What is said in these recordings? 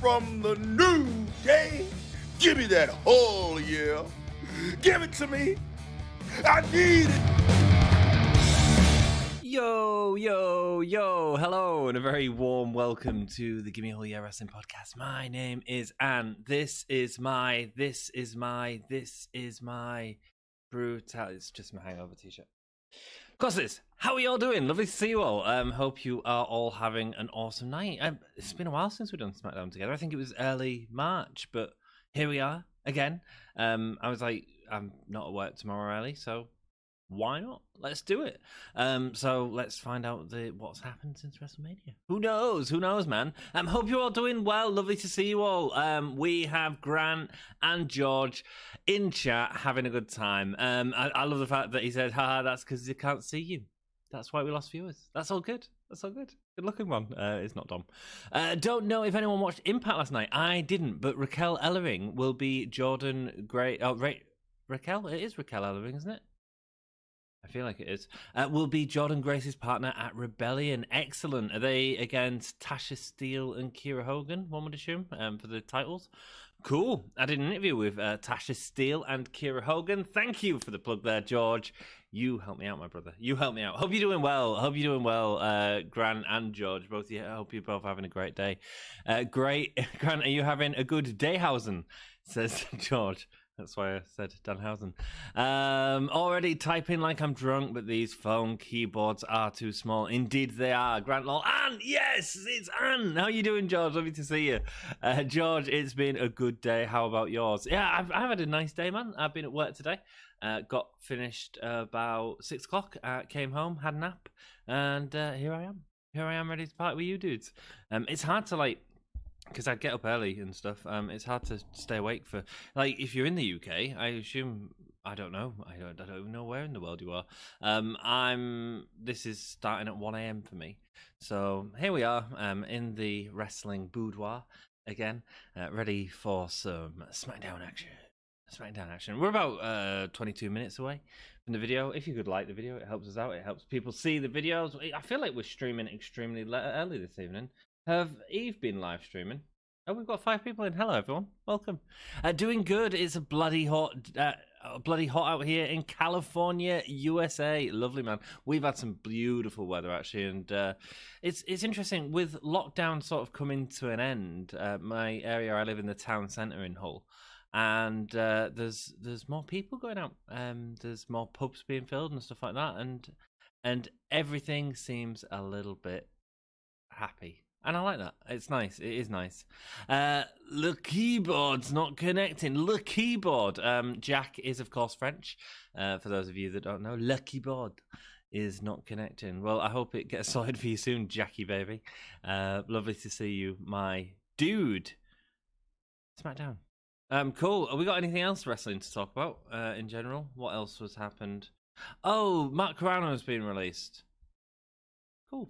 from the new day. Give me that whole yeah. Give it to me. I need it. Yo, yo, yo, hello, and a very warm welcome to the Gimme All Year Wrestling Podcast. My name is Ann. This is my brutal. It's just my hangover t-shirt. Of course it is. How are you all doing? Lovely to see you all. Hope you are all having an awesome night. It's been a while since we've done Smackdown together. I think it was early March, but here we are again. I was like, I'm not at work tomorrow early, so why not? Let's do it. So let's find out what's happened since WrestleMania. Who knows? Who knows, man? Hope you're all doing well. Lovely to see you all. We have Grant and George in chat having a good time. I love the fact that he said, haha, that's because they can't see you. That's why we lost viewers. That's all good. That's all good. Good looking one. It's not Dom. Don't know if anyone watched Impact last night. I didn't, but Raquel Ellering will be Jordan Gray. Oh, Raquel? It is Raquel Ellering, isn't it? I feel like it is. Will be Jordan Grace's partner at Rebellion. Excellent. Are they against Tasha Steele and Kiera Hogan, one would assume, for the titles? Cool. I did an interview with Tasha Steele and Kiera Hogan. Thank you for the plug there, George. You helped me out, my brother. You helped me out. Hope you're doing well. Grant and George. Both of you. I hope you're both having a great day. Great. Grant, are you having a good dayhausen? Says George. That's why I said Danhausen. Already typing like I'm drunk, but these phone keyboards are too small. Indeed they are. Grant Law. Anne! Yes! It's Anne! How you doing, George? Lovely to see you. George, it's been a good day. How about yours? Yeah, I've had a nice day, man. I've been at work today. Got finished about 6 o'clock. Came home, had a nap, and here I am. Here I am ready to party with you dudes. It's hard to because I get up early and stuff. It's hard to stay awake for, if you're in the UK, I assume, I don't know. I don't even know where in the world you are. This is starting at 1 a.m. for me. So here we are, in the wrestling boudoir again, ready for some Smackdown action. We're about 22 minutes away from the video. If you could like the video, it helps us out. It helps people see the videos. I feel like we're streaming extremely early this evening. Have Eve been live streaming? Oh, we've got 5 people in. Hello, everyone. Welcome. Doing good. It's bloody hot out here in California, USA. Lovely, man. We've had some beautiful weather actually, and it's interesting with lockdown sort of coming to an end. My area, I live in the town centre in Hull, and there's more people going out. There's more pubs being filled and stuff like that, and everything seems a little bit happy. And I like that. It's nice. It is nice. The keyboard's not connecting. Le keyboard. Jack is, of course, French. For those of you that don't know, le keyboard is not connecting. Well, I hope it gets sorted for you soon, Jackie, baby. Lovely to see you, my dude. Smackdown. Cool. Have we got anything else wrestling to talk about in general? What else has happened? Oh, Mark Carrano's been released. Cool.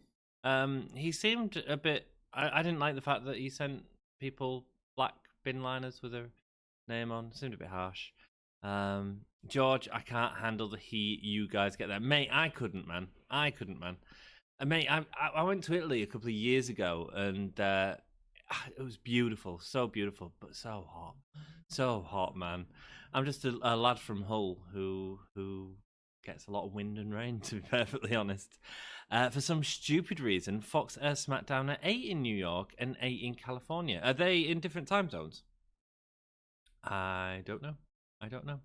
He seemed a bit. I didn't like the fact that he sent people black bin liners with their name on. Seemed a bit harsh. George, I can't handle the heat you guys get there, mate. I couldn't, man. Mate, I went to Italy a couple of years ago, and it was beautiful, so beautiful, but so hot, man. I'm just a lad from Hull who gets a lot of wind and rain, to be perfectly honest. For some stupid reason, Fox airs SmackDown at 8 in New York and 8 in California. Are they in different time zones? I don't know.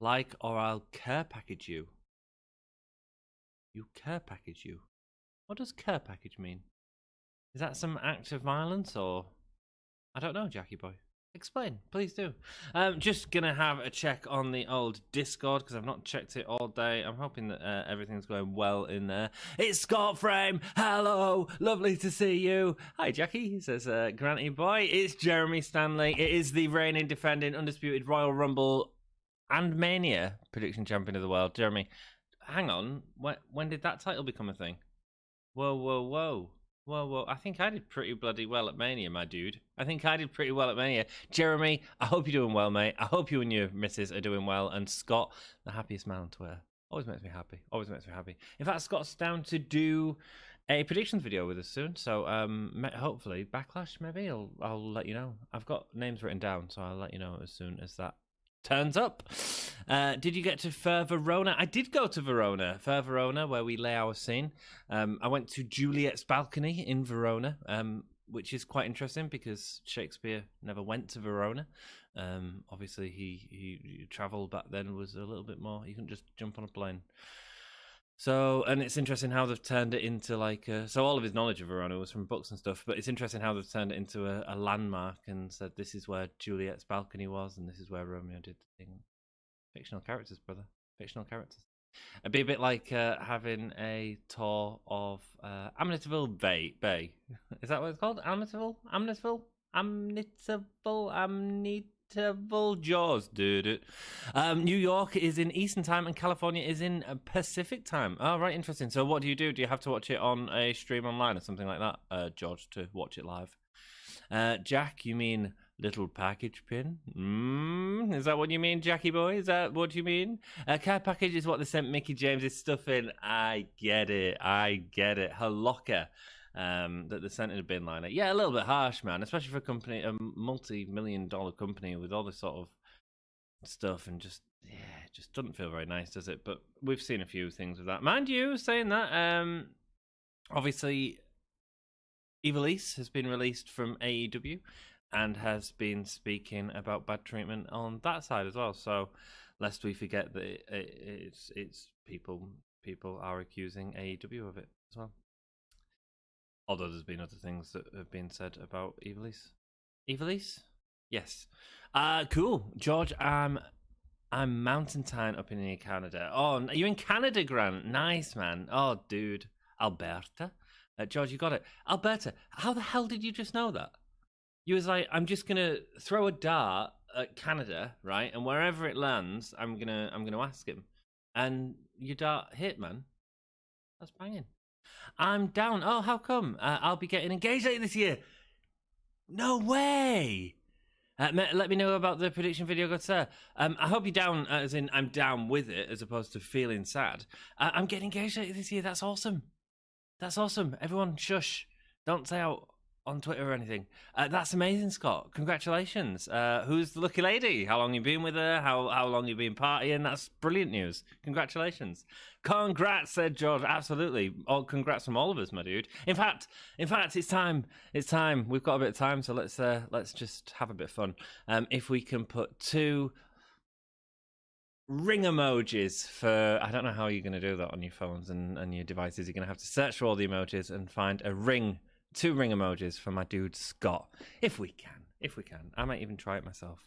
Like, or I'll care package you. You care package you? What does care package mean? Is that some act of violence, or? I don't know, Jackie boy. Explain, please do. Just gonna have a check on the old Discord because I've not checked it all day. I'm hoping that everything's going well in there. It's Scott Frame. Hello, lovely to see you. Hi, Jackie, says Granty boy. It's Jeremy Stanley. It is the reigning, defending, undisputed Royal Rumble and Mania prediction champion of the world. Jeremy, hang on. When did that title become a thing? Whoa. I think I did pretty bloody well at Mania, my dude. I think I did pretty well at Mania. Jeremy, I hope you're doing well, mate. I hope you and your missus are doing well. And Scott, the happiest man on Twitter. Always makes me happy. In fact, Scott's down to do a predictions video with us soon. So hopefully Backlash, maybe I'll let you know. I've got names written down, so I'll let you know as soon as that turns up. Did you get to Verona? I did go to Verona, where we lay our scene. I went to Juliet's balcony in Verona, which is quite interesting because Shakespeare never went to Verona. Obviously, he travel back then was a little bit more. You couldn't just jump on a plane. So, and it's interesting how they've turned it into like so all of his knowledge of Verona was from books and stuff, but it's interesting how they've turned it into a landmark and said this is where Juliet's balcony was and this is where Romeo did the thing. Fictional characters, brother. Fictional characters. It'd be a bit like having a tour of Amityville Bay. Is that what it's called? Amityville Jaws, dude. New York is in Eastern Time and California is in Pacific Time. Oh, right, interesting. So what do? Do you have to watch it on a stream online or something like that, George, to watch it live? Jack, you mean little package pin? Is that what you mean, Jackie boy? Is that what you mean? Care package is what they sent Mickey James's stuff in. I get it. Her locker. That they sent in a bin liner. Yeah, a little bit harsh, man, especially for a company, a multi-million-dollar company with all this sort of stuff, and just it just doesn't feel very nice, does it? But we've seen a few things with that. Mind you, saying that, obviously, Aleister has been released from AEW and has been speaking about bad treatment on that side as well. So, lest we forget that it's people are accusing AEW of it as well. Although there's been other things that have been said about Evilise? Yes. Cool. George, I'm Mountain Time up in Canada. Oh, are you in Canada, Grant? Nice, man. Oh, dude. Alberta. George, you got it. Alberta. How the hell did you just know that? You was like, I'm just gonna throw a dart at Canada, right? And wherever it lands, I'm gonna ask him. And your dart hit, man. That's banging. I'm down. Oh, how come? I'll be getting engaged later this year. No way. Let me know about the prediction video, good sir. I hope you're down, as in I'm down with it, as opposed to feeling sad. I'm getting engaged later this year. That's awesome. That's awesome. Everyone, shush. Don't say out on Twitter or anything. That's amazing, Scott. Congratulations. Who's the lucky lady? How long you been with her? How long you been partying? That's brilliant news. Congratulations. Congrats, said George. Absolutely. Oh, congrats from all of us, my dude. In fact, it's time. It's time. We've got a bit of time, so let's just have a bit of fun. If we can put 2 ring emojis for, I don't know how you're going to do that on your phones and your devices. You're going to have to search for all the emojis and find a ring. 2 ring emojis for my dude Scott, if we can. I might even try it myself.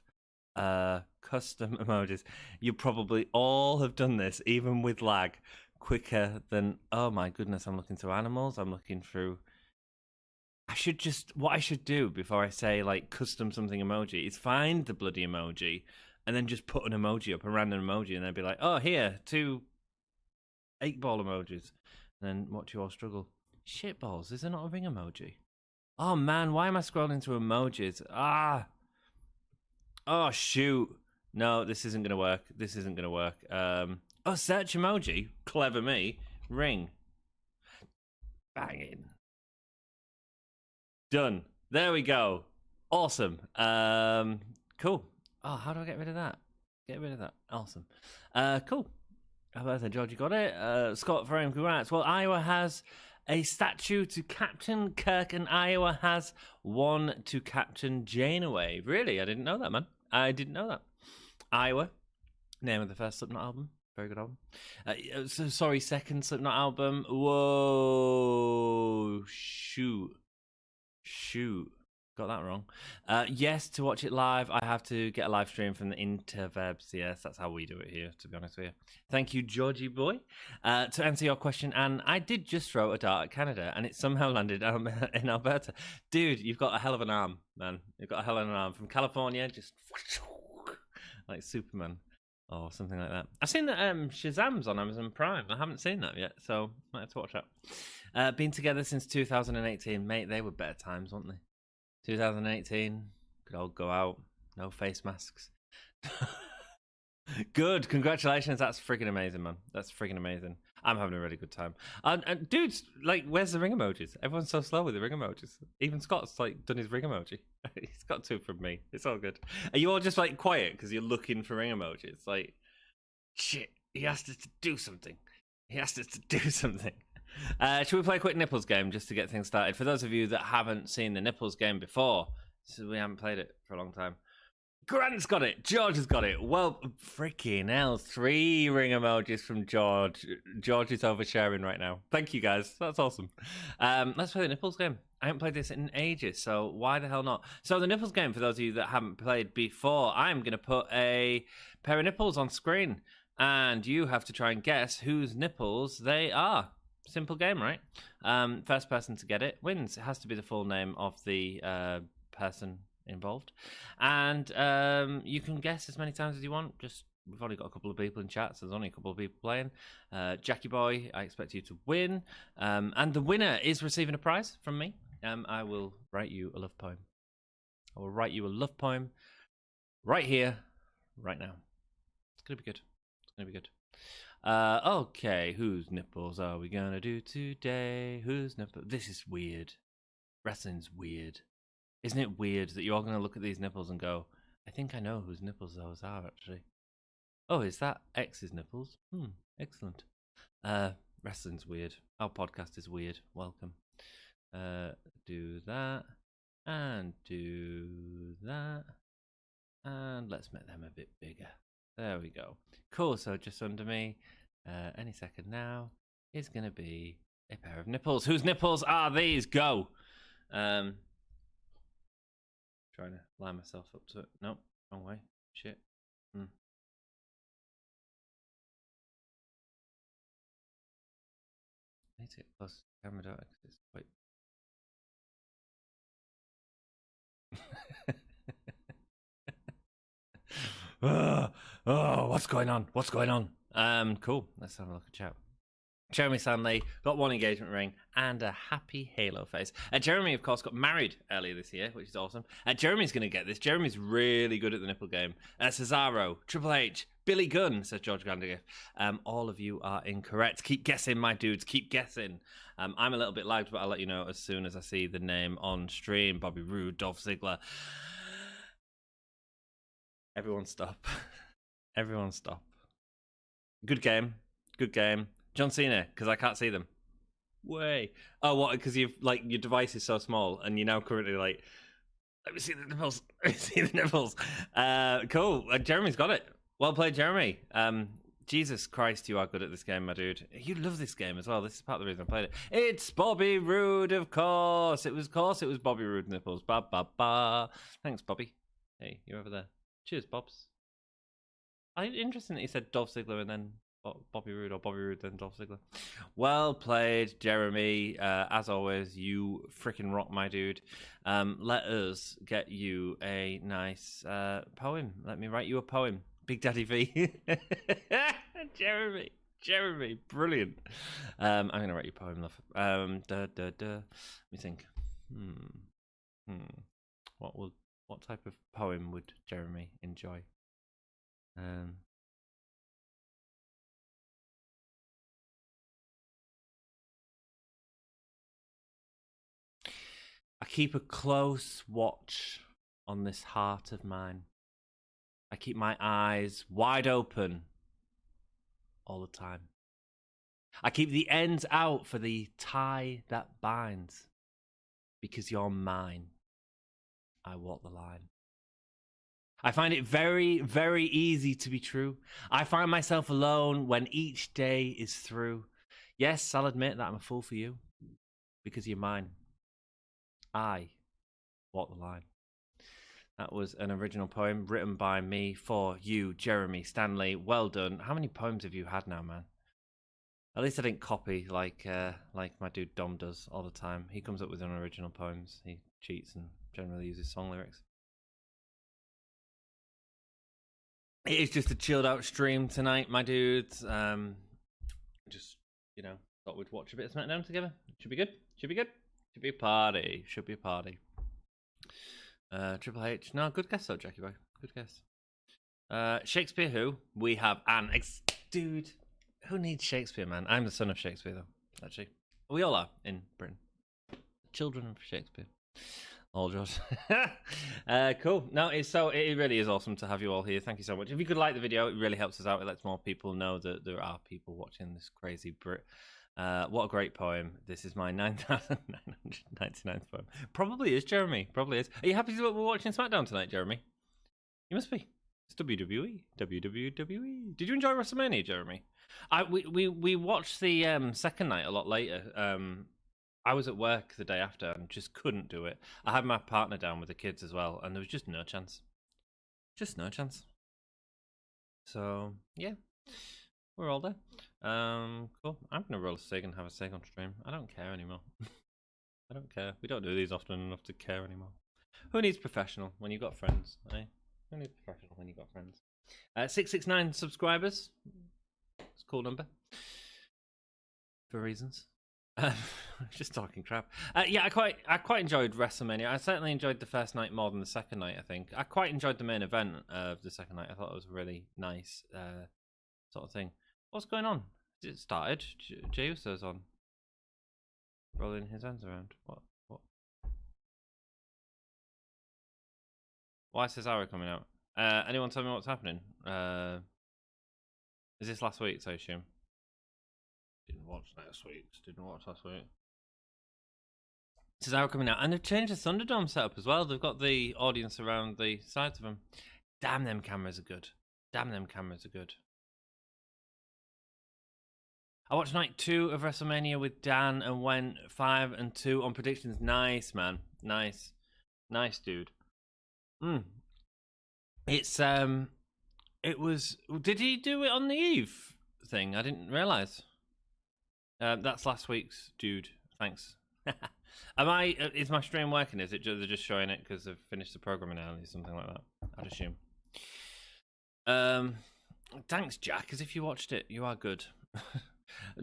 Custom emojis. You probably all have done this, even with lag, quicker than. Oh my goodness! I'm looking through animals. I'm looking through. What I should do before I say like custom something emoji is find the bloody emoji and then just put an emoji up, a random emoji, and then be like, oh, here 2 8-ball emojis, and then watch you all struggle. Shitballs, is there not a ring emoji? Oh man, why am I scrolling through emojis? Oh shoot. No, this isn't gonna work. Oh, search emoji. Clever me. Ring. Banging. Done. There we go. Awesome. Cool. Oh, how do I get rid of that? Awesome. Cool. How about that, George? You got it? Scott, very congrats. Well, Iowa has a statue to Captain Kirk, and Iowa has one to Captain Janeway. Really? I didn't know that, man. I didn't know that. Iowa, name of the first Slipknot album. Very good album. Second Slipknot album. Whoa. Shoot. Got that wrong. Yes, to watch it live, I have to get a live stream from the interwebs. Yes, that's how we do it here, to be honest with you. Thank you, Georgie boy. To answer your question, and I did just throw a dart at Canada, and it somehow landed in Alberta. Dude, you've got a hell of an arm, man. You've got a hell of an arm. From California, just like Superman or something like that. I've seen that Shazam's on Amazon Prime. I haven't seen that yet, so might have to watch that. Been together since 2018. Mate, they were better times, weren't they? 2018, could all go out, no face masks. Good, congratulations. That's freaking amazing, man. That's freaking amazing. I'm having a really good time. And dudes, like, where's the ring emojis? Everyone's so slow with the ring emojis. Even Scott's like done his ring emoji. He's got two from me. It's all good. Are you all just like quiet because you're looking for ring emojis? Like, shit, he asked us to do something. He asked us to do something. Should we play a quick nipples game just to get things started? For those of you that haven't seen the nipples game before, so we haven't played it for a long time. Grant's got it. George has got it. Well, freaking hell. 3 ring emojis from George. George is oversharing right now. Thank you, guys. That's awesome. Let's play the nipples game. I haven't played this in ages, so why the hell not? So the nipples game, for those of you that haven't played before, I'm going to put a pair of nipples on screen, and you have to try and guess whose nipples they are. Simple game, right? First person to get it wins. It has to be the full name of the person involved, and you can guess as many times as you want. Just, we've only got a couple of people in chat, so there's only a couple of people playing. Jackie Boy, I expect you to win, and the winner is receiving a prize from me. I will write you a love poem. I will write you a love poem right here, right now. It's gonna be good. It's gonna be good. Okay, whose nipples are we gonna do today? Whose nipple? This is weird. Wrestling's weird. Isn't it weird that you're all going to look at these nipples and go, I think I know whose nipples those are, actually. Oh, is that X's nipples? Excellent. Wrestling's weird. Our podcast is weird. Welcome. Do that. And do that. And let's make them a bit bigger. There we go. Cool, so just under me, any second now, is going to be a pair of nipples. Whose nipples are these? Go! Trying to line myself up to it. Nope, wrong way. Shit. Need to get close to the camera, don't I? 'Cause it's quite... oh, what's going on? What's going on? Cool. Let's have a look at chat. Jeremy Stanley got 1 engagement ring and a happy Halo face. Jeremy, of course, got married earlier this year, which is awesome. Jeremy's going to get this. Jeremy's really good at the nipple game. Cesaro, Triple H, Billy Gunn, says George Gandigiff. All of you are incorrect. Keep guessing, my dudes. Keep guessing. I'm a little bit lagged, but I'll let you know as soon as I see the name on stream. Bobby Roode, Dolph Ziggler. Everyone stop. Everyone stop. Good game. Good game. John Cena, because I can't see them. Way. Oh, what? Because you've like your device is so small, and you're now currently like, let me see the nipples. Let me see the nipples. Cool. Jeremy's got it. Well played, Jeremy. Jesus Christ, you are good at this game, my dude. You love this game as well. This is part of the reason I played it. It's Bobby Roode, of course. It was Bobby Roode nipples. Ba ba ba. Thanks, Bobby. Hey, you're over there. Cheers, Bobs. Interesting that you said Dolph Ziggler and then Bobby Roode, or Bobby Roode then Dolph Ziggler. Well played, Jeremy. As always, you freaking rock, my dude. Let us get you a nice poem. Let me write you a poem. Big Daddy V. Jeremy, brilliant. I'm going to write you a poem, love. Let me think. What type of poem would Jeremy enjoy? I keep a close watch on this heart of mine. I keep my eyes wide open all the time. I keep the ends out for the tie that binds. Because you're mine, I walk the line. I find it very, very easy to be true. I find myself alone when each day is through. Yes, I'll admit that I'm a fool for you. Because you're mine. I walk the line. That was an original poem written by me for you, Jeremy Stanley. Well done. How many poems have you had now, man? At least I didn't copy like my dude Dom does all the time. He comes up with unoriginal poems. He cheats and generally uses song lyrics. It is just a chilled out stream tonight, my dudes. Just, thought we'd watch a bit of Smackdown together. Should be good. Should be a party. Should be a party. Triple H. No, good guess though, Jackie Boy. Good guess. Shakespeare who? We have an dude. Who needs Shakespeare, man? I'm the son of Shakespeare, though. Actually, we all are in Britain. Children of Shakespeare. All Josh. Cool. No, it really is awesome to have you all here. Thank you so much. If you could like the video, it really helps us out. It lets more people know that there are people watching this crazy Brit. What a great poem. This is my 9,999th poem. Probably is, Jeremy. Probably is. Are you happy that we're watching Smackdown tonight, Jeremy? You must be. It's WWE. WWE. Did you enjoy WrestleMania, Jeremy? We watched the second night a lot later. I was at work the day after and just couldn't do it. I had my partner down with the kids as well, and there was just no chance. Just no chance. So, yeah. We're all there. Cool. I'm going to roll a cig and have a cig on stream. I don't care anymore. I don't care. We don't do these often enough to care anymore. Who needs professional when you've got friends, eh? Who needs professional when you've got friends? 669 subscribers. It's a cool number. For reasons. Just talking crap. Yeah, I quite enjoyed WrestleMania. I certainly enjoyed the first night more than the second night, I think. I quite enjoyed the main event of the second night. I thought it was a really nice sort of thing. What's going on? It started. Jey Uso's on. Rolling his hands around. What? Why is Cesaro coming out? Anyone tell me what's happening? Is this last week's, I assume? Didn't watch last week. Cesaro coming out. And they've changed the Thunderdome setup as well. They've got the audience around the sides of them. Damn, them cameras are good. I watched night 2 of WrestleMania with Dan and went 5-2 on predictions. Nice, man. Nice, dude. It's it was. Did he do it on the Eve thing? I didn't realize. That's last week's, dude. Thanks. Is my stream working? Is it they're just showing it because they've finished the programming early, something like that? I'd assume. Thanks, Jack. As if you watched it, you are good.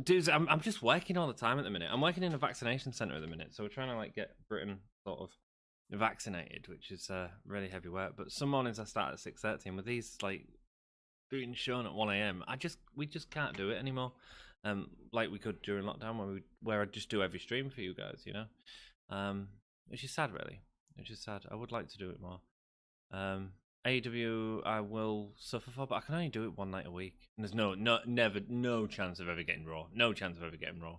Dudes, I'm just working all the time at the minute. I'm working in a vaccination center at the minute, so we're trying to like get Britain sort of vaccinated, which is really heavy work. But some mornings I start at 6:30, and with these like being shown at 1 a.m, we just can't do it anymore. Like we could during lockdown, where I'd just do every stream for you guys, you know. Which is sad, really. Which is sad. I would like to do it more. AEW I will suffer for, but I can only do it one night a week. And there's no chance of ever getting Raw. No chance of ever getting Raw.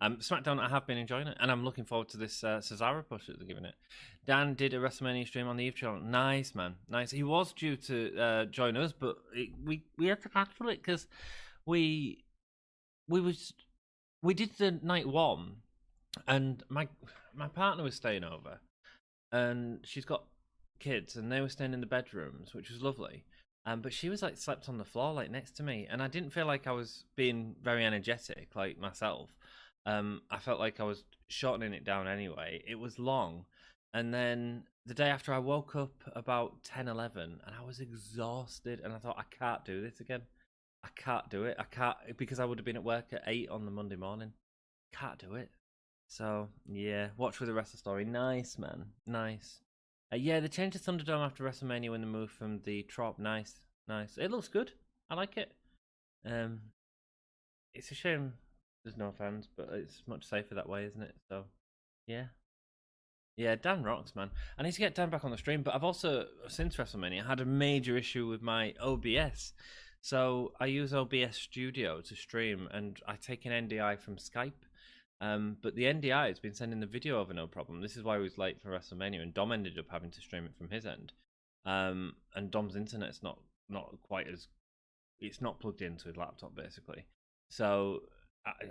Smackdown, I have been enjoying it, and I'm looking forward to this Cesaro push that they're giving it. Dan did a WrestleMania stream on the Eve channel. Nice, man. Nice. He was due to join us, but we had to cancel it because we did the night 1, and my partner was staying over, and she's got kids, and they were staying in the bedrooms, which was lovely. But she was like slept on the floor, like next to me, and I didn't feel like I was being very energetic, like myself. I felt like I was shortening it down anyway. It was long, and then the day after I woke up about 10-11, and I was exhausted, and I thought, I can't do this again. I can't do it. I can't, because I would have been at work at 8 on the Monday morning. Can't do it. So yeah, watch for the rest of the story. Nice, man. Nice. Yeah, they changed the Thunderdome after WrestleMania when they moved from the Trop. Nice. It looks good. I like it. It's a shame there's no fans, but it's much safer that way, isn't it? So, yeah. Yeah, Dan rocks, man. I need to get Dan back on the stream, but I've also, since WrestleMania, had a major issue with my OBS. So I use OBS Studio to stream, and I take an NDI from Skype. But the NDI has been sending the video over no problem. This is why he was late for WrestleMania, and Dom ended up having to stream it from his end. And Dom's internet's not quite as, it's not plugged into his laptop basically. So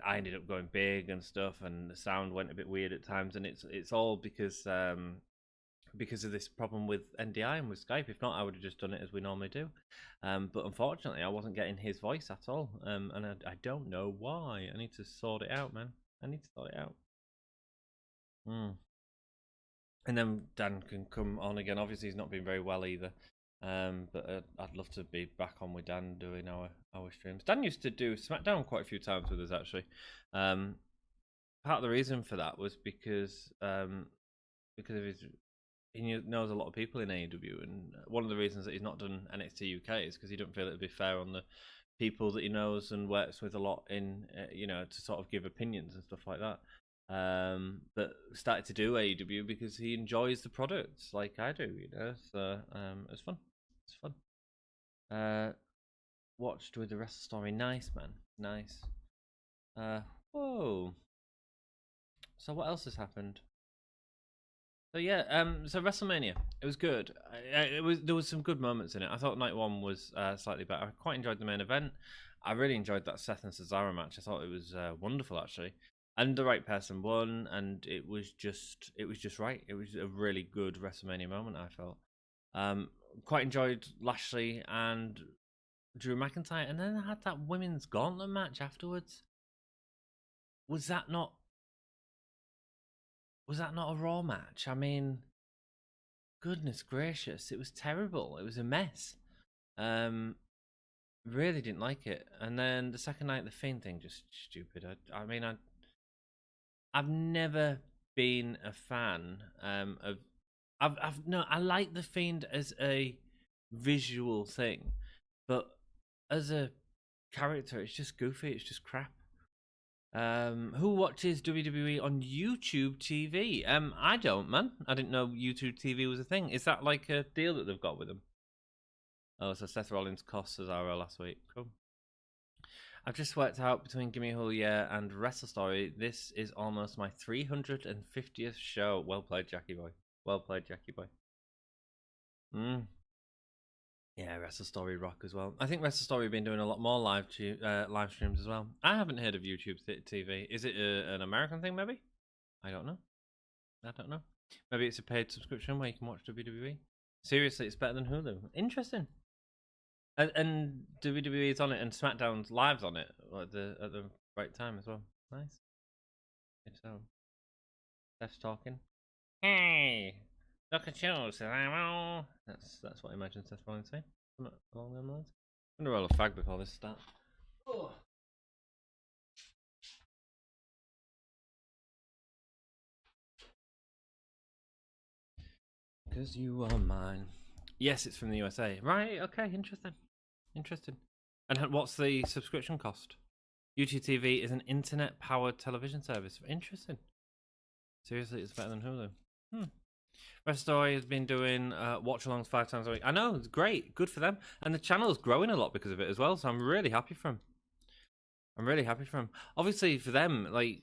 I ended up going big and stuff, and the sound went a bit weird at times, and it's all because of this problem with NDI and with Skype. If not, I would have just done it as we normally do. But unfortunately, I wasn't getting his voice at all, and I don't know why. I need to sort it out, man. I need to sort it out. And then Dan can come on again. Obviously, he's not been very well either. But I'd love to be back on with Dan doing our streams. Dan used to do Smackdown quite a few times with us, actually. Part of the reason for that was because of his. He knows a lot of people in AEW, and one of the reasons that he's not done NXT UK is because he don't feel it'd be fair on the people that he knows and works with a lot in, to sort of give opinions and stuff like that. That started to do AEW because he enjoys the products like I do, So it's fun. It's fun. Watched with the rest of the story. Nice, man. Nice. Whoa. So what else has happened? So yeah, so WrestleMania, it was good. There was some good moments in it. I thought night one was slightly better. I quite enjoyed the main event. I really enjoyed that Seth and Cesaro match. I thought it was wonderful actually, and the right person won, and it was just right. It was a really good WrestleMania moment. I felt quite enjoyed Lashley and Drew McIntyre, and then I had that women's gauntlet match afterwards. Was that not a Raw match? I mean, goodness gracious, it was terrible. It was a mess. Really didn't like it. And then the second night, the Fiend thing, just stupid. I've never been a fan of. I like the Fiend as a visual thing, but as a character, it's just goofy. It's just crap. Who watches WWE on YouTube TV? I don't, man. I didn't know YouTube TV was a thing. Is that like a deal that they've got with them? Oh, so Seth Rollins cost Cesaro last week. Cool. I've just worked out between Gimme and Wrestle Story. This is almost my 350th show. Well played, Jackie Boy. Well played, Jackie Boy. Yeah, Wrestle Story rock as well. I think Wrestle Story have been doing a lot more live streams as well. I haven't heard of YouTube TV. Is it an American thing, maybe? I don't know. Maybe it's a paid subscription where you can watch WWE. Seriously, it's better than Hulu. Interesting. And WWE is on it, and Smackdown's live's on it at the right time as well. Nice. If so. Steph's talking. Hey, look at you, Cesaro. That's what I imagine Seth Rollins saying. Along them lines. I'm gonna roll a fag before this starts. Oh. Because you are mine. Yes, it's from the USA. Right, okay, interesting. And what's the subscription cost? YouTube TV is an internet-powered television service. Interesting. Seriously, it's better than Hulu. Rest Story has been doing watch-alongs 5 times a week. I know, it's great. Good for them. And the channel is growing a lot because of it as well, so I'm really happy for them. Obviously, for them, like,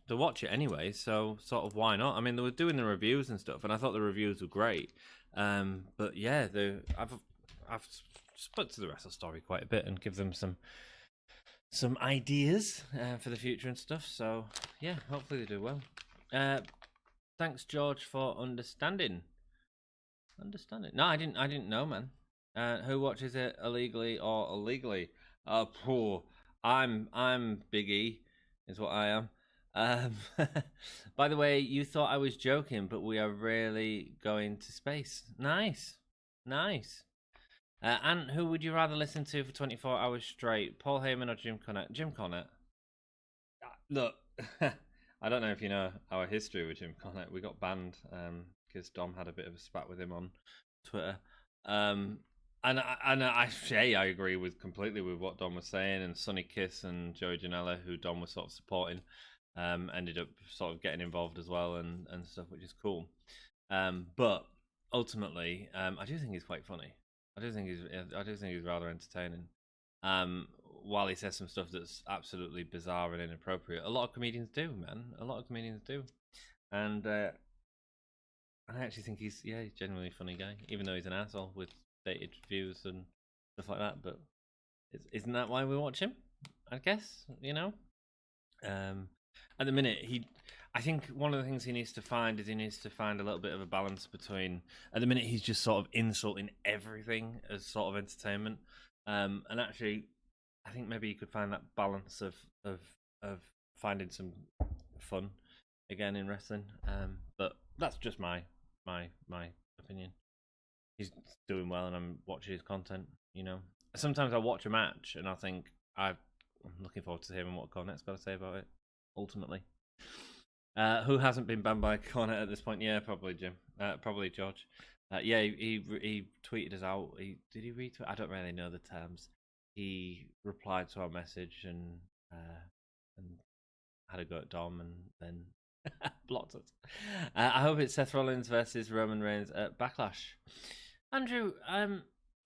they watch it anyway, so sort of why not? I mean, they were doing the reviews and stuff, and I thought the reviews were great. But yeah, I've spoke to the Wrestle Story quite a bit and give them some ideas for the future and stuff. So yeah, hopefully they do well. Thanks, George, for understanding. No, I didn't know, man. Who watches it illegally or illegally? Poor. I'm Big E, is what I am. By the way, you thought I was joking, but we are really going to space. Nice. And who would you rather listen to for 24 hours straight? Paul Heyman or Jim Cornette? Jim Cornette. Look, I don't know if you know our history with Jim Cornette. We got banned because Dom had a bit of a spat with him on Twitter. And I agree completely with what Dom was saying. And Sonny Kiss and Joey Janela, who Dom was sort of supporting, ended up sort of getting involved as well and stuff, which is cool. But ultimately, I do think he's quite funny. I do think he's rather entertaining. While he says some stuff that's absolutely bizarre and inappropriate, a lot of comedians do, man. And I actually think he's genuinely a funny guy, even though he's an asshole with dated views and stuff like that. But isn't that why we watch him? I guess, At the minute, I think one of the things he needs to find is a little bit of a balance between. At the minute, he's just sort of insulting everything as sort of entertainment, and actually, I think maybe you could find that balance of finding some fun again in wrestling. But that's just my opinion. He's doing well, and I'm watching his content. Sometimes I watch a match and I think I'm looking forward to hearing what Cornette's got to say about it. Ultimately, who hasn't been banned by Cornette at this point? Yeah, probably Jim. Probably George. He tweeted us out. Did he retweet? I don't really know the terms. he replied to our message and had a go at Dom and then blocked us. I hope it's Seth Rollins versus Roman Reigns at Backlash. Andrew,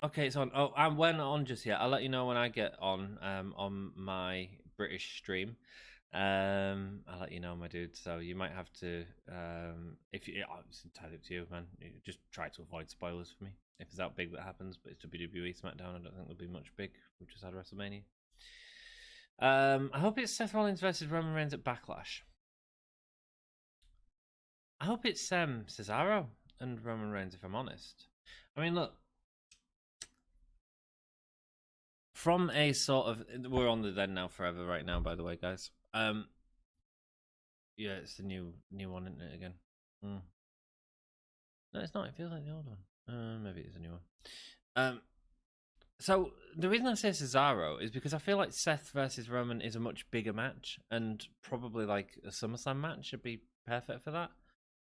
okay, it's on. Oh, we're not on just yet. I'll let you know when I get on my British stream. I'll let you know, my dude. So you might have to, if you, it's entirely up to you, man. You just try to avoid spoilers for me if it's that big that happens. But it's WWE Smackdown. I don't think there'll be much big. We just had WrestleMania. I hope it's Seth Rollins versus Roman Reigns at Backlash. I hope it's Cesaro and Roman Reigns, if I'm honest. I mean, look, from a sort of, we're on the Then Now Forever right now, by the way, guys. Yeah, it's the new one, isn't it, again? No, it's not. It feels like the old one. Maybe it's a new one. So the reason I say Cesaro is because I feel like Seth versus Roman is a much bigger match, and probably like a SummerSlam match should be perfect for that.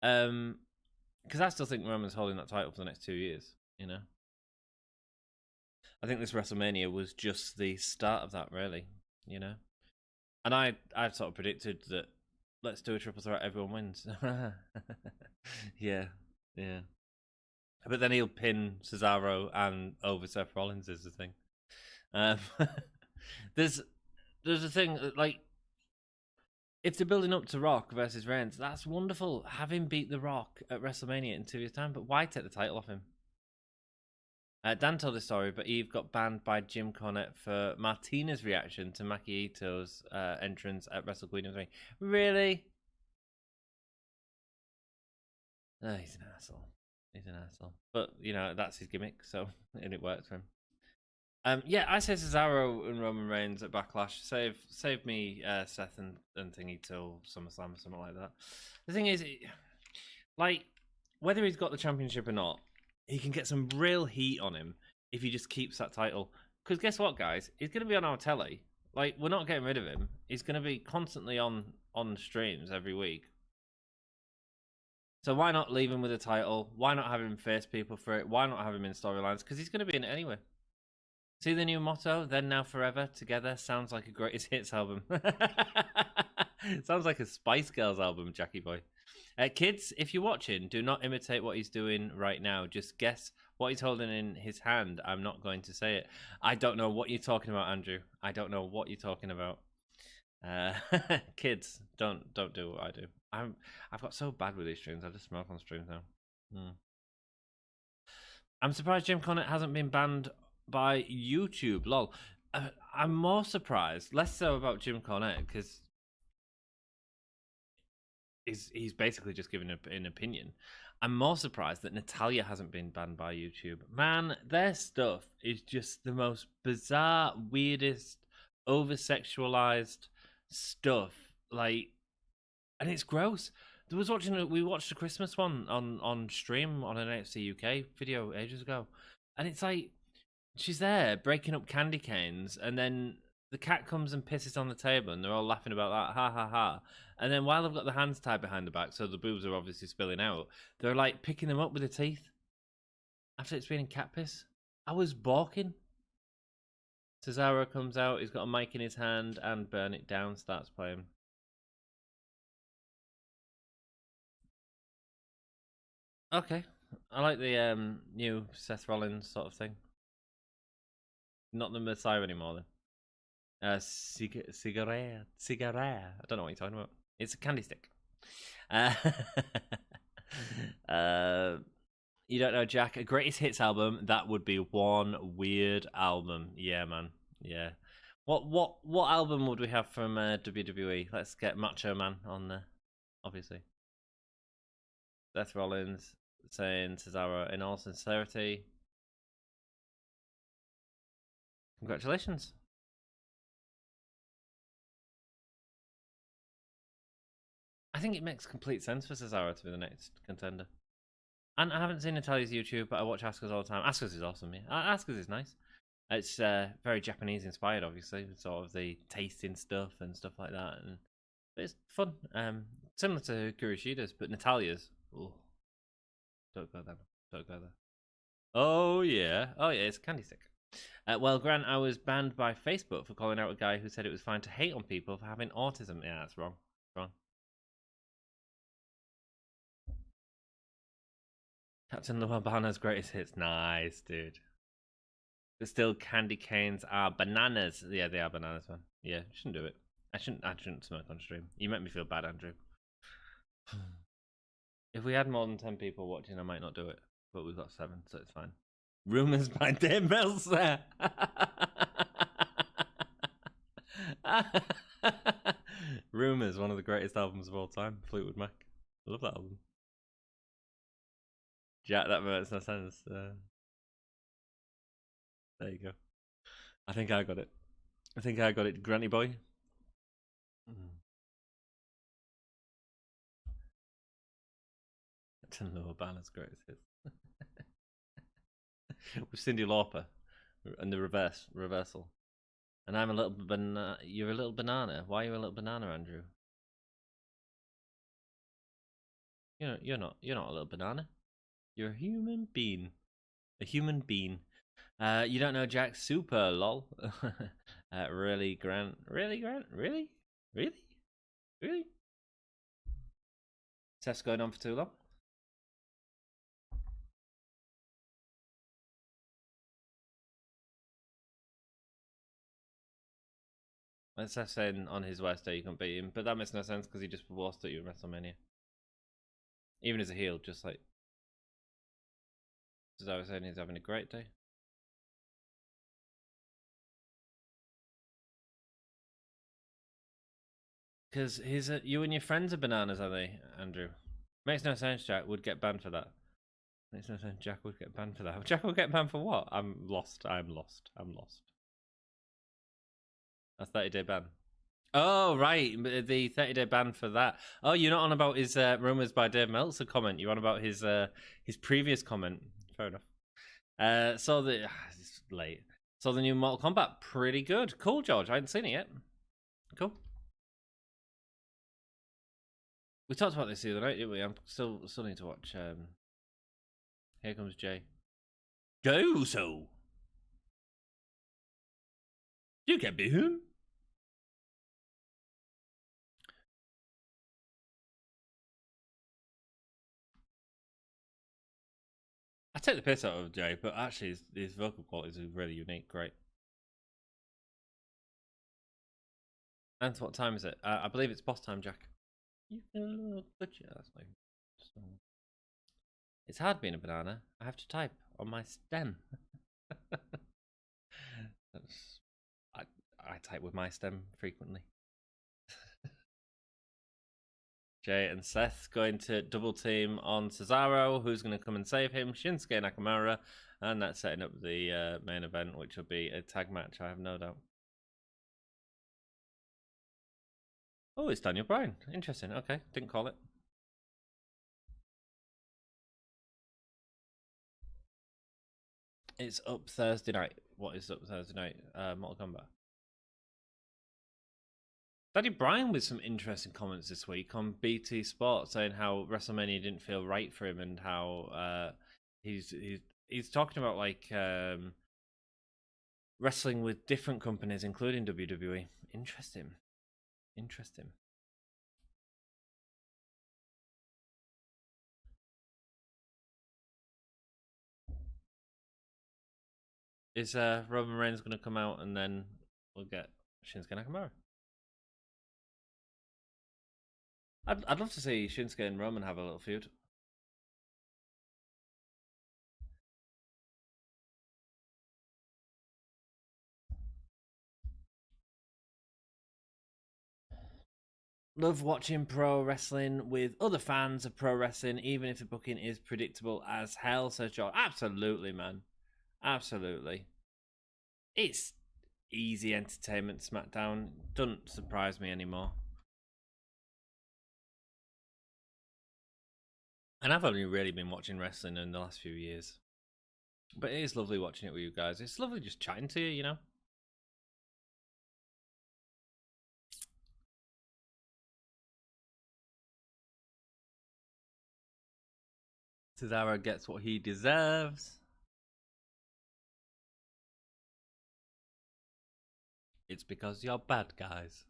Because I still think Roman's holding that title for the next 2 years. You know, I think this WrestleMania was just the start of that, really. You know, and I sort of predicted that. Let's do a triple threat. Everyone wins. yeah. But then he'll pin Cesaro and over Seth Rollins is the thing. There's a thing like if they're building up to Rock versus Reigns, that's wonderful. Have him beat The Rock at WrestleMania in 2 years' time, but why take the title off him? Dan told the story, but Eve got banned by Jim Cornette for Martina's reaction to Maki Ito's entrance at Wrestle Kingdom 3. Really? Oh, he's an asshole. He's an asshole. But, you know, that's his gimmick, so and it works for him. Yeah, I say Cesaro and Roman Reigns at Backlash. Save me Seth and Thingy till SummerSlam or something like that. The thing is, like, whether he's got the championship or not, he can get some real heat on him if he just keeps that title. Because guess what, guys? He's going to be on our telly. Like, we're not getting rid of him. He's going to be constantly on streams every week. So why not leave him with a title? Why not have him face people for it? Why not have him in storylines? Because he's going to be in it anyway. See the new motto? Then, now, forever, together. Sounds like a greatest hits album. Sounds like a Spice Girls album, Jackie boy. Kids, if you're watching, do not imitate what he's doing right now. Just guess what he's holding in his hand. I'm not going to say it. I don't know what you're talking about, Andrew. I don't know what you're talking about. Kids, don't do what I do. I've got so bad with these streams. I just smoke on streams now. I'm surprised Jim Cornette hasn't been banned by YouTube. Lol. I'm more surprised, less so about Jim Cornette, because he's basically just giving an opinion. I'm more surprised that Natalya hasn't been banned by YouTube. Man, their stuff is just the most bizarre, weirdest, over-sexualized stuff. Like, and it's gross. We watched a Christmas one on stream on an NXT UK video ages ago, and it's like she's there breaking up candy canes, and then the cat comes and pisses on the table, and they're all laughing about that, ha ha ha. And then while they've got their hands tied behind the back, so the boobs are obviously spilling out, they're like picking them up with their teeth after it's been in cat piss. I was balking. Cesaro comes out, he's got a mic in his hand, and Burn It Down starts playing. Okay, I like the new Seth Rollins sort of thing. Not the Messiah anymore, then. Cigarette. I don't know what you're talking about. It's a candy stick. You don't know, Jack? A greatest hits album. That would be one weird album. Yeah, man. Yeah. What album would we have from WWE? Let's get Macho Man on there. Obviously. Seth Rollins saying Cesaro in all sincerity. Congratulations. I think it makes complete sense for Cesaro to be the next contender. And I haven't seen Natalya's YouTube, but I watch Asuka's all the time. Asuka's is awesome, yeah. Asuka's is nice. It's very Japanese inspired, obviously, with sort of the tasting stuff and stuff like that. And it's fun. Similar to Kuroshida's, but Natalya's. Oh, don't go there. Don't go there. Oh yeah, it's a candy stick. Well, Grant, I was banned by Facebook for calling out a guy who said it was fine to hate on people for having autism. Yeah, that's wrong. Wrong. Captain Luabana's greatest hits. Nice, dude. But still, candy canes are bananas. Yeah, they are bananas, man. Yeah, shouldn't do it. I shouldn't smoke on stream. You make me feel bad, Andrew. If we had more than 10 people watching, I might not do it. But we've got 7, so it's fine. Rumors by Dave Meltzer. Rumors, one of the greatest albums of all time. Fleetwood Mac. I love that album. Jack, that makes no sense. There you go. I think I got it. Granny Boy. Captain Luabana's greatest hits. With Cyndi Lauper and the reversal. And I'm a little banana. You're a little banana. Why are you a little banana, Andrew? You're not a little banana. You're a human being. A human being. You don't know Jack Super, lol. Really, Grant? Really, Grant? Really? Really? Really? Test going on for too long? Let's Seth saying on his worst day you can beat him, but that makes no sense because he just lost at you in WrestleMania. Even as a heel, just like as I was saying, he's having a great day. Because you and your friends are bananas, are they, Andrew? Makes no sense. Jack would get banned for that. Makes no sense. Jack would get banned for that. Jack would get banned for what? I'm lost. A 30-day ban. Oh, right. The 30-day ban for that. Oh, you're not on about his rumors by Dave Meltzer comment. You're on about his previous comment. Fair enough. So it's late. So the new Mortal Kombat, pretty good. Cool, George. I hadn't seen it yet. Cool. We talked about this the other night, didn't we? I'm still need to watch. Here comes Jay. Go so. You can be him. I take the piss out of Jay, but actually his vocal qualities are really unique. Great. And what time is it? I believe it's boss time, Jack. You can look but yeah, that's like so. It's hard being a banana. I have to type on my stem. I type with my stem frequently. Jay and Seth going to double team on Cesaro. Who's going to come and save him? Shinsuke Nakamura. And that's setting up the main event, which will be a tag match, I have no doubt. Oh, it's Daniel Bryan. Interesting. Okay, didn't call it. It's up Thursday night. What is up Thursday night? Mortal Kombat. Danny Bryan with some interesting comments this week on BT Sport, saying how WrestleMania didn't feel right for him and how he's talking about like wrestling with different companies, including WWE. Interesting. Is Roman Reigns going to come out and then we'll get Shinsuke Nakamura? I'd love to see Shinsuke and Roman have a little feud. Love watching pro wrestling with other fans of pro wrestling, even if the booking is predictable as hell, says Joe. Absolutely, man. Absolutely. It's easy entertainment, Smackdown. Doesn't surprise me anymore. And I've only really been watching wrestling in the last few years. But it is lovely watching it with you guys. It's lovely just chatting to you, you know? Cesaro gets what he deserves. It's because you're bad guys.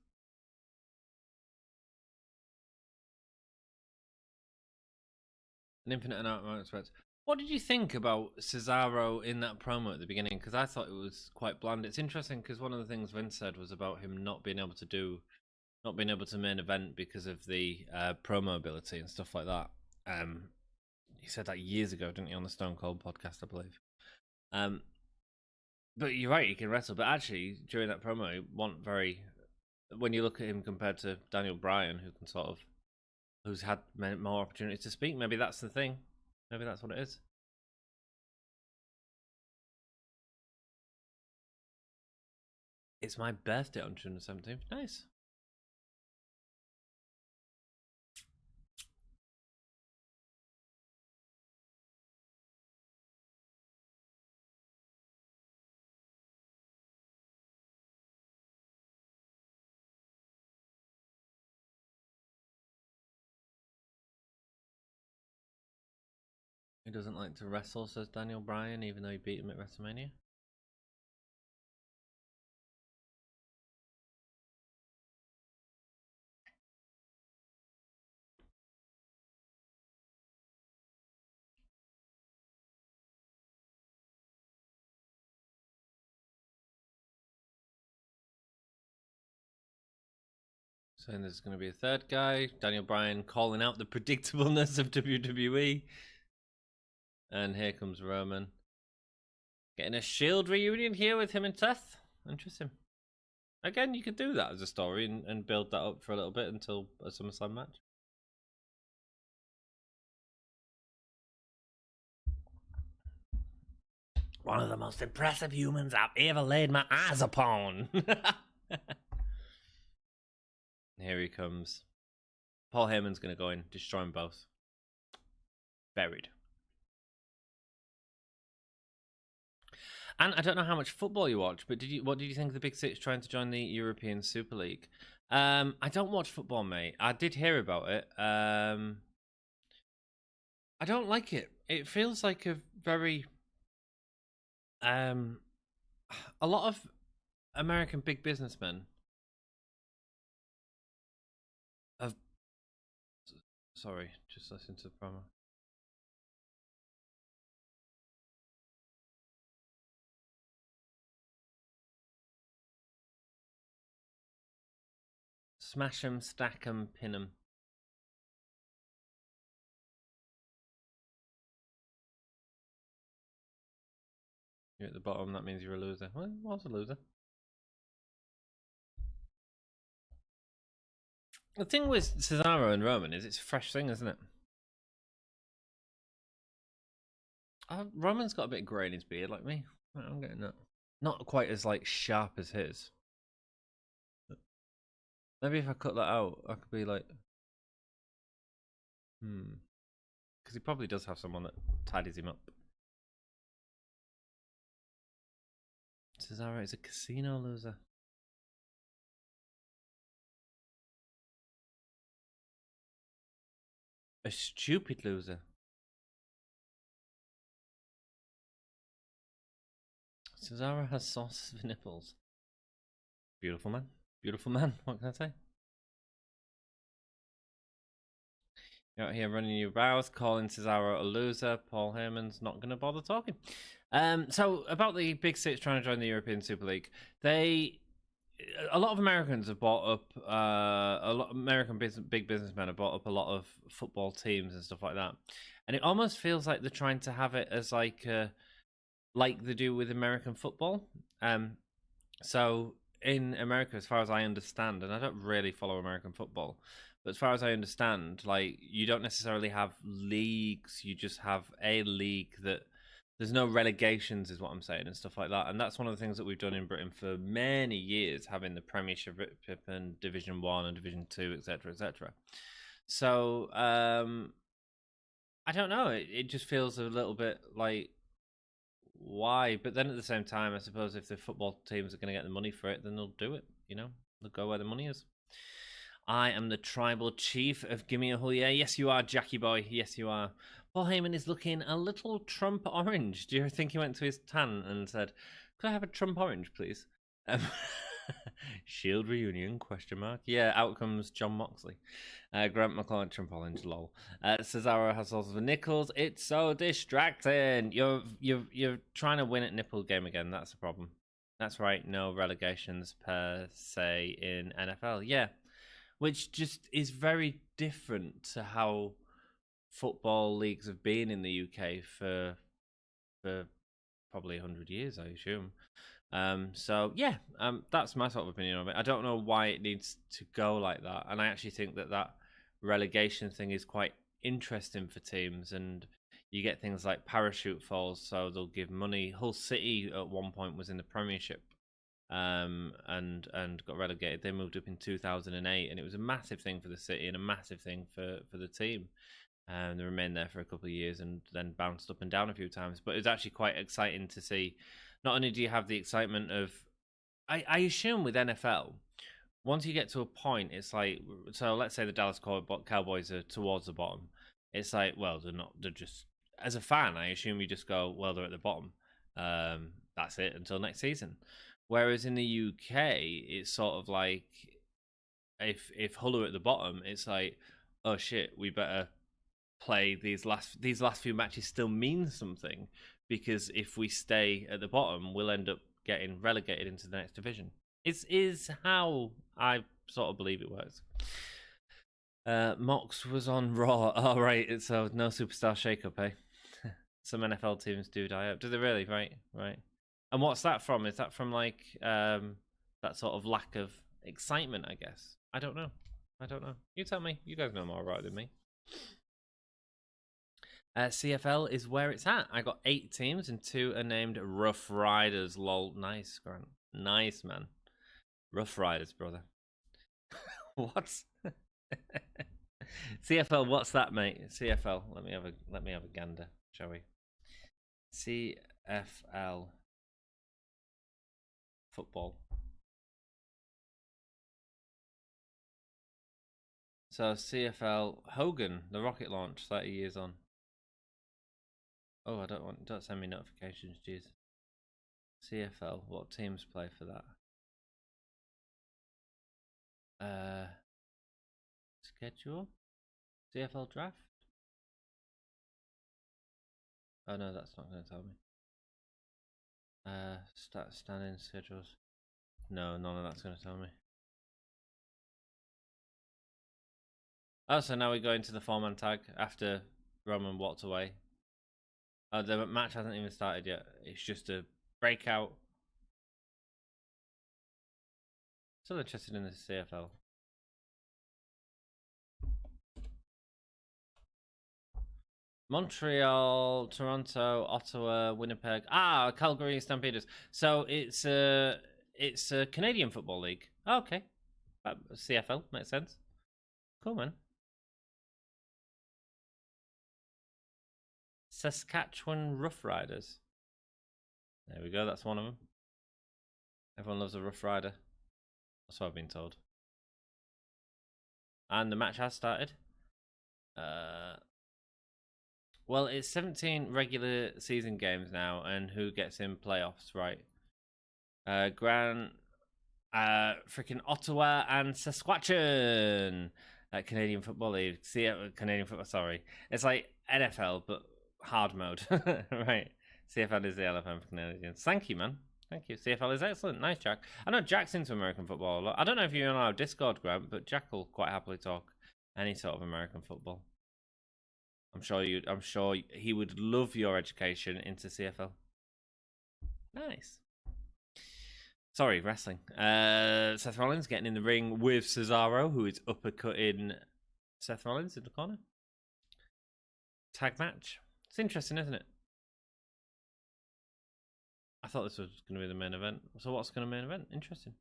An infinite amount of respect. What did you think about Cesaro in that promo at the beginning? Because I thought it was quite bland. It's interesting because one of the things Vince said was about him not being able to main event because of the promo ability and stuff like that. He said that years ago, didn't he, on the Stone Cold podcast, I believe. But you're right, he can wrestle. But actually, during that promo, he wasn't very. When you look at him compared to Daniel Bryan, who's had more opportunities to speak, maybe that's the thing. Maybe that's what it is. It's my birthday on June the 17th. Nice. He doesn't like to wrestle, says Daniel Bryan, even though he beat him at WrestleMania. Saying there's going to be a third guy. Daniel Bryan calling out the predictableness of WWE. And here comes Roman. Getting a Shield reunion here with him and Seth. Interesting. Again, you could do that as a story and build that up for a little bit until a SummerSlam match. One of the most impressive humans I've ever laid my eyes upon. Here he comes. Paul Heyman's going to go in, destroy them both. Buried. And I don't know how much football you watch, but what did you think of the Big Six trying to join the European Super League? I don't watch football, mate. I did hear about it. I don't like it. It feels like a very a lot of American big businessmen have. Sorry, just listen to the promo. Smash 'em, stack 'em, pin 'em. You're at the bottom, that means you're a loser. Well, I was a loser. The thing with Cesaro and Roman is it's a fresh thing, isn't it? Roman's got a bit of grey in his beard, like me. I'm getting that. Not quite as like sharp as his. Maybe if I cut that out, I could be like, because he probably does have someone that tidies him up. Cesaro is a casino loser. A stupid loser. Cesaro has sauces for nipples. Beautiful man. Beautiful man. What can I say? You're out here running your mouth, calling Cesaro a loser. Paul Heyman's not going to bother talking. So about the Big Six trying to join the European Super League, a lot of Americans have bought up, a lot of big businessmen have bought up a lot of football teams and stuff like that, and it almost feels like they're trying to have it as like they do with American football. So in America, as far as I understand, and I don't really follow American football, but as far as I understand, like you don't necessarily have leagues, you just have a league that there's no relegations, is what I'm saying, and stuff like that. And that's one of the things that we've done in Britain for many years, having the Premiership and Division 1 and Division 2, etc., etc. So, I don't know. It just feels a little bit like, why? But then at the same time, I suppose if the football teams are going to get the money for it, then they'll do it, you know? They'll go where the money is. I am the tribal chief of Gimme a Huye. Yes, you are, Jackie boy. Yes, you are. Paul Heyman is looking a little Trump orange. Do you think he went to his tan and said, "Could I have a Trump orange, please?" Shield reunion? Question mark. Yeah, out comes John Moxley. Grant McClellan Trampolins, lol. Cesaro has also Nichols. It's so distracting. You're trying to win at nipple game again. That's the problem. That's right. No relegations per se in NFL. Yeah, which just is very different to how football leagues have been in the UK for probably 100 years, I assume. So yeah, that's my sort of opinion of it. I don't know why it needs to go like that, and I actually think that relegation thing is quite interesting for teams, and you get things like parachute falls, so they'll give money. Hull City at one point was in the Premiership, and got relegated. They moved up in 2008, and it was a massive thing for the city and a massive thing for the team. They remained there for a couple of years and then bounced up and down a few times. But it was actually quite exciting to see. Not only do you have the excitement of, I assume with NFL, once you get to a point, it's like, so let's say the Dallas Cowboys are towards the bottom. It's like, well, they're just, as a fan, I assume you just go, well, they're at the bottom. That's it until next season. Whereas in the UK, it's sort of like, if Hull are at the bottom, it's like, oh shit, we better play these last few matches still mean something, because if we stay at the bottom, we'll end up getting relegated into the next division. It is how I sort of believe it works. Mox was on Raw. Oh, right. So no superstar shakeup, eh? Some NFL teams do die out. Do they really? Right. And what's that from? Is that from like that sort of lack of excitement, I guess? I don't know. You tell me. You guys know more about it than me. CFL is where it's at. I got 8 teams and 2 are named Rough Riders. Lol. Nice, Grant. Nice, man. Rough Riders, brother. What? CFL, what's that, mate? CFL. Let me have a gander, shall we? CFL football. So CFL Hogan, the rocket launch, 30 years on. Oh, don't send me notifications, jeez. CFL, what teams play for that? Schedule? CFL draft? Oh no, that's not going to tell me. Start standing schedules. No, none of that's going to tell me. Oh, so now we go into the 4-man tag after Roman walked away. The match hasn't even started yet. It's just a breakout. Still interested in the CFL. Montreal, Toronto, Ottawa, Winnipeg. Calgary Stampeders. So it's a Canadian Football League. Oh, okay. CFL makes sense. Cool, man. Saskatchewan Roughriders. There we go. That's one of them. Everyone loves a Rough Rider. That's what I've been told. And the match has started. Well, it's 17 regular season games now, and who gets in playoffs, right? Freaking Ottawa and Saskatchewan. Canadian Football League. Canadian Football, sorry. It's like NFL, but hard mode. Right. CFL is the LFM for Canadians. Thank you, man. Thank you. CFL is excellent. Nice, Jack. I know Jack's into American football a lot. I don't know if you're on our Discord, Grant, but Jack will quite happily talk any sort of American football. I'm sure he would love your education into CFL. Nice. Sorry, wrestling. Seth Rollins getting in the ring with Cesaro, who is uppercutting Seth Rollins in the corner. Tag match. It's interesting, isn't it? I thought this was going to be the main event. So what's going to main event? Interesting.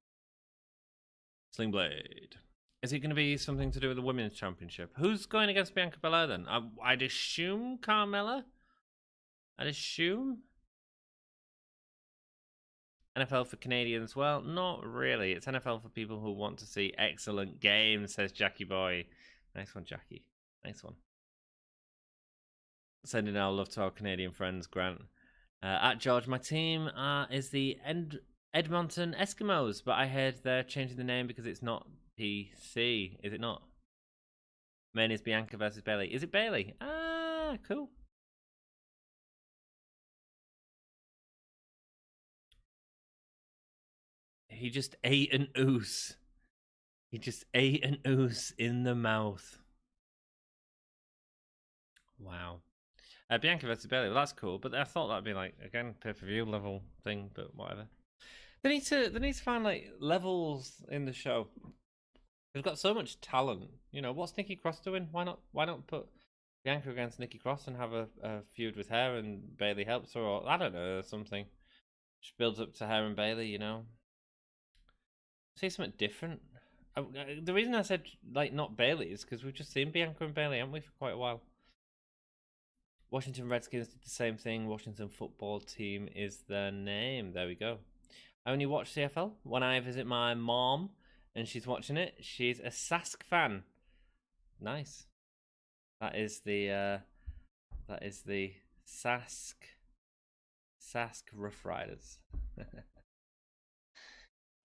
Sling Blade. Is it going to be something to do with the Women's Championship? Who's going against Bianca Belair then? I'd assume Carmella. I'd assume. NFL for Canadians? Well, not really. It's NFL for people who want to see excellent games, says Jackie Boy. Nice one, Jackie. Nice one. Sending our love to our Canadian friends, Grant. At George, my team is the Edmonton Eskimos, but I heard they're changing the name because it's not PC. Is it not? Main is Bianca versus Bailey. Is it Bailey? Ah, cool. He just ate an oos. He just ate an oos in the mouth. Wow. Bianca versus Bailey. Well, that's cool, but I thought that'd be like again pay-per-view level thing, but whatever. They need to find like levels in the show. They've got so much talent. You know, what's Nikki Cross doing? Why not put Bianca against Nikki Cross and have a feud with her and Bailey helps her, or I don't know, something. Just builds up to her and Bailey, you know. Say something different. The reason I said like not Bailey is because we've just seen Bianca and Bailey, haven't we, for quite a while. Washington Redskins did the same thing. Washington football team is their name. There we go. I only watch CFL when I visit my mom and she's watching it. She's a Sask fan. Nice. That is the Sask Rough Riders.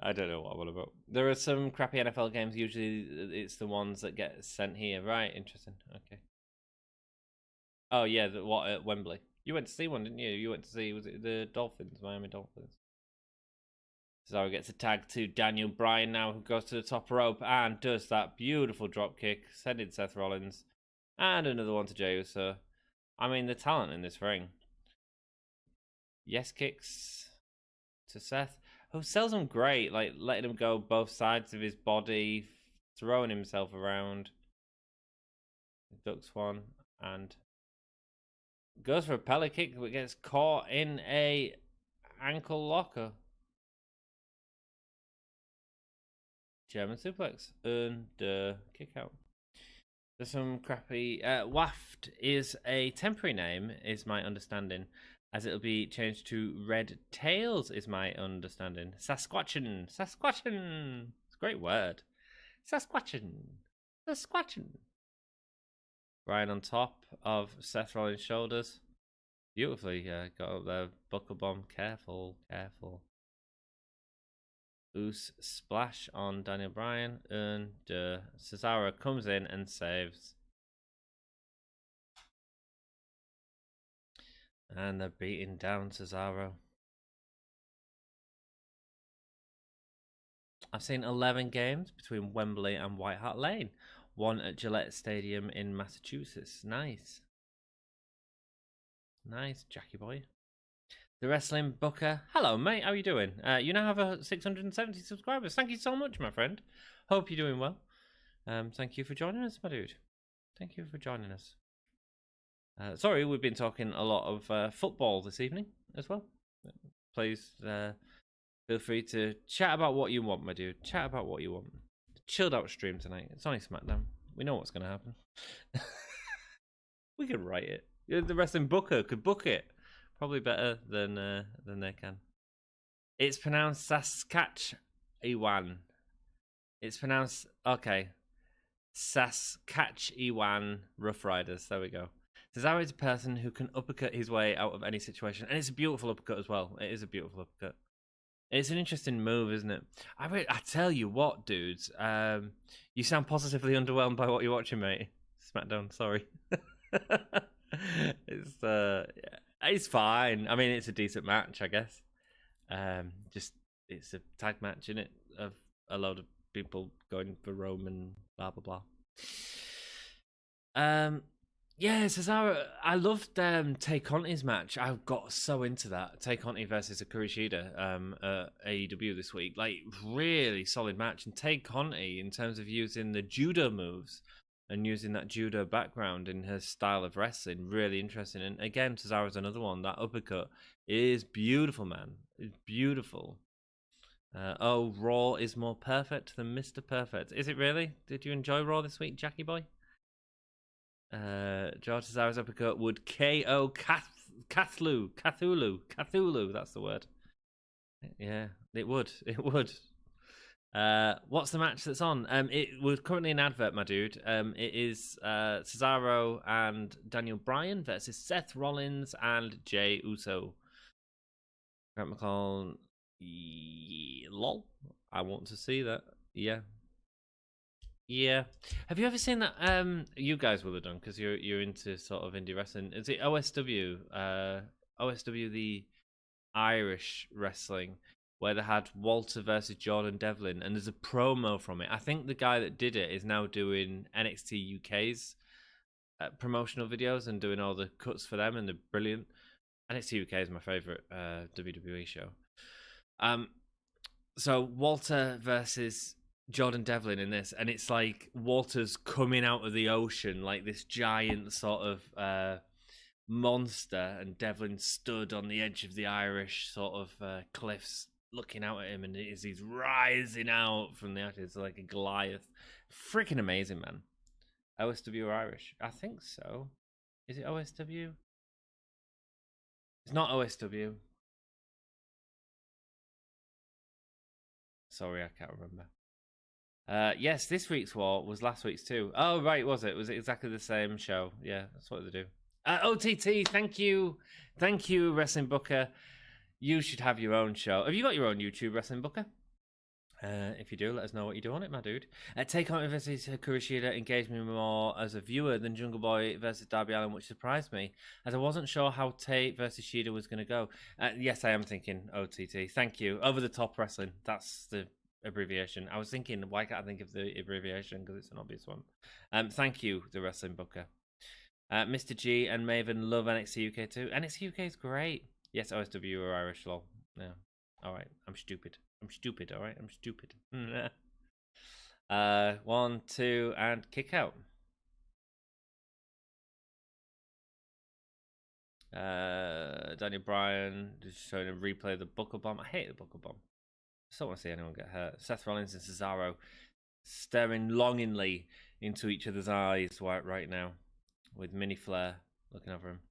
I don't know what I'm on about. There are some crappy NFL games. Usually it's the ones that get sent here. Right, interesting. Okay. Oh yeah, what at Wembley? You went to see one, didn't you? You went to see, was it the Dolphins, Miami Dolphins? Cesaro gets a tag to Daniel Bryan now, who goes to the top rope and does that beautiful drop kick, sending Seth Rollins, and another one to Jey Uso. I mean, the talent in this ring. Yes kicks to Seth, who sells him great, like letting him go both sides of his body, throwing himself around. Ducks one and goes for a pellet kick, but gets caught in a ankle locker. German suplex and kick out. There's some crappy. Waft is a temporary name, is my understanding, as it'll be changed to Red Tails, is my understanding. Sasquatchin. It's a great word. Sasquatchin. Ryan on top of Seth Rollins' shoulders. Beautifully got up there. Buckle bomb. Careful. Oos splash on Daniel Bryan, and Cesaro comes in and saves. And they're beating down Cesaro. I've seen 11 games between Wembley and White Hart Lane. One at Gillette Stadium in Massachusetts. Nice, Jackie boy. The Wrestling Booker. Hello, mate. How are you doing? You now have 670 subscribers. Thank you so much, my friend. Hope you're doing well. Thank you for joining us, my dude. Thank you for joining us. Sorry, we've been talking a lot of football this evening as well. Please feel free to chat about what you want, my dude. Chat about what you want. Chilled out stream tonight. It's only Smackdown. We know what's going to happen. We could write it. The Wrestling Booker could book it. Probably better than they can. It's pronounced Saskatchewan. It's pronounced okay. Saskatchewan Rough Riders. There we go. Cesaro is a person who can uppercut his way out of any situation, and it's a beautiful uppercut as well. It is a beautiful uppercut. It's an interesting move, isn't it? I tell you what, dudes. You sound positively underwhelmed by what you're watching, mate. Smackdown. Sorry. It's fine. I mean, it's a decent match, I guess. Just it's a tag match in it of a load of people going for Rome and blah blah blah. Yeah, Cesaro. I loved Tay Conti's match. I got so into that Tay Conti versus Akira Shida at AEW this week. Like really solid match. And Tay Conti, in terms of using the judo moves and using that judo background in her style of wrestling, really interesting. And again, Cesaro's another one. That uppercut is beautiful, man. It's beautiful. Raw is more perfect than Mr. Perfect. Is it really? Did you enjoy Raw this week, Jackie boy? George Cesaro's uppercut would KO Cthulhu. That's the word. Yeah, it would. What's the match that's on? It was currently an advert, my dude. It is Cesaro and Daniel Bryan versus Seth Rollins and Jey Uso. Grant McCall, Lol. I want to see that. Yeah. Yeah. Have you ever seen that? You guys will have done because you're into sort of indie wrestling. Is it OSW? OSW, the Irish wrestling, where they had Walter versus Jordan Devlin, and there's a promo from it. I think the guy that did it is now doing NXT UK's promotional videos and doing all the cuts for them, and they're brilliant. NXT UK is my favorite WWE show. So Walter versus Jordan Devlin in this, and it's like Walter's coming out of the ocean like this giant sort of monster, and Devlin stood on the edge of the Irish sort of cliffs looking out at him, and he's rising out from the ashes like a Goliath. Freaking amazing, man. OSW or Irish? I think so. Is it OSW? It's not OSW. Sorry, I can't remember. Yes, this week's War was last week's too. Oh, right, was it? Was it exactly the same show? Yeah, that's what they do. OTT, thank you. Thank you, Wrestling Booker. You should have your own show. Have you got your own YouTube, Wrestling Booker? If you do, let us know what you do on it, my dude. Take On versus Kurishida engaged me more as a viewer than Jungle Boy versus Darby Allin, which surprised me, as I wasn't sure how Tate versus Shida was going to go. Yes, I am thinking OTT. Thank you. Over the Top Wrestling. That's the abbreviation. I was thinking, why can't I think of the abbreviation? Because it's an obvious one. Thank you, the Wrestling Booker. Mr. G and Maven love NXT UK too. NXT UK is great. Yes, OSW or Irish, lol. Yeah. Alright, I'm stupid. Alright? I'm stupid. 1, 2, and kick out. Daniel Bryan just showing a replay of the Buckle Bomb. I hate the Buckle Bomb. I just don't want to see anyone get hurt. Seth Rollins and Cesaro staring longingly into each other's eyes right now, with Mini Flair looking over him.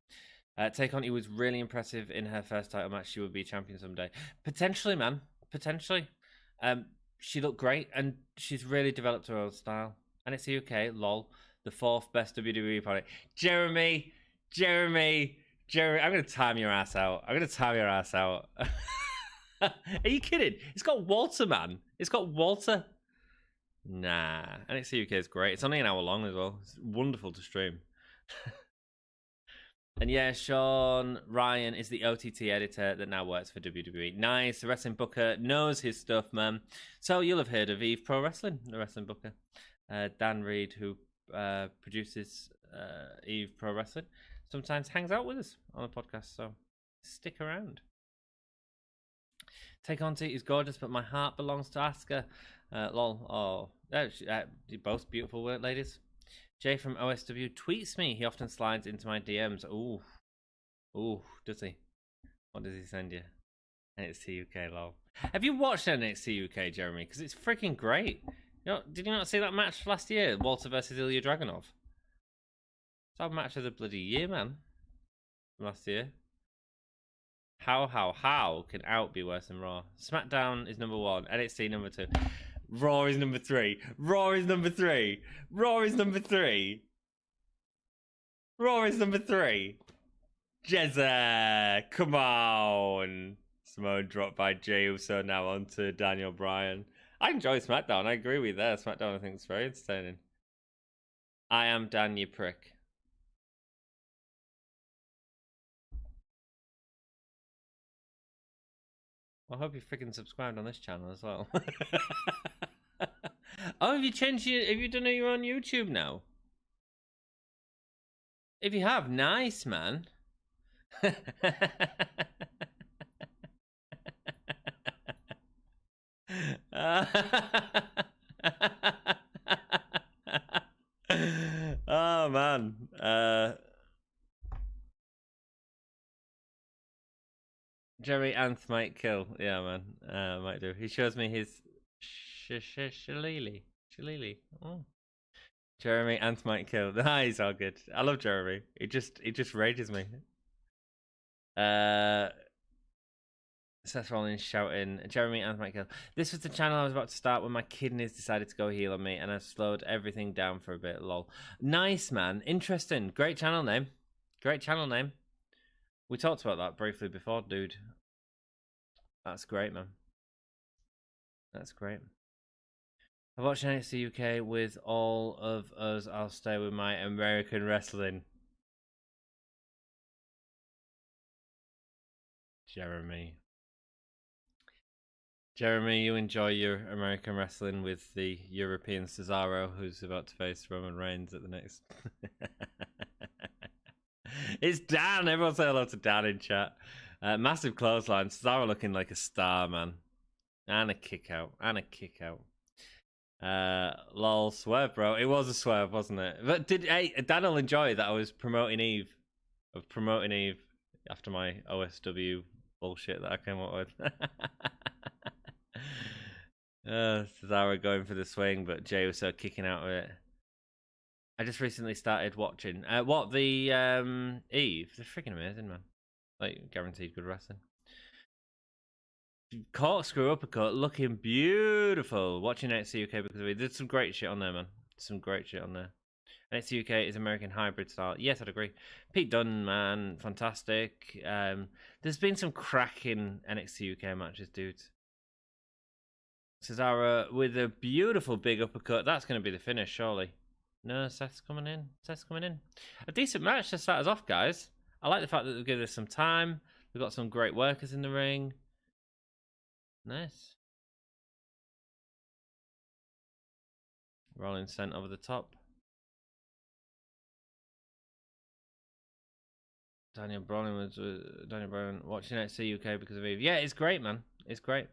Take On, he was really impressive in her first title match. She would be a champion someday. Potentially, man. Potentially. She looked great, and she's really developed her own style. And it's the UK, lol. The 4th best WWE opponent. Jeremy, I'm going to time your ass out. Are you kidding? It's got Walter, man. It's got Walter. Nah. NXT UK is great. It's only an hour long as well. It's wonderful to stream. And yeah, Sean Ryan is the OTT editor that now works for WWE. Nice. The Wrestling Booker knows his stuff, man. So you'll have heard of Eve Pro Wrestling, the Wrestling Booker. Dan Reed, who produces Eve Pro Wrestling, sometimes hangs out with us on the podcast. So stick around. Take On T is gorgeous, but my heart belongs to Asuka. Lol. Oh, both beautiful ladies. Jay from OSW tweets me. He often slides into my DMs. Ooh, does he? What does he send you? NXT UK, lol. Have you watched NXT UK, Jeremy? Because it's freaking great. Did you not see that match last year? Walter versus Ilya Dragunov. It's our match of the bloody year, man. Last year. How can Out be worse than Raw? Smackdown is number 1. NXT number 2. Raw is number 3. Jezza, come on. Samoa dropped by Jey Uso, now on to Daniel Bryan. I enjoy SmackDown. I agree with you there. SmackDown, I think, is very entertaining. I am Dan, you prick. I hope you freaking subscribed on this channel as well. Oh, have you changed your... Have you done your own YouTube now? If you have, nice, man. Oh, man. Jerry Anth might kill. Yeah, man. Might do. He shows me his shillelagh. Oh. Jeremy Anth might kill. Nah, he's all good. I love Jeremy. He just rages me. Seth Rollins shouting, Jeremy Anth might kill. This was the channel I was about to start when my kidneys decided to go heel on me, and I slowed everything down for a bit. Lol. Nice, man. Interesting. Great channel name. We talked about that briefly before, dude. That's great, man. That's great. I watch NXT UK with all of us. I'll stay with my American wrestling. Jeremy, you enjoy your American wrestling with the European Cesaro, who's about to face Roman Reigns at the next. It's Dan. Everyone say hello to Dan in chat. Massive clothesline. Cesaro looking like a star, man. And a kick out. Lol, swerve, bro. It was a swerve, wasn't it? But Dan will enjoy that I was promoting Eve after my OSW bullshit that I came up with. Cesaro going for the swing, but Jey was so kicking out of it. I just recently started watching Eve. They're freaking amazing, man. Like, guaranteed good wrestling. Corkscrew uppercut, looking beautiful. Watching NXT UK because of it. There's some great shit on there, man. Some great shit on there. NXT UK is American hybrid style. Yes, I'd agree. Pete Dunne, man, fantastic. There's been some cracking NXT UK matches, dudes. Cesaro with a beautiful big uppercut. That's going to be the finish, surely. No, Seth's coming in. A decent match to start us off, guys. I like the fact that they've given us some time. We've got some great workers in the ring. Nice. Rolling sent over the top. Daniel Bryan watching NXT UK because of Eve. Yeah, it's great, man. It's great.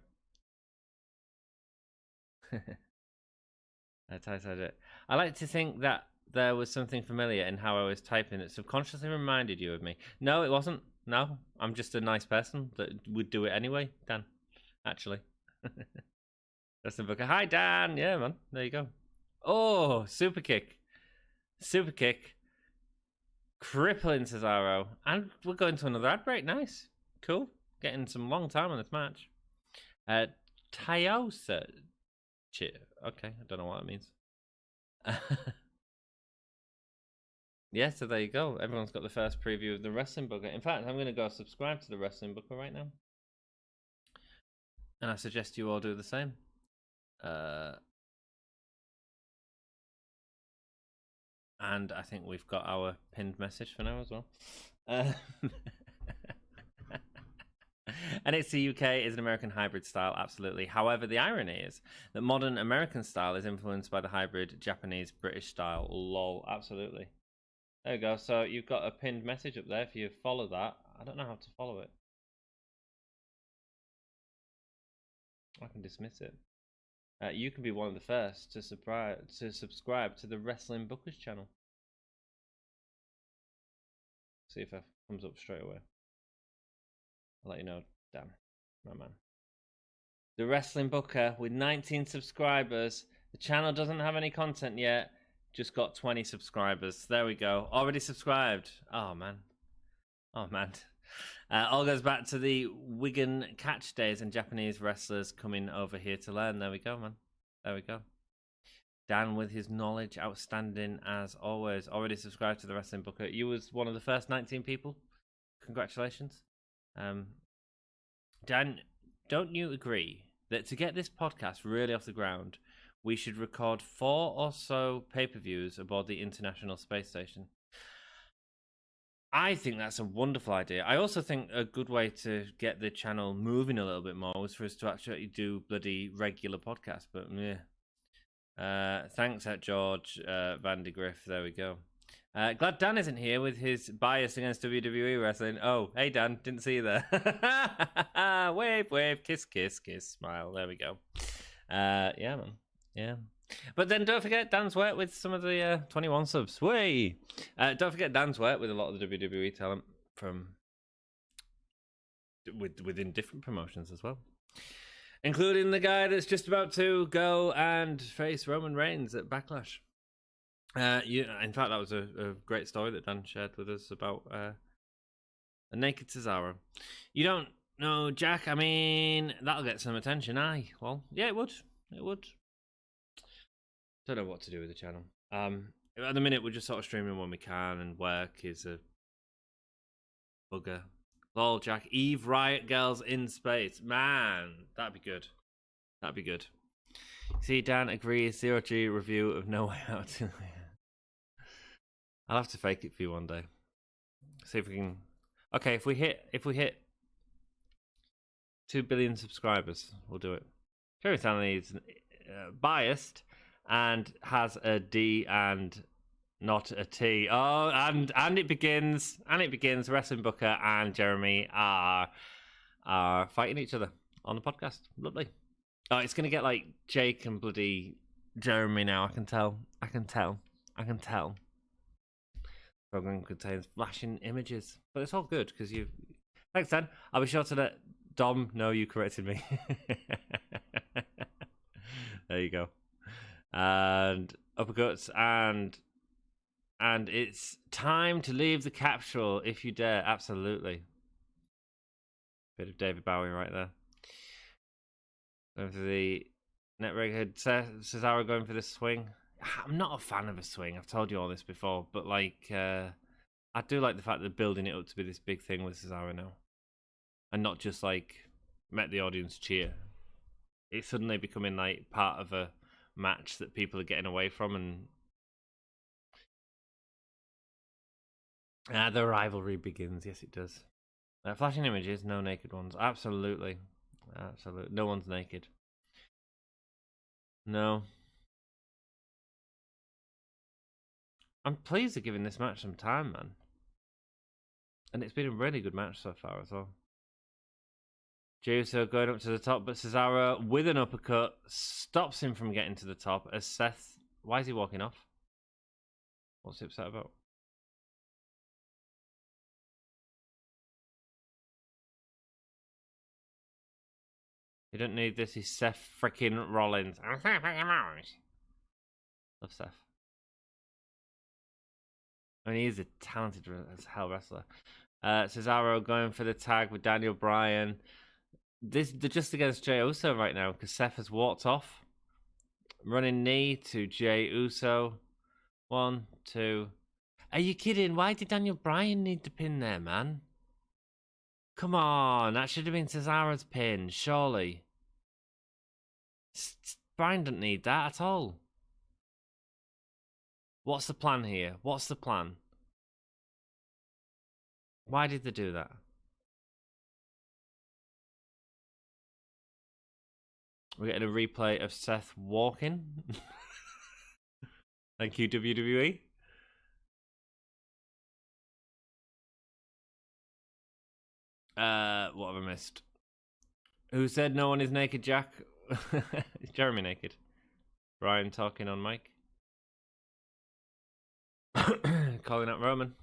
I said it. I like to think that there was something familiar in how I was typing that subconsciously reminded you of me. No, it wasn't. No, I'm just a nice person that would do it anyway, Dan. Actually. That's the book. Hi, Dan. Yeah, man. There you go. Oh, super kick. Crippling Cesaro. And we're going to another ad break. Nice. Cool. Getting some long time on this match. Tyosa. Okay, I don't know what that means. Yeah, so there you go. Everyone's got the first preview of the Wrestling Booker. In fact, I'm going to go subscribe to the Wrestling Booker right now. And I suggest you all do the same. And I think we've got our pinned message for now as well. NXT UK is an American hybrid style, absolutely. However, the irony is that modern American style is influenced by the hybrid Japanese-British style. Lol, absolutely. There you go. So you've got a pinned message up there. If you follow that, I don't know how to follow it. I can dismiss it. You can be one of the first to subscribe to the Wrestling Bookers channel. See if that comes up straight away. I'll let you know, Dan, my man. The Wrestling Booker with 19 subscribers. The channel doesn't have any content yet. Just got 20 subscribers. There we go. Already subscribed. Oh, man. All goes back to the Wigan catch days and Japanese wrestlers coming over here to learn. There we go, man. There we go. Dan with his knowledge, outstanding as always. Already subscribed to the Wrestling Booker. You was one of the first 19 people. Congratulations. Dan, don't you agree that to get this podcast really off the ground, we should record 4 or so pay-per-views aboard the International Space Station? I think that's a wonderful idea. I also think a good way to get the channel moving a little bit more was for us to actually do bloody regular podcasts. But yeah. Thanks, at George Van de Griff. There we go. Glad Dan isn't here with his bias against WWE wrestling. Oh, hey Dan, didn't see you there. Wave, kiss, smile. There we go. Yeah, man. Yeah. But then don't forget Dan's work with some of the 21 subs. Way. Don't forget Dan's work with a lot of the WWE talent from within different promotions as well, including the guy that's just about to go and face Roman Reigns at Backlash. In fact, that was a great story that Dan shared with us about a naked Cesaro. You don't know, Jack? I mean, that'll get some attention, aye. Well, yeah, it would. Don't know what to do with the channel. At the minute, we're just sort of streaming when we can, and work is a bugger. Lol, Jack. Eve Riot Girls in space. Man, that'd be good. That'd be good. See, Dan agrees. 0G review of No Way Out. I'll have to fake it for you one day. See if we can. Okay, if we hit 2 billion subscribers, we'll do it. Jeremy Stanley is biased and has a D and not a T. Oh, and it begins. Wrestling Booker and Jeremy are fighting each other on the podcast. Lovely. Oh, it's gonna get like Jake and bloody Jeremy now. I can tell. Program contains flashing images, but it's all good because you. Thanks, Dan. I'll be sure to let Dom know you corrected me. There you go. And uppercuts and it's time to leave the capsule if you dare. Absolutely. Bit of David Bowie right there. Going for the net rig. Cesaro going for the swing. I'm not a fan of a swing. I've told you all this before, but like, I do like the fact that they're building it up to be this big thing with Cesaro now, and not just like make the audience cheer. It's suddenly becoming like part of a match that people are getting away from, and the rivalry begins. Yes, it does. Flashing images, no naked ones. Absolutely. No one's naked. No. I'm pleased they're giving this match some time, man. And it's been a really good match so far as well. Jey Uso going up to the top, but Cesaro with an uppercut stops him from getting to the top as Seth... Why is he walking off? What's he upset about? You don't need this, he's Seth freaking Rollins. I'm Seth freaking Rollins. Love Seth. I mean, he's a talented as hell wrestler. Cesaro going for the tag with Daniel Bryan. They're just against Jey Uso right now because Seth has walked off. Running knee to Jey Uso. 1, 2. Are you kidding? Why did Daniel Bryan need the pin there, man? Come on, that should have been Cesaro's pin, surely. Bryan doesn't need that at all. What's the plan here? What's the plan? Why did they do that? We're getting a replay of Seth walking. Thank you, WWE. What have I missed? Who said no one is naked, Jack? Is Jeremy naked? Brian talking on mic. Calling out Roman.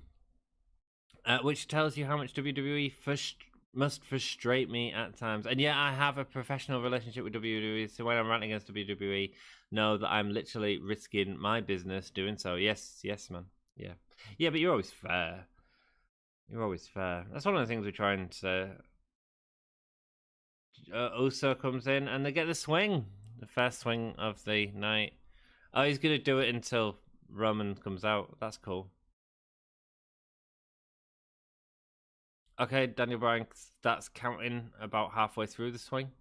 Which tells you how much WWE must frustrate me at times. And yeah, I have a professional relationship with WWE, so when I'm ranting against WWE, know that I'm literally risking my business doing so. Yes, man. Yeah. Yeah, but you're always fair. You're always fair. That's one of the things we're trying to... Uso comes in and they get the swing. The first swing of the night. Oh, he's going to do it until Roman comes out. That's cool. Okay, Daniel Bryan starts counting about halfway through the swing.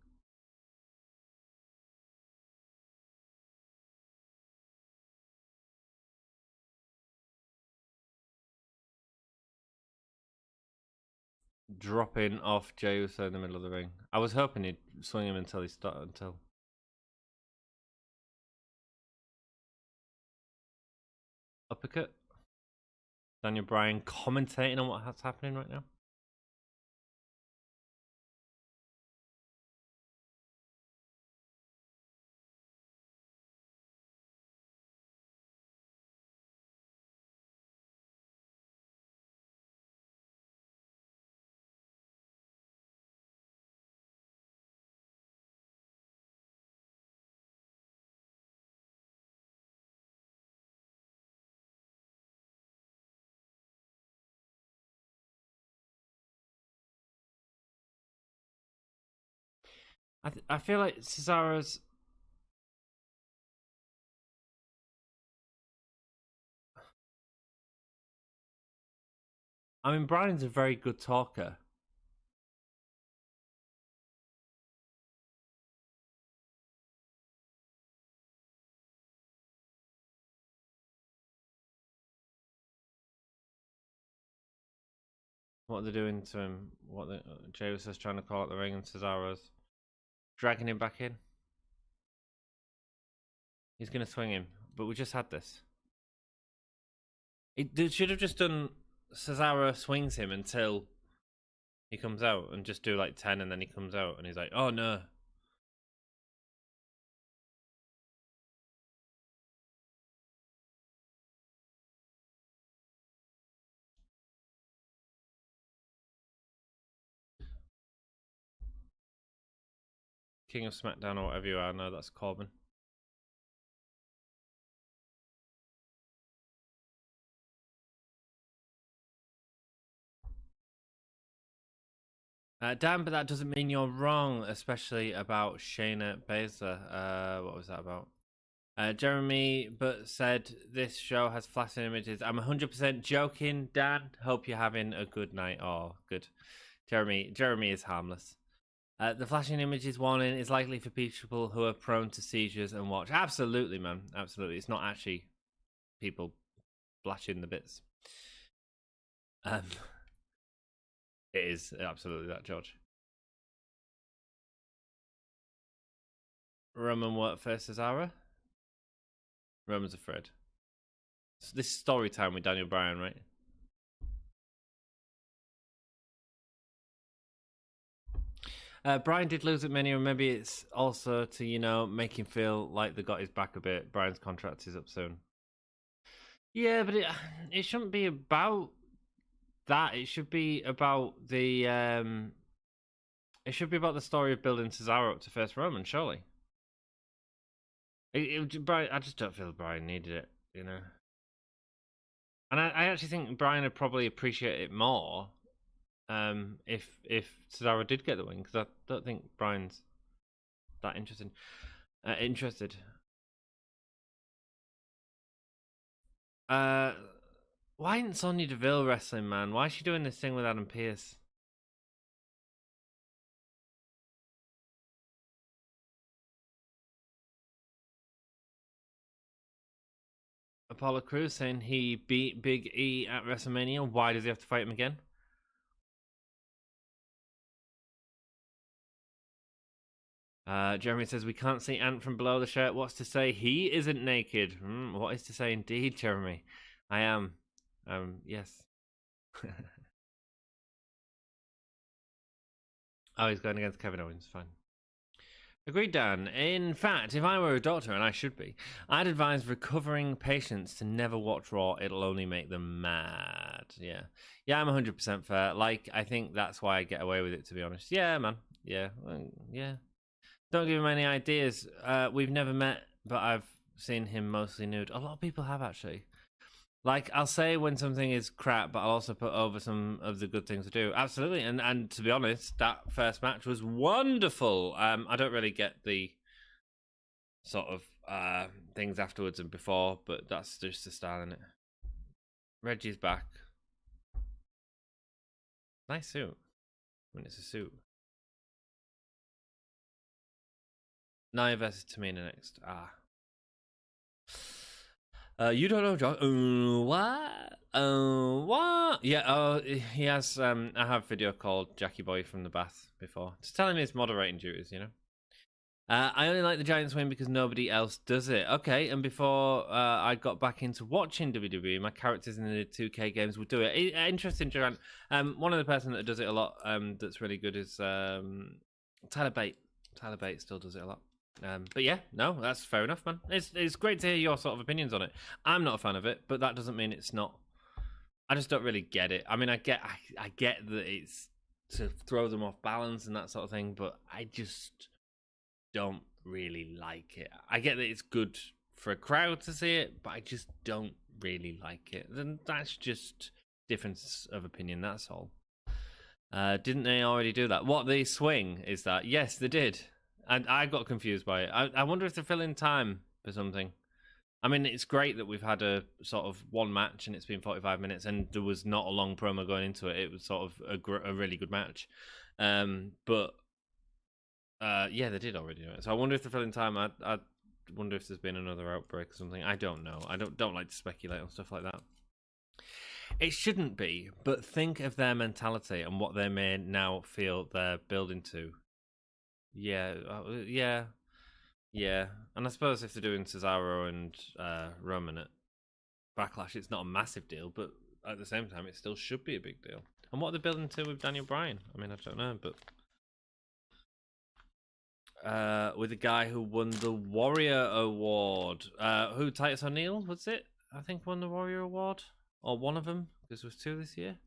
Dropping off Jey Uso in the middle of the ring. I was hoping he'd swing him until he started. Uppercut. Daniel Bryan commentating on what's happening right now. I feel like Cesaro's... I mean, Bryan's a very good talker. what they're doing to him. What Jay was just trying to call out the ring, and Cesaro's dragging him back in. He's gonna swing him, but we just had this. They should have just done Cesaro swings him until he comes out, and just do like 10, and then he comes out, and he's like, "Oh no." King of Smackdown or whatever you are. No, that's Corbin. Dan, but that doesn't mean you're wrong, especially about Shayna Baszler. What was that about? Jeremy, but said this show has flashing images. I'm 100% joking, Dan. Hope you're having a good night. Oh, good. Jeremy is harmless. The flashing images warning is likely for people who are prone to seizures and watch. Absolutely, man. Absolutely. It's not actually people flashing the bits. It is absolutely that, George. Roman what versus Ara? Roman's afraid. So this is story time with Daniel Bryan, right? Bryan did lose at Mania, and maybe it's also to, you know, make him feel like they got his back a bit. Bryan's contract is up soon. Yeah, but it shouldn't be about that. It should be about the it should be about the story of building Cesaro up to face Roman, surely. Bryan, I just don't feel Bryan needed it, you know. And I actually think Bryan would probably appreciate it more if Cesaro did get the win, because I don't think Bryan's that interested. Why isn't Sonya Deville wrestling, man? Why is she doing this thing with Adam Pearce? Apollo Crews saying he beat Big E at WrestleMania. Why does he have to fight him again? Jeremy says we can't see Ant from below the shirt. What's to say he isn't naked? What is to say indeed, Jeremy? I am. Yes. Oh, he's going against Kevin Owens. Fine. Agreed, Dan. In fact, if I were a doctor, and I should be, I'd advise recovering patients to never watch Raw. It'll only make them mad. Yeah. Yeah, I'm 100% fair. Like, I think that's why I get away with it, to be honest. Yeah, man. Yeah. Yeah. Don't give him any ideas. We've never met, but I've seen him mostly nude. A lot of people have, actually. Like, I'll say when something is crap, but I'll also put over some of the good things to do. Absolutely. And to be honest, that first match was wonderful. I don't really get the sort of things afterwards and before, but that's just the style, isn't it? Reggie's back. Nice suit. When it's a suit. Nia versus Tamina next. You don't know, John? What? What? Yeah, he has, I have video called Jackie Boy from the bath before. Just telling me his moderating duties, you know? I only like the Giants win because nobody else does it. Okay, and before I got back into watching WWE, my characters in the 2K games would do it. Interesting, Durant. One of the person that does it a lot that's really good is Tyler Bate. Tyler Bate still does it a lot. But yeah, no, that's fair enough, man. It's great to hear your sort of opinions on it. I'm not a fan of it, but that doesn't mean it's not. I just don't really get it. I mean, I get that it's to throw them off balance and that sort of thing, but I just don't really like it. I get that it's good for a crowd to see it, but I just don't really like it. Then that's just difference of opinion. That's all. Didn't they already do that? What, the swing is that? Yes, they did. And I got confused by it. I wonder if they're filling time for something. I mean, it's great that we've had a sort of one match and it's been 45 minutes and there was not a long promo going into it. It was sort of a really good match. But yeah, they did already do it. So I wonder if they're filling time. I wonder if there's been another outbreak or something. I don't know. I don't like to speculate on stuff like that. It shouldn't be, but think of their mentality and what they may now feel they're building to. Yeah, yeah. And I suppose if they're doing Cesaro and Roman at Backlash, it's not a massive deal, but at the same time, it still should be a big deal. And what are they building to with Daniel Bryan? I mean, I don't know, but with the guy who won the Warrior Award, who Titus O'Neil was it? I think won the Warrior Award, or one of them, because there was 2 this year.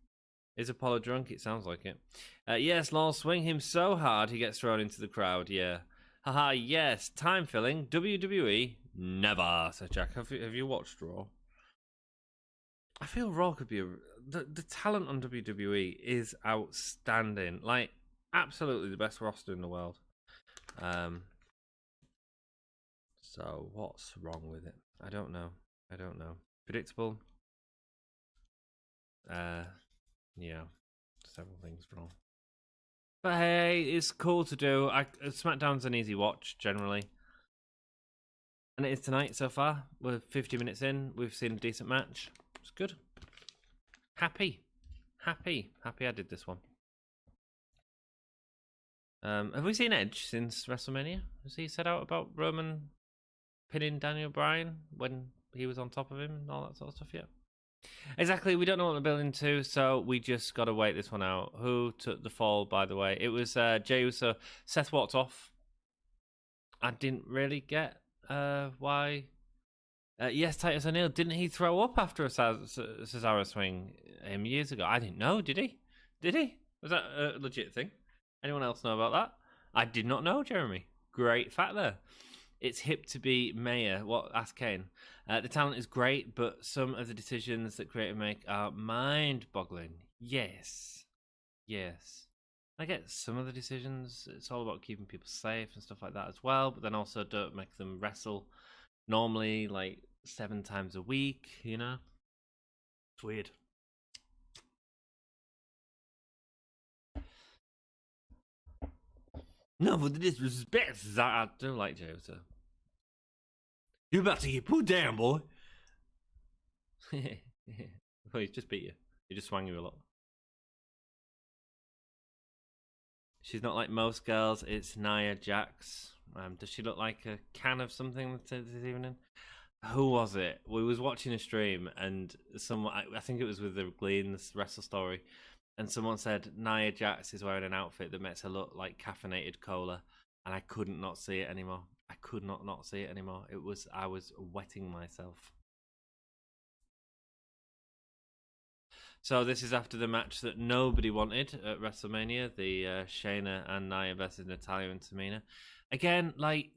Is Apollo drunk? It sounds like it. Yes, Lol, swing him so hard he gets thrown into the crowd. Yeah. Haha, yes. Time filling. WWE? Never, said Jack. Have you watched Raw? I feel Raw could be the talent on WWE is outstanding. Like, absolutely the best roster in the world. So what's wrong with it? I don't know. Predictable. Yeah, several things wrong. But hey, it's cool to do. SmackDown's an easy watch generally, and it is tonight so far. We're 50 minutes in. We've seen a decent match. It's good. Happy I did this one. Have we seen Edge since WrestleMania? Has he said out about Roman pinning Daniel Bryan when he was on top of him and all that sort of stuff yet? Exactly, we don't know what they're building to, so we just got to wait this one out. Who took the fall, by the way? It was Jey Uso. Seth walked off. I didn't really get why. Yes, Titus O'Neil. Didn't he throw up after a Cesaro swing years ago? I didn't know. Did he? Was that a legit thing? Anyone else know about that? I did not know, Jeremy. Great fact there. It's hip to be mayor. What? Ask Kane. The talent is great, but some of the decisions that creators make are mind-boggling. Yes. I get some of the decisions. It's all about keeping people safe and stuff like that as well, but then also don't make them wrestle normally like 7 times a week, you know? It's weird. No, for the disrespect, I do like Jey Uso. You're about to get put down, boy. Well, he's just beat you. He just swung you a lot. She's not like most girls. It's Nia Jax. Does she look like a can of something this evening? Who was it? We was watching a stream and someone, I think it was with the Glean's Wrestle Story, and someone said Nia Jax is wearing an outfit that makes her look like caffeinated cola, and I couldn't not see it anymore. I could not see it anymore. I was wetting myself. So this is after the match that nobody wanted at WrestleMania, the Shayna and Nia versus Natalya and Tamina. Again, like,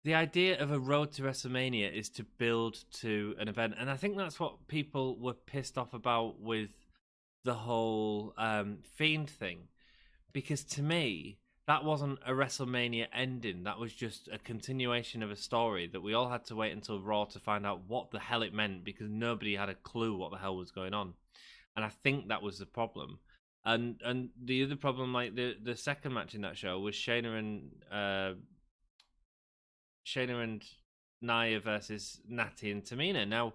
the idea of a road to WrestleMania is to build to an event, and I think that's what people were pissed off about with the whole Fiend thing, because to me, that wasn't a WrestleMania ending. That was just a continuation of a story that we all had to wait until Raw to find out what the hell it meant, because nobody had a clue what the hell was going on. And I think that was the problem. And the other problem, like the second match in that show, was Shayna and Nia versus Natty and Tamina. Now,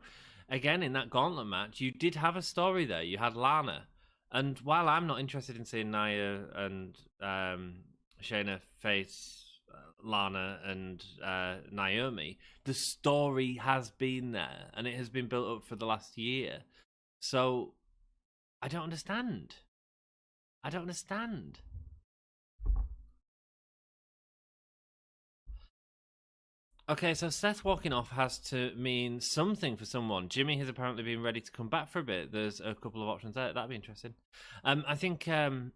again, in that gauntlet match, you did have a story there. You had Lana. And while I'm not interested in seeing Nia and Shayna face Lana and Naomi, the story has been there. And it has been built up for the last year. So, I don't understand. Okay, so Seth walking off has to mean something for someone. Gimme has apparently been ready to come back for a bit. There's a couple of options there. That'd be interesting. I think I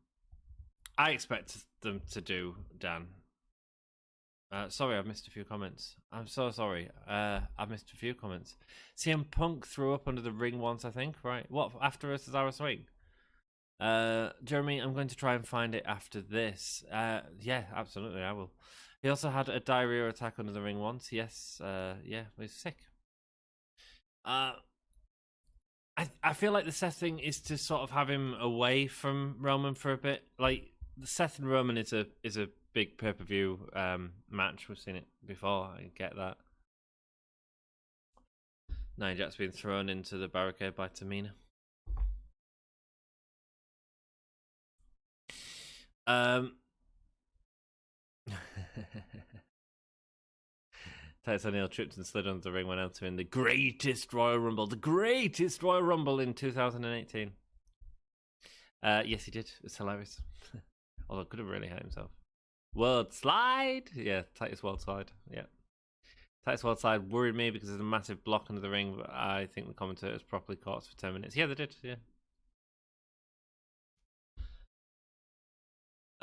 expect them to do Dan. Sorry, I've missed a few comments. I'm so sorry. I've missed a few comments. CM Punk threw up under the ring once, I think. Right? What, after a Cesaro swing? Jeremy, I'm going to try and find it after this. Yeah, absolutely, I will. He also had a diarrhea attack under the ring once. Yes, yeah, he was sick. I feel like the Seth thing is to sort of have him away from Roman for a bit. Like, the Seth and Roman is a big pay-per-view match. We've seen it before. I get that. Nia Jax being thrown into the barricade by Tamina. Titus O'Neil tripped and slid under the ring when entering the greatest Royal Rumble. The greatest Royal Rumble in 2018. Yes, he did. It's hilarious. Although could have really hurt himself. World Slide? Yeah, Titus World Slide. Yeah. Titus World Slide worried me because there's a massive block under the ring, but I think the commentators properly caught us for 10 minutes. Yeah, they did. Yeah.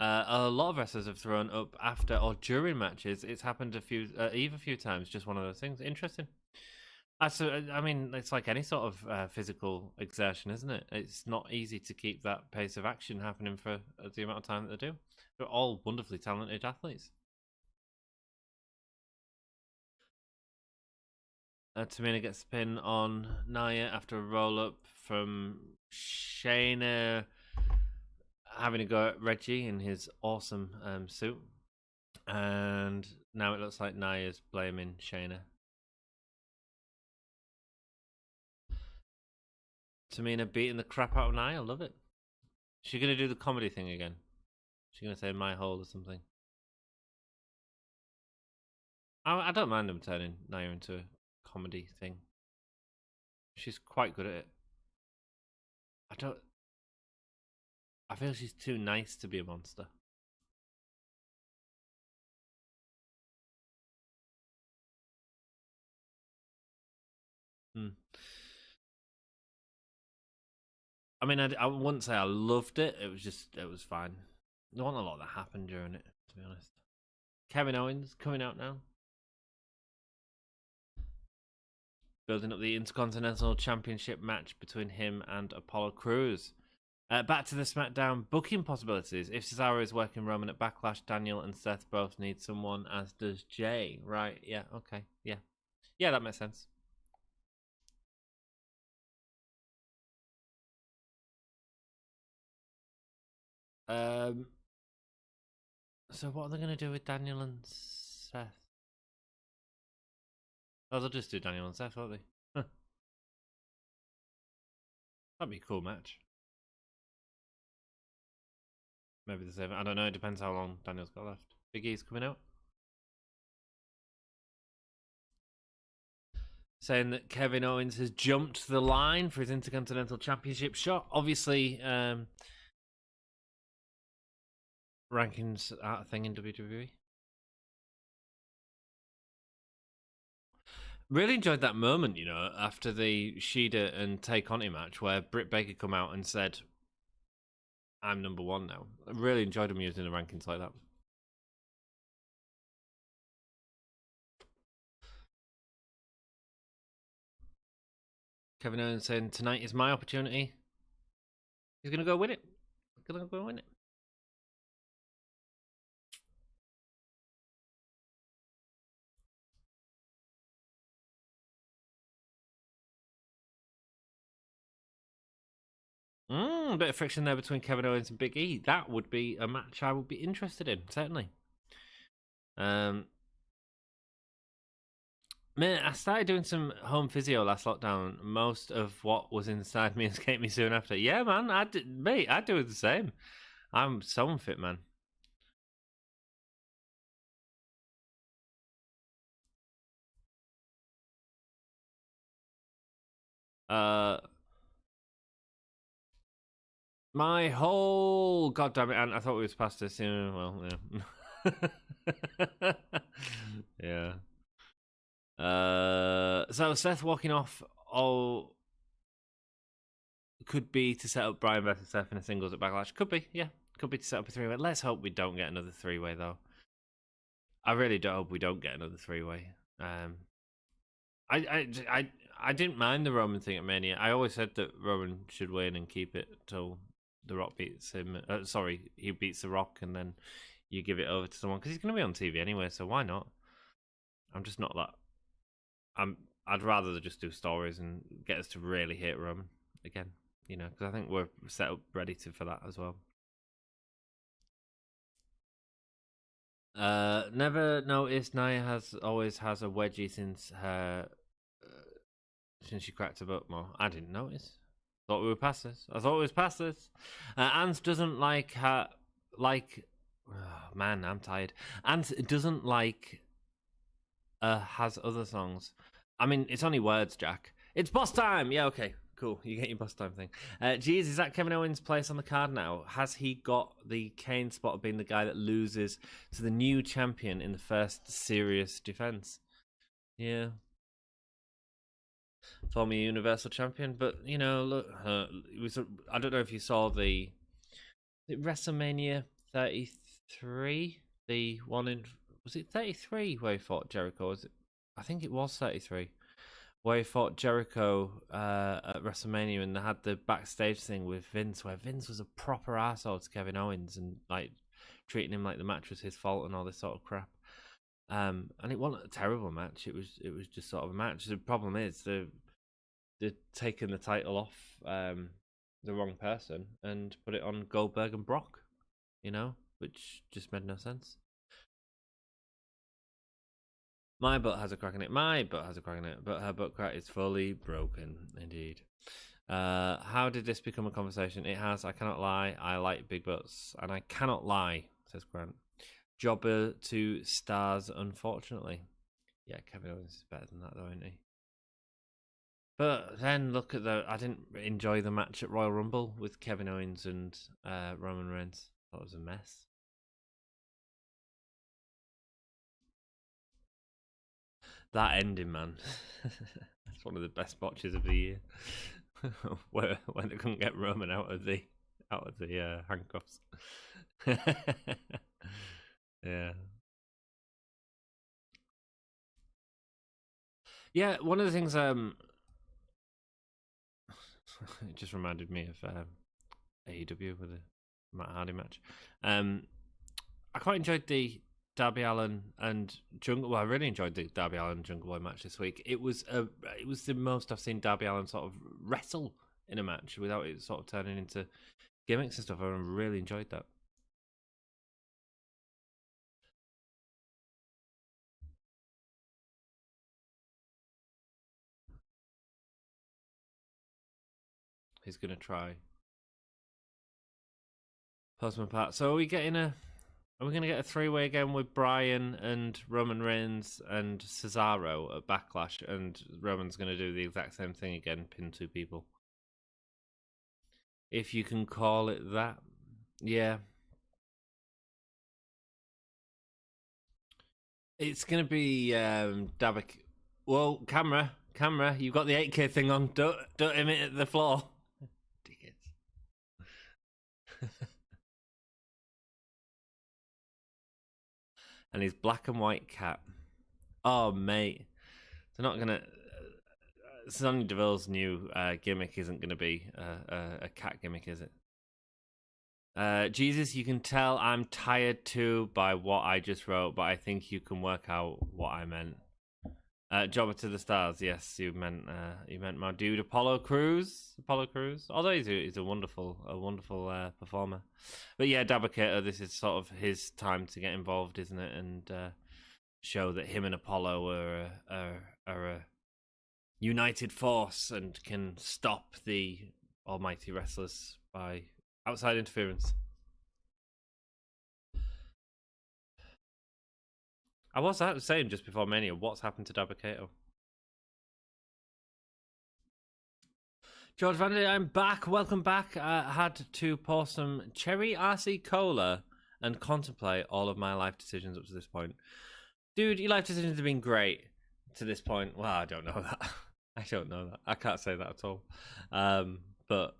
A lot of wrestlers have thrown up after or during matches. It's happened a few times. Just one of those things. Interesting. I mean, it's like any sort of physical exertion, isn't it? It's not easy to keep that pace of action happening for the amount of time that they do. They're all wonderfully talented athletes. Tamina gets the pin on Nia after a roll-up from Shayna having a go at Reggie in his awesome suit. And now it looks like Nia's blaming Shayna. Tamina beating the crap out of Nia. I love it. She's going to do the comedy thing again. She's going to say my hole or something. I don't mind them turning Nia into a comedy thing. She's quite good at it. I feel she's too nice to be a monster. I mean, I wouldn't say I loved it. It was fine. There wasn't a lot that happened during it, to be honest. Kevin Owens coming out now. Building up the Intercontinental Championship match between him and Apollo Crews. Back to the Smackdown booking possibilities. If Cesaro is working Roman at Backlash, Daniel and Seth both need someone, as does Jay. Right, yeah, okay, yeah. Yeah, that makes sense. So what are they going to do with Daniel and Seth? Oh, they'll just do Daniel and Seth, won't they? Huh. That'd be a cool match. Maybe the same. I don't know. It depends how long Daniel's got left. Big E's coming out. Saying that Kevin Owens has jumped the line for his Intercontinental Championship shot. Obviously, rankings aren't a thing in WWE. Really enjoyed that moment, you know, after the Shida and Tay Conti match where Britt Baker come out and said, I'm number one now. I really enjoyed him using the rankings like that. Kevin Owens saying, tonight is my opportunity. He's going to go win it. He's going to go win it. A bit of friction there between Kevin Owens and Big E. That would be a match I would be interested in, certainly. Man, I started doing some home physio last lockdown. Most of what was inside me escaped me soon after. Yeah, man, I do the same. I'm so unfit, man. My whole goddamn it, and I thought we was past this. Yeah, well, yeah. Yeah. So Seth walking off could be to set up Bryan versus Seth in a singles at Backlash. Could be, yeah. Could be to set up a three-way. Let's hope we don't get another three-way, though. I really do hope we don't get another three-way. I didn't mind the Roman thing at Mania. I always said that Roman should win and keep it till The Rock beats him. He beats The Rock, and then you give it over to someone because he's going to be on TV anyway. So why not? I'm just not that. I'd rather just do stories and get us to really hate Roman again. You know, because I think we're set up ready for that as well. Never noticed Nia always has a wedgie since she cracked her butt more. I didn't notice. Thought we were past this. I thought we was past this. Ans doesn't like her. like, oh, man, I'm tired. And it doesn't like has other songs. I mean, it's only words, Jack. It's boss time. Yeah, okay, cool. You get your boss time thing. Geez, is that Kevin Owens' place on the card now? Has he got the Kane spot of being the guy that loses to the new champion in the first serious defense? Yeah. Former Universal Champion, but you know, look, it was. I don't know if you saw the WrestleMania 33, the one in, was it 33 where he fought Jericho? Was it? I think it was 33 where he fought Jericho at WrestleMania, and they had the backstage thing with Vince, where Vince was a proper arsehole to Kevin Owens and like treating him like the match was his fault and all this sort of crap. And it wasn't a terrible match. It was just sort of a match. The problem is they're taking the title off the wrong person and put it on Goldberg and Brock, you know, which just made no sense. My butt has a crack in it. My butt has a crack in it, but her butt crack is fully broken, indeed. How did this become a conversation? It has. I cannot lie. I like big butts, and I cannot lie, says Grant. Jobber to stars, unfortunately. Yeah, Kevin Owens is better than that, though, isn't he? But then look at I didn't enjoy the match at Royal Rumble with Kevin Owens and Roman Reigns. That was a mess. That ending, man. That's one of the best botches of the year. when they couldn't get Roman out of the handcuffs. Yeah. Yeah, one of the things it just reminded me of AEW with the Matt Hardy match. I quite enjoyed the Darby Allin and Jungle. Well, I really enjoyed the Darby Allin Jungle Boy match this week. It was the most I've seen Darby Allin sort of wrestle in a match without it sort of turning into gimmicks and stuff. I really enjoyed that. He's gonna try. Postman Pat. So are we getting a? Are we going to get a three-way again with Bryan and Roman Reigns and Cesaro at Backlash, and Roman's going to do the exact same thing again, pin two people? If you can call it that. Yeah. It's going to be Davik. Whoa, camera, you've got the 8K thing on. Don't aim it at the floor. And his black and white cat. Oh, mate. They're not going to... Sonya Deville's new gimmick isn't going to be a cat gimmick, is it? Jesus, you can tell I'm tired too by what I just wrote, but I think you can work out what I meant. Jobber to the stars. Yes, you meant my dude Apollo Crews. Although he's a wonderful performer. But yeah, Dabba-Kato, this is sort of his time to get involved, isn't it? And show that him and Apollo are a united force and can stop the almighty wrestlers by outside interference. I was saying just before Mania, what's happened to Dabba-Kato? George Vandy, I'm back. Welcome back. I had to pour some cherry RC cola and contemplate all of my life decisions up to this point. Dude, your life decisions have been great to this point. Well, I don't know that. I can't say that at all. But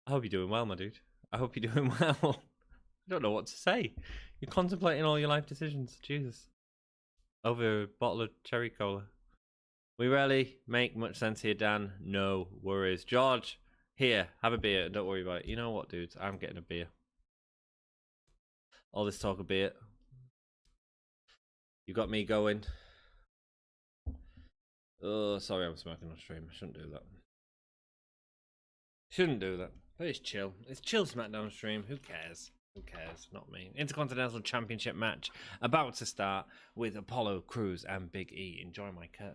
I hope you're doing well, my dude. I hope you're doing well. I don't know what to say. You're contemplating all your life decisions. Jesus. Over a bottle of cherry cola. We rarely make much sense here, Dan. No worries. George, here, have a beer. Don't worry about it. You know what, dudes? I'm getting a beer. All this talk of beer. You got me going. Oh, sorry, I'm smoking on stream. I shouldn't do that. But it's chill. It's chill Smackdown stream. Who cares? Not me. Intercontinental Championship match about to start with Apollo Crews and Big E. Enjoy my curtain.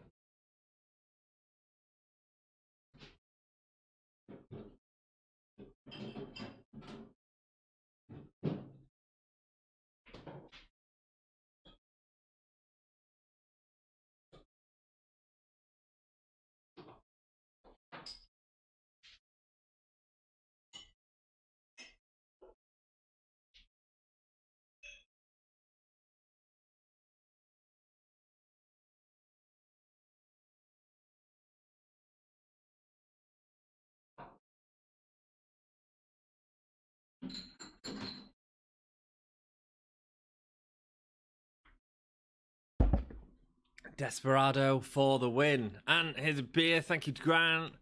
Desperado for the win. And here's a beer. Thank you to Grant.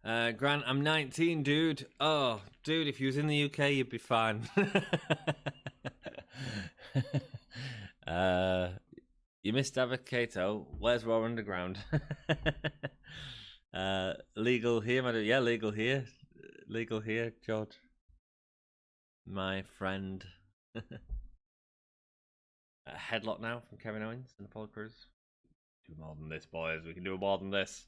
Grant, I'm 19, dude. Oh, dude, if you was in the UK, you'd be fine. You missed Avocato. Where's Raw Underground? Legal here, madam. Yeah, legal here. Legal here, George. My friend. A headlock now from Kevin Owens and Apollo Crews. Do more than this, boys. We can do more than this.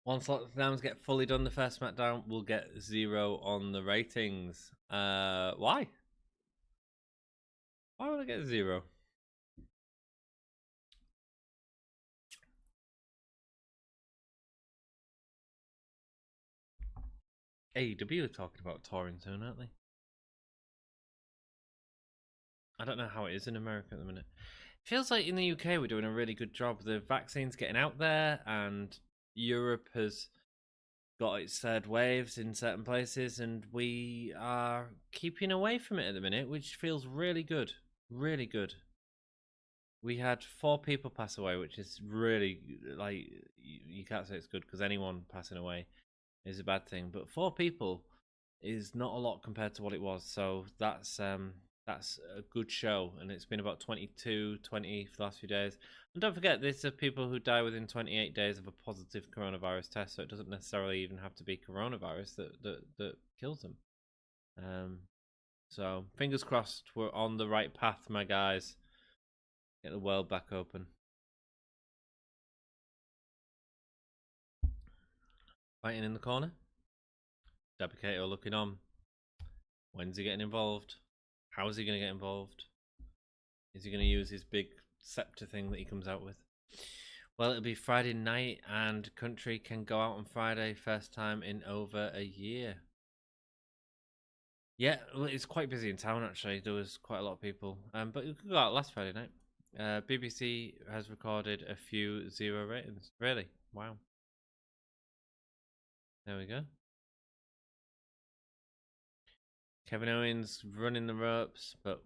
Once lockdowns get fully done, the first Smackdown will get 0 on the ratings. Why? Why would I get 0? AEW are talking about touring soon, aren't they? I don't know how it is in America at the minute. It feels like in the UK we're doing a really good job. The vaccine's getting out there, and Europe has got its third waves in certain places, and we are keeping away from it at the minute, which feels really good. Really good. We had 4 people pass away, which is really, like, you can't say it's good because anyone passing away is a bad thing, but 4 people is not a lot compared to what it was, so that's a good show, and it's been about 22, 20 for the last few days. And don't forget, these are people who die within 28 days of a positive coronavirus test, so it doesn't necessarily even have to be coronavirus that kills them. So fingers crossed we're on the right path, my guys. Get the world back open. Fighting in the corner. Dabba-Kato looking on. When's he getting involved? How is he going to get involved? Is he going to use his big scepter thing that he comes out with? Well, it'll be Friday night, and Country can go out on Friday, first time in over a year. Yeah, well, it's quite busy in town, actually. There was quite a lot of people. But we could go out last Friday night. BBC has recorded a few 0 ratings. Really? Wow. There we go. Kevin Owens running the ropes, but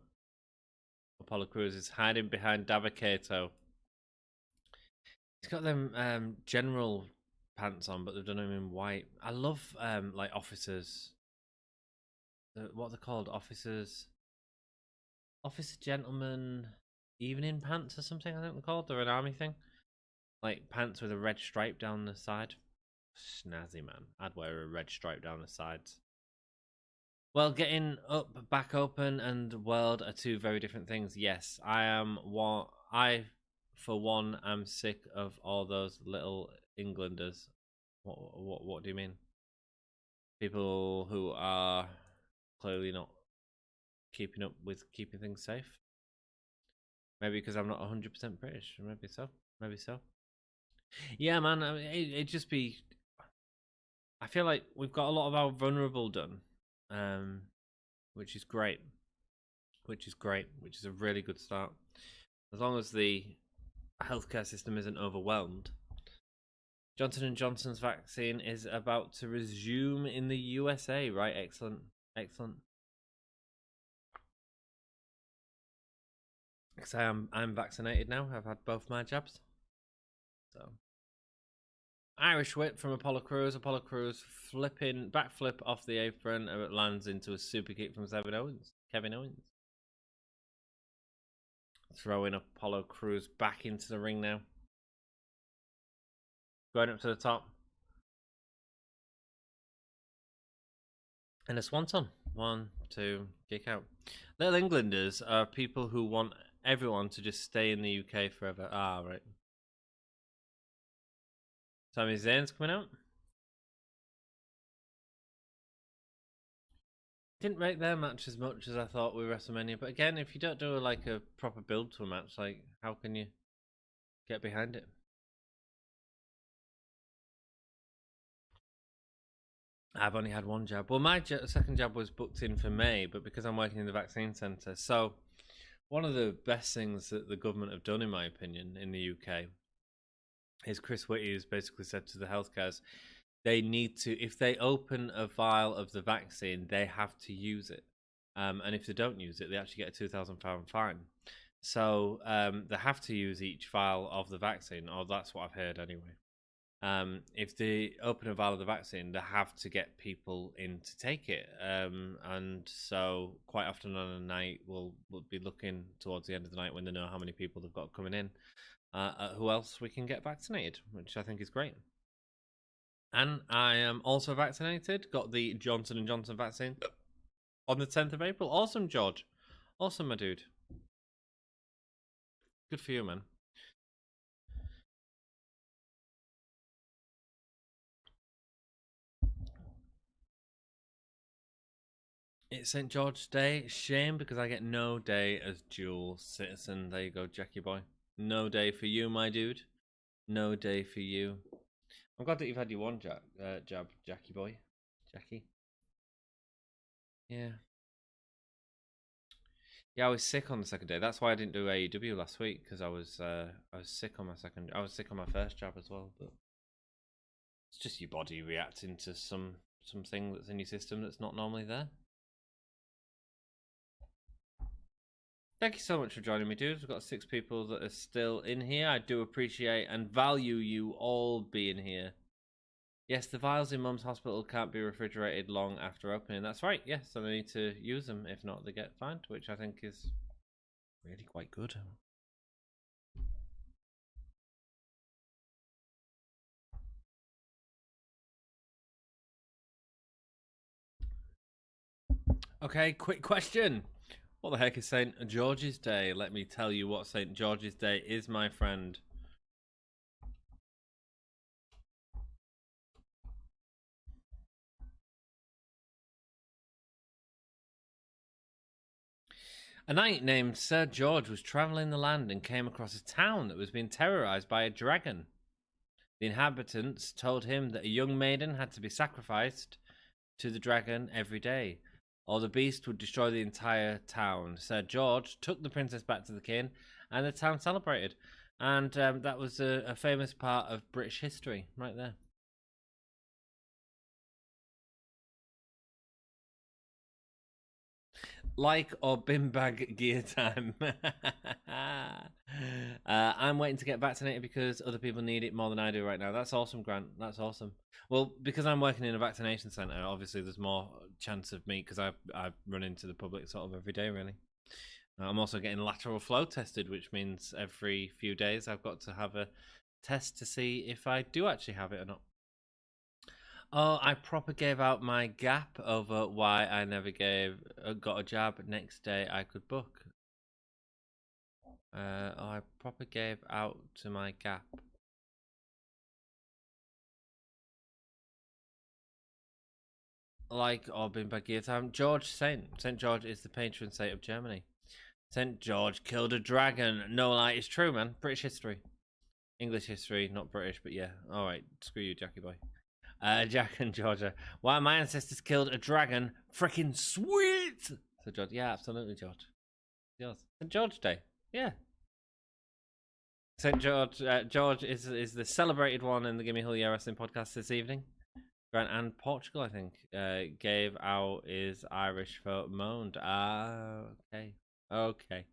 Apollo Crews is hiding behind Dabba-Kato. He's got them general pants on, but they've done them in white. I love like officers. What are they called? Officer gentlemen evening pants or something, I think they're called. They're an army thing. Like pants with a red stripe down the side. Snazzy, man. I'd wear a red stripe down the sides. Well, getting up, back open, and world are 2 very different things. Yes, I, for one, am sick of all those little Englanders. What do you mean? People who are clearly not keeping up with keeping things safe. Maybe because I'm not 100% British. Maybe so. Maybe so. Yeah, man. I mean, it'd just be. I feel like we've got a lot of our vulnerable done. Which is great. Which is a really good start. As long as the healthcare system isn't overwhelmed. Johnson & Johnson's vaccine is about to resume in the USA, right? Excellent. Because I'm vaccinated now. I've had both my jabs. So Irish whip from Apollo Crews. Apollo Crews flipping backflip off the apron, and it lands into a super kick from Kevin Owens. Throwing Apollo Crews back into the ring now. Going up to the top. And a swanton. 1, 2, kick out. Little Englanders are people who want everyone to just stay in the UK forever. Ah, right. Sami Zayn's coming out. Didn't rate their match as much as I thought with WrestleMania, but again, if you don't do like a proper build to a match, like how can you get behind it? I've only had 1 jab. Well, my second jab was booked in for May, but because I'm working in the vaccine centre, so one of the best things that the government have done, in my opinion, in the UK, is Chris Whitty has basically said to the health guys, they need to, if they open a vial of the vaccine, they have to use it. And if they don't use it, they actually get a £2,000 fine. So they have to use each vial of the vaccine, or that's what I've heard anyway. If they open a vial of the vaccine, they have to get people in to take it. And so quite often on a night, we'll be looking towards the end of the night when they know how many people they've got coming in, who else we can get vaccinated, which I think is great. And I am also vaccinated, got the Johnson & Johnson vaccine on the 10th of April. Awesome, George. Awesome, my dude. Good for you, man. It's St. George's Day. Shame because I get no day as dual citizen. There you go, Jackie boy. No day for you, my dude. No day for you. I'm glad that you've had your one jab, Jackie boy. Jackie. Yeah. Yeah, I was sick on the second day. That's why I didn't do AEW last week, because I was sick on my second. I was sick on my first jab as well. But it's just your body reacting to something that's in your system that's not normally there. Thank you so much for joining me, dudes. We've got 6 people that are still in here. I do appreciate and value you all being here. Yes, the vials in Mum's hospital can't be refrigerated long after opening. That's right, yes, so they need to use them. If not, they get fined, which I think is really quite good. Okay, quick question. What the heck is St. George's Day? Let me tell you what St. George's Day is, my friend. A knight named Sir George was travelling the land and came across a town that was being terrorised by a dragon. The inhabitants told him that a young maiden had to be sacrificed to the dragon every day, or the beast would destroy the entire town. Sir George took the princess back to the king, and the town celebrated. And that was a famous part of British history, right there. Like or bin bag gear time. I'm waiting to get vaccinated because other people need it more than I do right now. That's awesome, Grant. That's awesome. Well, because I'm working in a vaccination centre, obviously there's more chance of me because I run into the public sort of every day, really. I'm also getting lateral flow tested, which means every few days I've got to have a test to see if I do actually have it or not. Oh, I proper gave out my gap over why I never got a jab. Next day I could book. I proper gave out to my gap. Like Orbin Bagir time. George St. George is the patron saint of Germany. St. George killed a dragon. No lie, it's true, man. British history. English history, not British, but yeah. Alright, screw you, Jackie boy. Jack and Georgia. Why my ancestors killed a dragon. Freaking sweet! So George, yeah, absolutely, George. Yours. St. George Day. Yeah. St. George George is the celebrated one in the Gimme Wrestling podcast this evening. Grant and Portugal, I think, gave out his Irish for moaned. Ah, okay. Okay.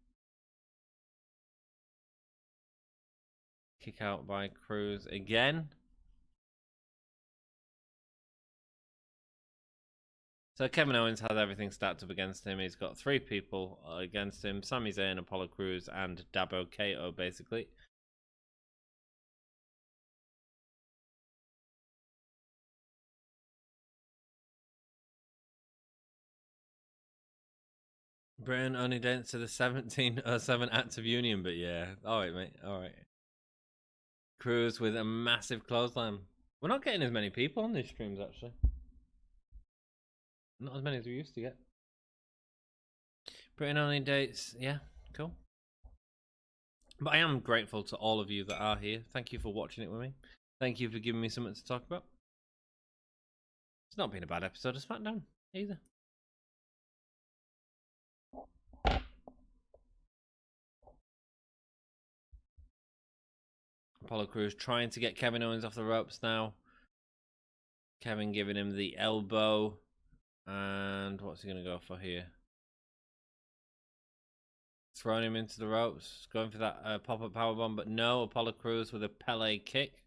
Kick out by Cruz again. So Kevin Owens has everything stacked up against him. He's got 3 people against him. Sami Zayn, Apollo Crews, and Dabo Kato, basically. Britain only danced to the 1707 Acts of Union, but yeah. Alright, mate. Alright. Cruz with a massive clothesline. We're not getting as many people on these streams, actually. Not as many as we used to get. Britain only dates, yeah, cool. But I am grateful to all of you that are here. Thank you for watching it with me. Thank you for giving me something to talk about. It's not been a bad episode of Smackdown either. Apollo Crews trying to get Kevin Owens off the ropes now. Kevin giving him the elbow. And what's he going to go for here? Throwing him into the ropes. Going for that pop-up powerbomb, but no. Apollo Crews with a Pele kick.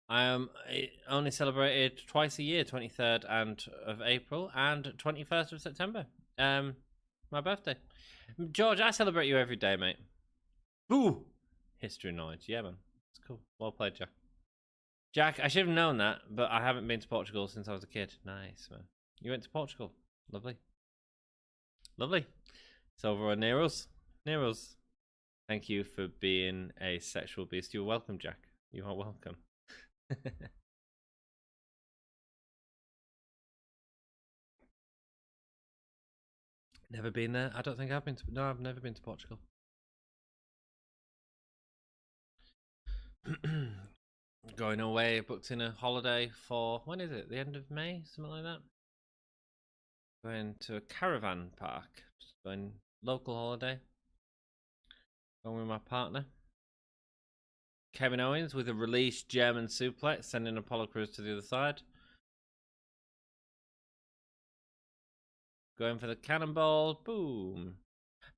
It only celebrated twice a year, 23rd of April and 21st of September. My birthday. George, I celebrate you every day, mate. Boo! History knowledge. Yeah, man. It's cool. Well played, Jack. Jack, I should have known that, but I haven't been to Portugal since I was a kid. Nice, man. You went to Portugal. Lovely. Lovely. It's over on Nero's. Nero's. Thank you for being a sexual beast. You're welcome, Jack. You are welcome. Never been there. I don't think I've been to. No, I've never been to Portugal. Going away, booked in a holiday for, when is it? The end of May, something like that. Going to a caravan park. Just going local holiday. Going with my partner. Kevin Owens with a released German suplex, sending Apollo Crews to the other side. Going for the cannonball. Boom.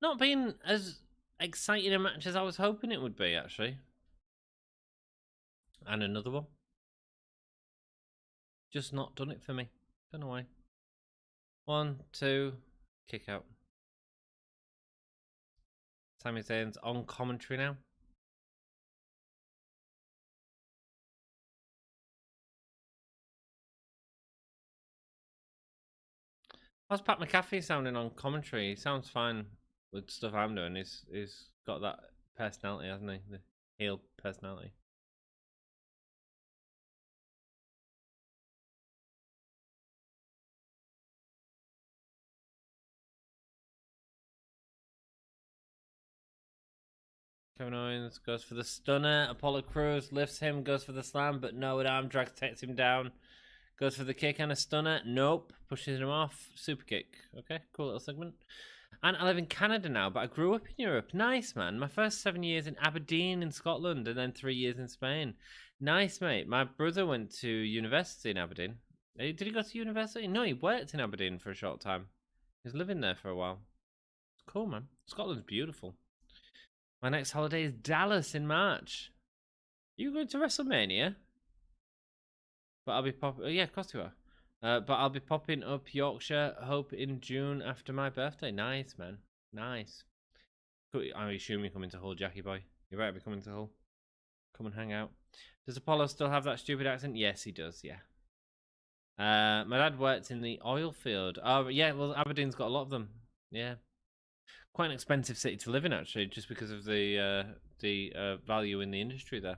Not been as exciting a match as I was hoping it would be, actually. And another one. Just not done it for me. Don't know why. 1, 2, kick out. Sami Zayn's on commentary now. How's Pat McAfee sounding on commentary? He sounds fine with stuff I'm doing. He's got that personality, hasn't he? The heel personality. Kevin Owens goes for the stunner. Apollo Crews lifts him, goes for the slam, but no, with arm drag takes him down. Goes for the kick and a stunner. Nope. Pushes him off. Super kick. Okay, cool little segment. And I live in Canada now, but I grew up in Europe. Nice, man. My first 7 years in Aberdeen in Scotland and then 3 years in Spain. Nice, mate. My brother went to university in Aberdeen. Did he go to university? No, he worked in Aberdeen for a short time. He was living there for a while. It's cool, man. Scotland's beautiful. My next holiday is Dallas in March. You going to WrestleMania? But I'll be popping. Yeah, of course you are. But I'll be popping up Yorkshire, hope in June after my birthday. Nice, man. Nice. I assume you're coming to Hull, Jackie boy. You better be coming to Hull. Come and hang out. Does Apollo still have that stupid accent? Yes, he does. Yeah. My dad worked in the oil field. Oh, yeah. Well, Aberdeen's got a lot of them. Yeah. Quite an expensive city to live in, actually, just because of the value in the industry there.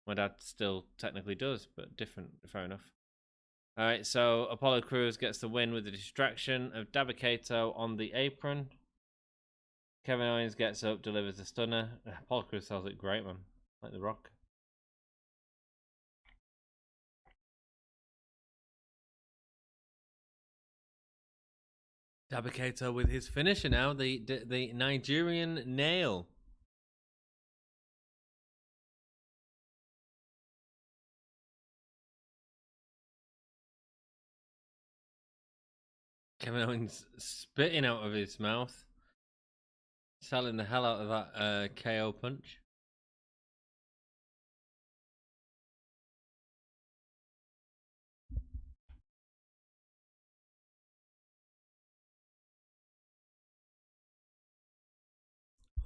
My dad still technically does, but different. Fair enough. All right, so Apollo Crews gets the win with the distraction of Dabba-Kato on the apron. Kevin Owens gets up, delivers a stunner. Apollo Crews sells it great, man. Like The Rock. Dabba-Kato with his finisher now, the Nigerian nail. Kevin Owens spitting out of his mouth. Selling the hell out of that KO punch.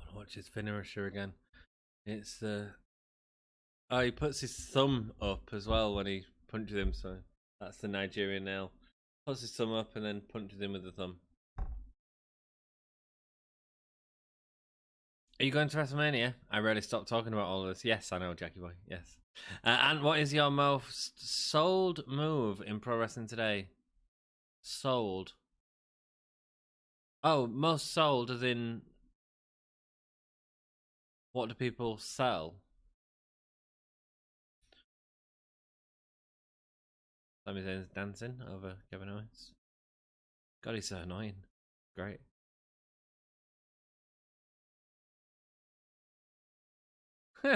I'll watch his finisher again. It's oh, he puts his thumb up as well when he punches him, so that's the Nigerian nail. Puts his thumb up and then punches him with the thumb. Are you going to WrestleMania? I rarely stop talking about all of this. Yes, I know, Jackie boy. Yes. And what is your most sold move in pro wrestling today? Sold. Oh, most sold as in what do people sell? Sami Zayn's dancing over Kevin Owens. God, he's so annoying. Great. Sami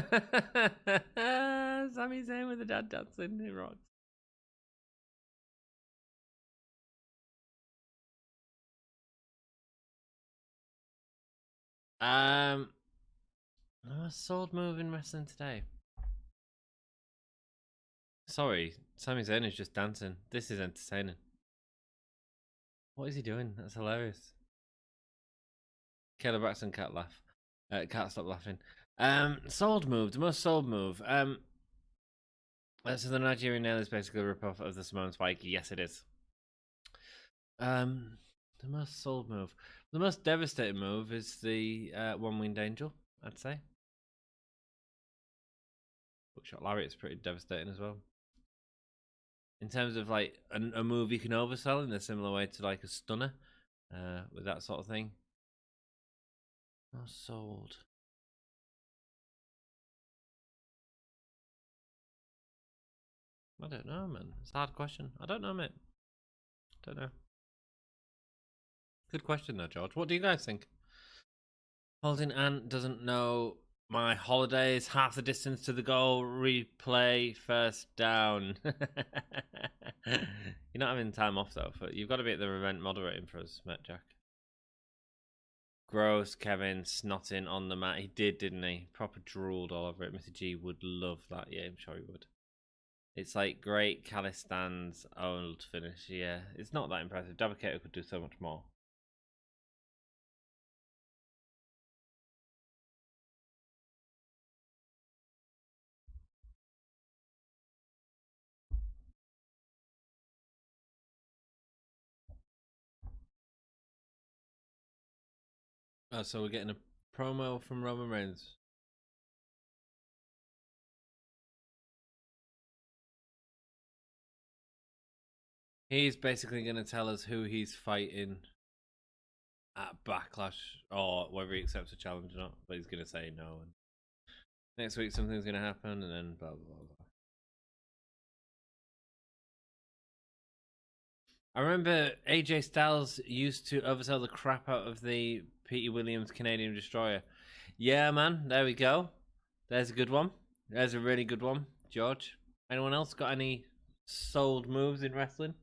Zayn with the dad dancing. He rocks. Most sold move in wrestling today. Sorry, Sami Zayn is just dancing. This is entertaining. What is he doing? That's hilarious. Kayla Braxton can't laugh. Can't stop laughing. Sold move. The most sold move. So the Nigerian nail is basically a rip-off of the Samoan Spike. Yes, it is. The most sold move. The most devastating move is the one-winged angel, I'd say. Hookshot Lariat's pretty devastating as well. In terms of like a move you can oversell in a similar way to like a stunner, with that sort of thing. Most sold. I don't know, man. It's a hard question. I don't know, mate. Don't know. Good question, though, George. What do you guys think? Holding Ant doesn't know my holidays. Half the distance to the goal. Replay first down. You're not having time off, though. But you've got to be at the event moderating for us, Matt Jack. Gross, Kevin, snotting on the mat. He did, didn't he? Proper drooled all over it. Mr. G would love that. Yeah, I'm sure he would. It's like great Khalistan's old finish. Yeah, it's not that impressive. Dabakato could do so much more. Oh, so we're getting a promo from Roman Reigns. He's basically going to tell us who he's fighting at Backlash, or whether he accepts a challenge or not. But he's going to say no. And next week something's going to happen, and then blah blah blah. I remember AJ Styles used to oversell the crap out of the Petey Williams Canadian Destroyer. Yeah, man. There we go. There's a good one. There's a really good one, George. Anyone else got any sold moves in wrestling?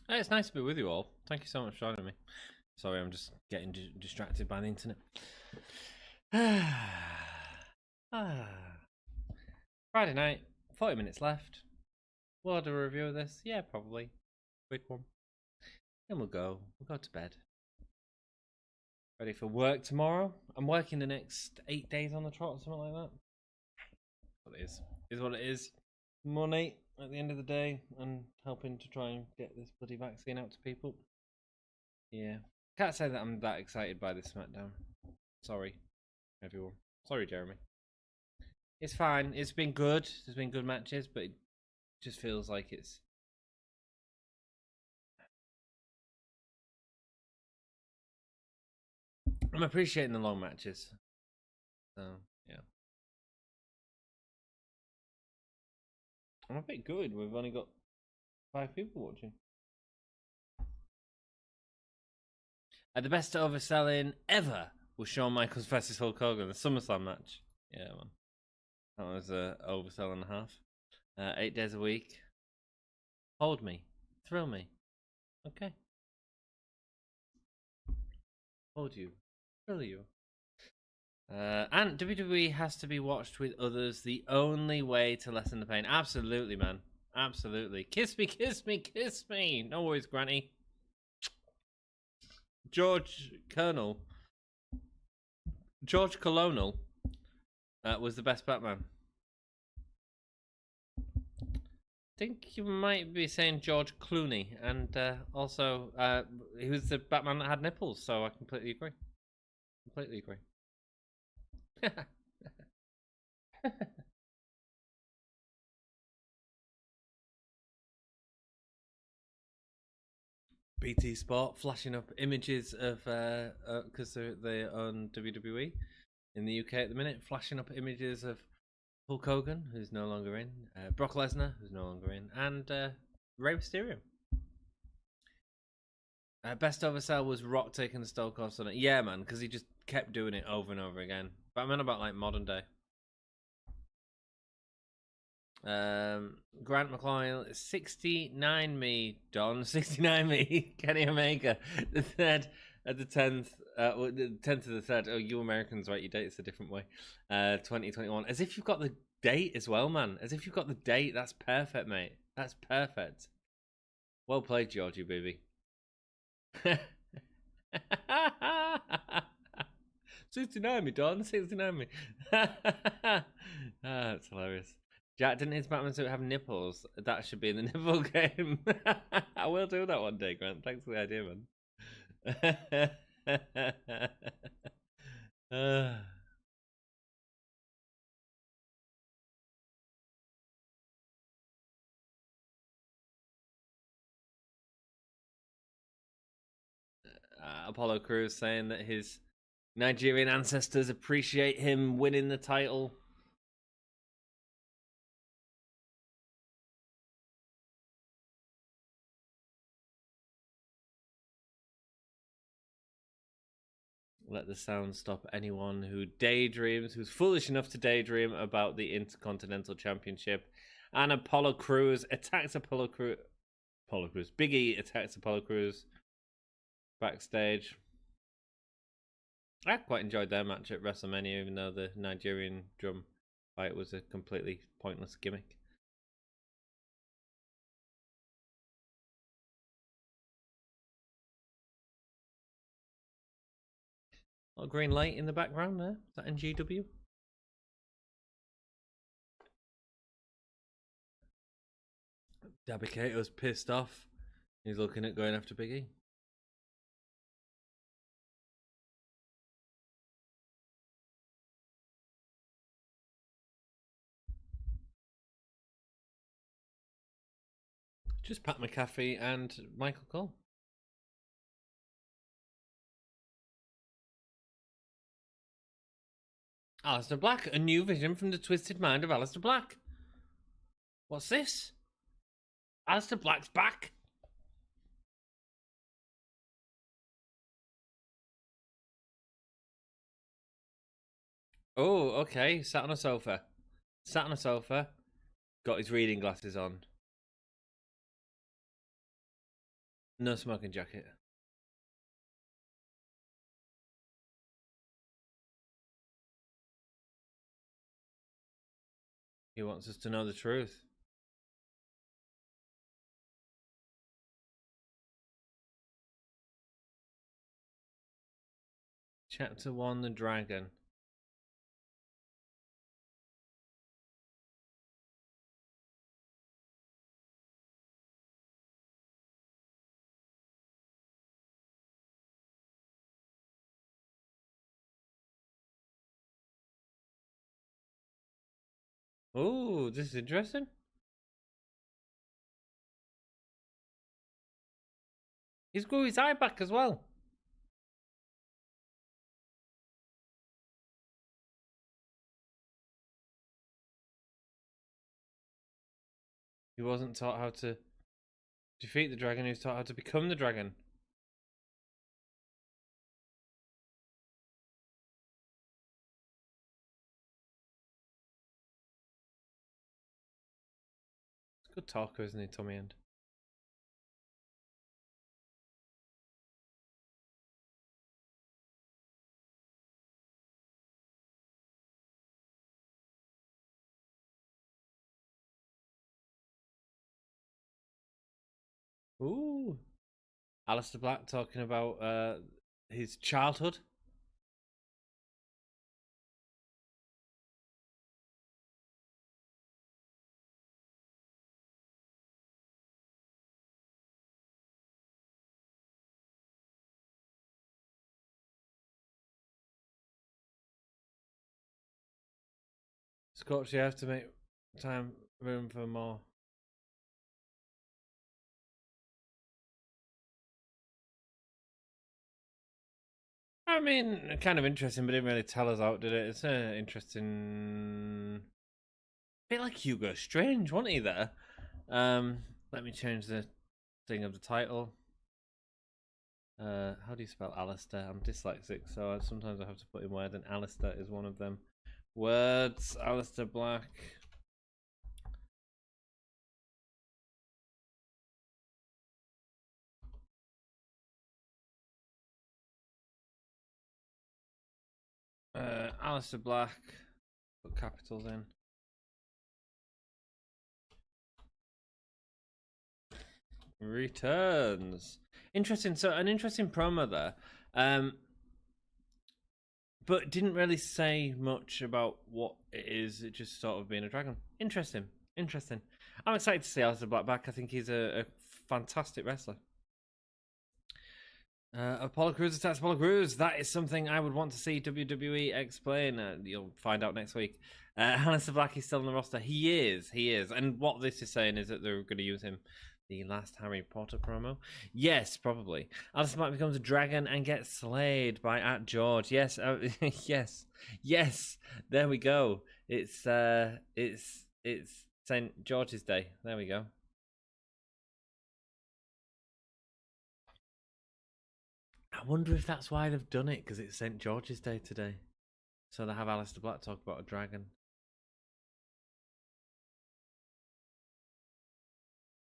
Hey, it's nice to be with you all. Thank you so much for joining me. Sorry, I'm just getting distracted by the internet. Friday night, 40 minutes left. We'll do a review of this. Yeah, probably. Quick one. Then we'll go. We'll go to bed. Ready for work tomorrow. I'm working the next 8 days on the trot or something like that. What it is. Is what it is. Money at the end of the day, and helping to try and get this bloody vaccine out to people. Yeah. Can't say that I'm that excited by this Smackdown. Sorry, everyone. Sorry, Jeremy. It's fine. It's been good. There's been good matches, but it just feels like it's... I'm appreciating the long matches. So, yeah. I'm a bit good. We've only got 5 people watching. The best overselling ever was Shawn Michaels versus Hulk Hogan, the SummerSlam match. Yeah, man. That was a oversell and a half. 8 days a week. Hold me. Thrill me. Okay. Hold you. Thrill you. And WWE has to be watched with others. The only way to lessen the pain. Absolutely, man. Absolutely. Kiss me, kiss me, kiss me. No worries, Granny. George Colonel was the best Batman. I think you might be saying George Clooney, and also he was the Batman that had nipples, so I completely agree. Completely agree. BT Sport flashing up images of because they're on WWE. in the UK at the minute, flashing up images of Hulk Hogan, who's no longer in, Brock Lesnar, who's no longer in, and Rey Mysterio. Best oversell was Rock taking the Stone Cold Stunner. Yeah, man, because he just kept doing it over and over again. But I meant about like modern day. Grant McCloy, 69 me, Don, 69 me, Kenny Omega, the third at the 10th, the 10th of the third. Oh, you Americans write your dates a different way. 2021. As if you've got the date as well, man. As if you've got the date. That's perfect, mate. That's perfect. Well played, Georgie, baby. 69 me, Don, 69 me. That's hilarious. Jack, didn't his Batman suit have nipples? That should be in the nipple game. I will do that one day, Grant. Thanks for the idea, man. Apollo Crews saying that his Nigerian ancestors appreciate him winning the title. Let the sound stop anyone who daydreams, who's foolish enough to daydream about the Intercontinental Championship. And Apollo Crews attacks Apollo Crews. Big E attacks Apollo Crews backstage. I quite enjoyed their match at WrestleMania, even though the Nigerian drum fight was a completely pointless gimmick. A green light in the background there. Is that NGW? Dabby-Kato's pissed off. He's looking at going after Big E. Just Pat McAfee and Michael Cole. Aleister Black, a new vision from the twisted mind of Aleister Black. What's this? Aleister Black's back. Oh, okay. Sat on a sofa. Got his reading glasses on. No smoking jacket. He wants us to know the truth. Chapter 1, The Dragon. Oh, this is interesting. He's grew his eye back as well. He wasn't taught how to defeat the dragon, he was taught how to become the dragon. He's a good talker, isn't he, Tommy End? Ooh. Aleister Black talking about his childhood. Scotch, you have to make room for more. I mean, kind of interesting, but didn't really tell us out, did it? It's interesting. A bit like Hugo Strange, wasn't he there? Let me change the thing of the title. How do you spell Aleister? I'm dyslexic, so sometimes I have to put in words, and Aleister is one of them. Words, Aleister Black. Aleister Black. Put capitals in. Returns. Interesting. So an interesting promo there. But didn't really say much about what it is. It just sort of being a dragon. Interesting. Interesting. I'm excited to see Aleister Black back. I think he's a fantastic wrestler. Apollo Crews attacks Apollo Crews. That is something I would want to see WWE explain. You'll find out next week. Aleister Black is still on the roster. He is. And what this is saying is that they're going to use him. The last Harry Potter promo? Yes, probably. Aleister Black becomes a dragon and gets slayed by @George. Yes, yes. There we go. It's St. George's Day. There we go. I wonder if that's why they've done it, because it's St. George's Day today. So they have Aleister Black talk about a dragon.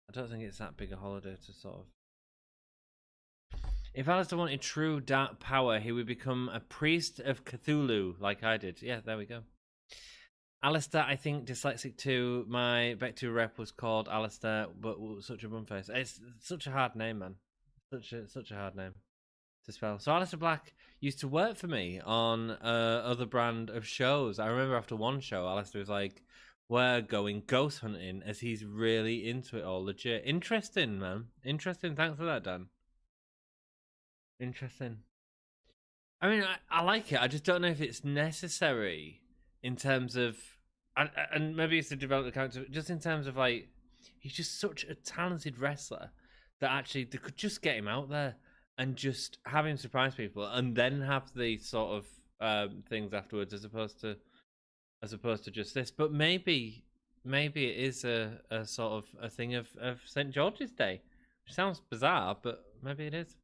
I don't think it's that big a holiday to sort of... If Aleister wanted true dark power, he would become a priest of Cthulhu, like I did. Yeah, there we go. Aleister, I think, dyslexic too. My Back2 rep was called Aleister, but such a bumface. It's such a hard name, man. Such a hard name to spell. So Aleister Black used to work for me on other brand of shows. I remember after one show, Aleister was like, "We're going ghost hunting," as he's really into it all. Legit. Interesting, man. Interesting. Thanks for that, Dan. Interesting. I mean, I like it. I just don't know if it's necessary in terms of, and maybe it's to develop the character, just in terms of like, he's just such a talented wrestler that actually they could just get him out there and just have him surprise people, and then have the sort of things afterwards, as opposed to just this. But maybe it is a sort of a thing of St. George's Day, which sounds bizarre, but maybe it is.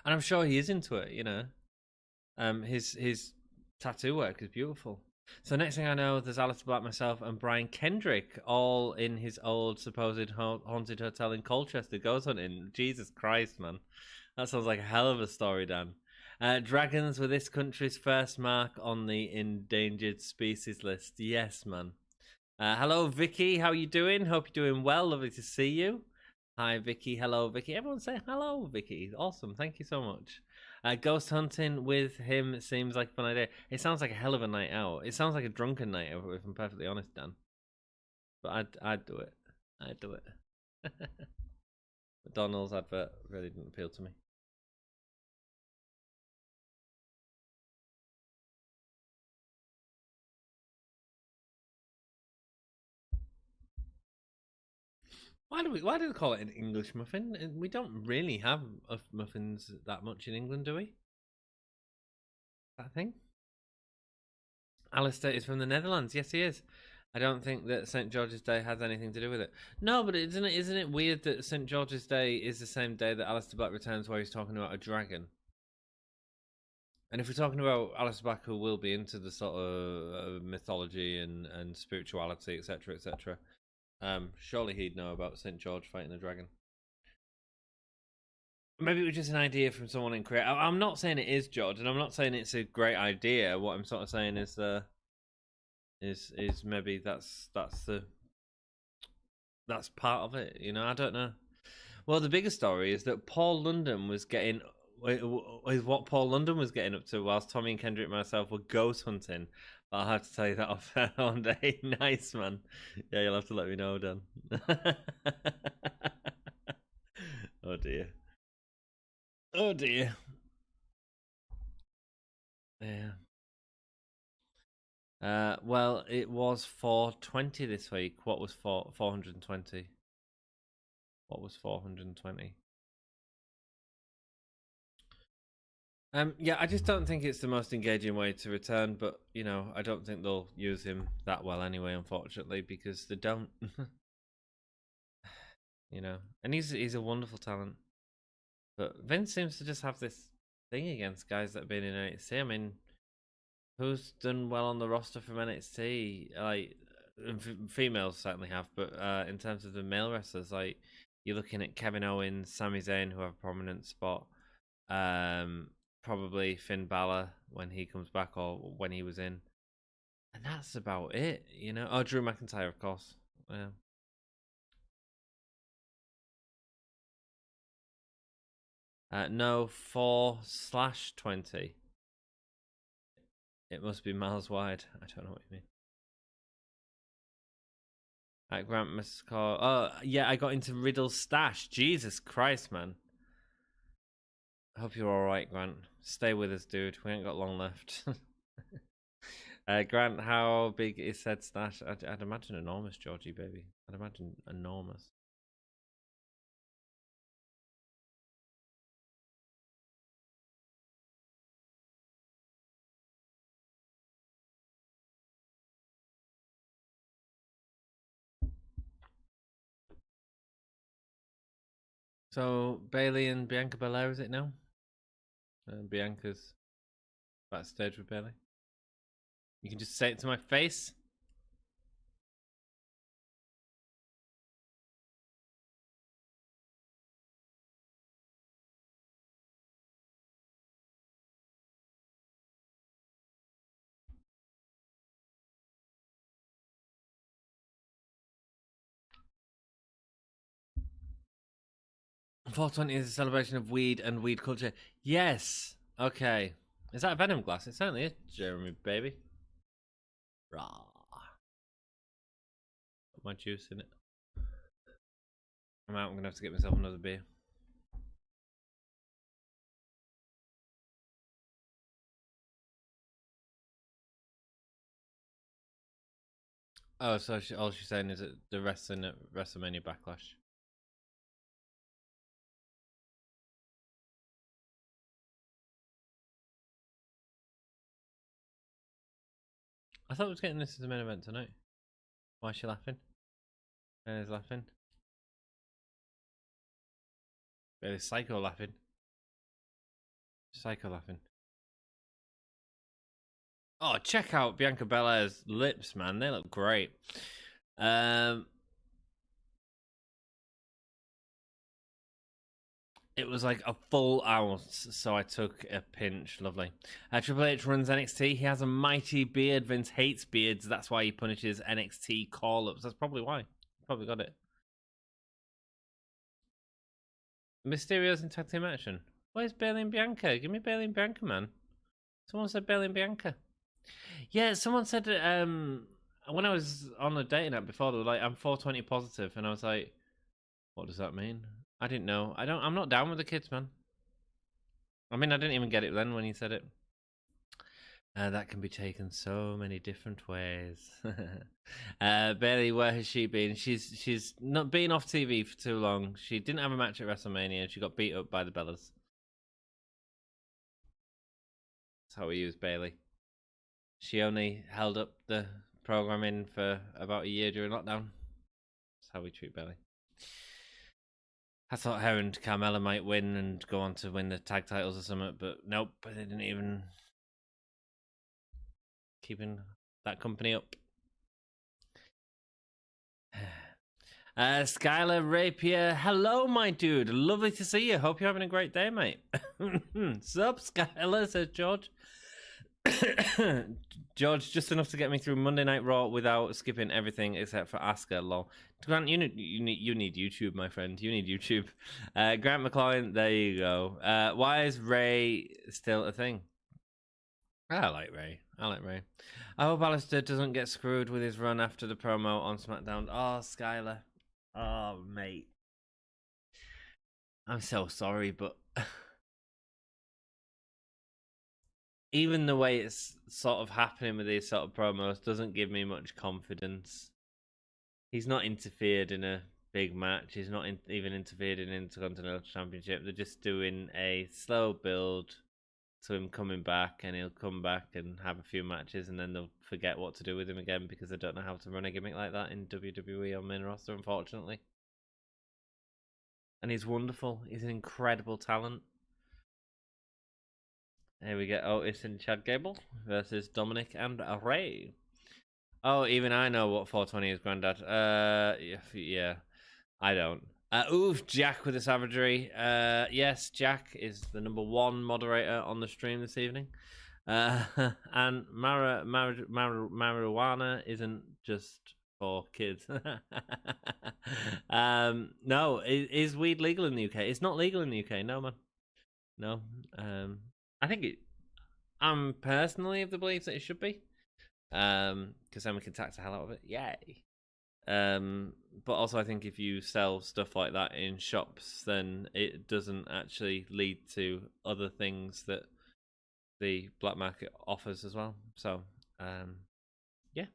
And I'm sure he is into it, you know. His tattoo work is beautiful. So next thing I know, there's Aleister Black, myself, and Brian Kendrick, all in his old supposed haunted hotel in Colchester, ghost hunting. Jesus Christ, man. That sounds like a hell of a story, Dan. Dragons were this country's first mark on the endangered species list. Yes, man. Hello, Vicky. How you doing? Hope you're doing well. Lovely to see you. Hi, Vicky. Hello, Vicky. Everyone say hello, Vicky. Awesome. Thank you so much. Ghost hunting with him seems like a fun idea. It sounds like a hell of a night out. It sounds like a drunken night out, if I'm perfectly honest, Dan. But I'd do it. I'd do it. McDonald's advert really didn't appeal to me. Why do we call it an English muffin? We don't really have muffins that much in England, do we? That thing? Aleister is from the Netherlands. Yes, he is. I don't think that St. George's Day has anything to do with it. No, but isn't it weird that St. George's Day is the same day that Aleister Black returns, where he's talking about a dragon? And if we're talking about Aleister Black, who will be into the sort of mythology and spirituality, etc., etc., surely he'd know about St. George fighting the dragon. Maybe it was just an idea from someone in Korea. I'm not saying it is George, and I'm not saying it's a great idea. What I'm sort of saying is maybe that's part of it. You know, I don't know. Well, the bigger story is that Paul London was getting is what Paul London was getting up to, whilst Tommy and Kendrick and myself were ghost hunting. But I'll have to tell you that off one day. Nice, man. Yeah, you'll have to let me know, Dan. Oh dear. Oh dear. Yeah. Well, it was 420 this week. What was 420? What was 420? Yeah, I just don't think it's the most engaging way to return, but you know, I don't think they'll use him that well anyway, unfortunately, because they don't. You know, and he's a wonderful talent, but Vince seems to just have this thing against guys that have been in NXT. I mean, who's done well on the roster from NXT? Like, females certainly have, but in terms of the male wrestlers, like you're looking at Kevin Owens, Sami Zayn, who have a prominent spot. Probably Finn Balor when he comes back, or when he was in, and that's about it. You know, oh, Drew McIntyre, of course. Yeah. No, 4/20. It must be miles wide. I don't know what you mean. Grant must call. Oh, yeah, I got into Riddle's stash. Jesus Christ, man. I hope you're alright, Grant. Stay with us, dude. We ain't got long left. Grant, how big is said stash? I'd imagine enormous, Georgie, baby. I'd imagine enormous. So, Bailey and Bianca Belair, is it now? Bianca's backstage with Bailey. You can just say it to my face. "420 is a celebration of weed and weed culture." Yes. Okay. Is that a Venom glass? It certainly is, Jeremy, baby. Rah. Put my juice in it. I'm out. I'm going to have to get myself another beer. Oh, so all she's saying is that the wrestling at WrestleMania Backlash. I thought I was getting this as a main event tonight. Why is she laughing? Bailey's laughing. Bailey's psycho laughing. Psycho laughing. Oh, check out Bianca Belair's lips, man. They look great. It was like a full ounce, so I took a pinch. Lovely. Triple H runs NXT. He has a mighty beard. Vince hates beards. That's why he punishes NXT call-ups. That's probably why. Probably got it. Mysterio's in tag team action. Where's Bailey and Bianca? Give me Bailey and Bianca, man. Someone said Bailey and Bianca. Yeah, someone said when I was on the dating app before, they were like, "I'm 420 positive," and I was like, "What does that mean?" I didn't know. I'm not down with the kids, man. I mean, I didn't even get it then when you said it. That can be taken so many different ways. Bailey, where has she been? She's not been off TV for too long. She didn't have a match at WrestleMania. She got beat up by the Bellas. That's how we use Bailey. She only held up the programming for about a year during lockdown. That's how we treat Bailey. I thought her and Carmella might win and go on to win the tag titles or something, but nope, they didn't even keeping that company up. Skylar Rapier, hello, my dude. Lovely to see you. Hope you're having a great day, mate. Sup, Skylar, says George. George, just enough to get me through Monday Night Raw without skipping everything except for Asuka. Lol. Grant, you need YouTube, my friend. You need YouTube. Grant McCloy, there you go. Why is Ray still a thing? I like Ray. I hope Aleister doesn't get screwed with his run after the promo on SmackDown. Oh, Skylar. Oh, mate. I'm so sorry, but even the way it's sort of happening with these sort of promos doesn't give me much confidence. He's not interfered in a big match. He's not even interfered in Intercontinental Championship. They're just doing a slow build to him coming back, and he'll come back and have a few matches, and then they'll forget what to do with him again because they don't know how to run a gimmick like that in WWE or main roster, unfortunately. And he's wonderful. He's an incredible talent. Here we get Otis and Chad Gable versus Dominic and Ray. Oh, even I know what 420 is, Grandad. Yeah, I don't. Oof, Jack with the savagery. Yes, Jack is the #1 moderator on the stream this evening. And marijuana isn't just for kids. No, is weed legal in the UK? It's not legal in the UK, no, man. No. I think I'm personally of the belief that it should be. Because then we can tax the hell out of it. Yay. But also I think if you sell stuff like that in shops, then it doesn't actually lead to other things that the black market offers as well. So, yeah.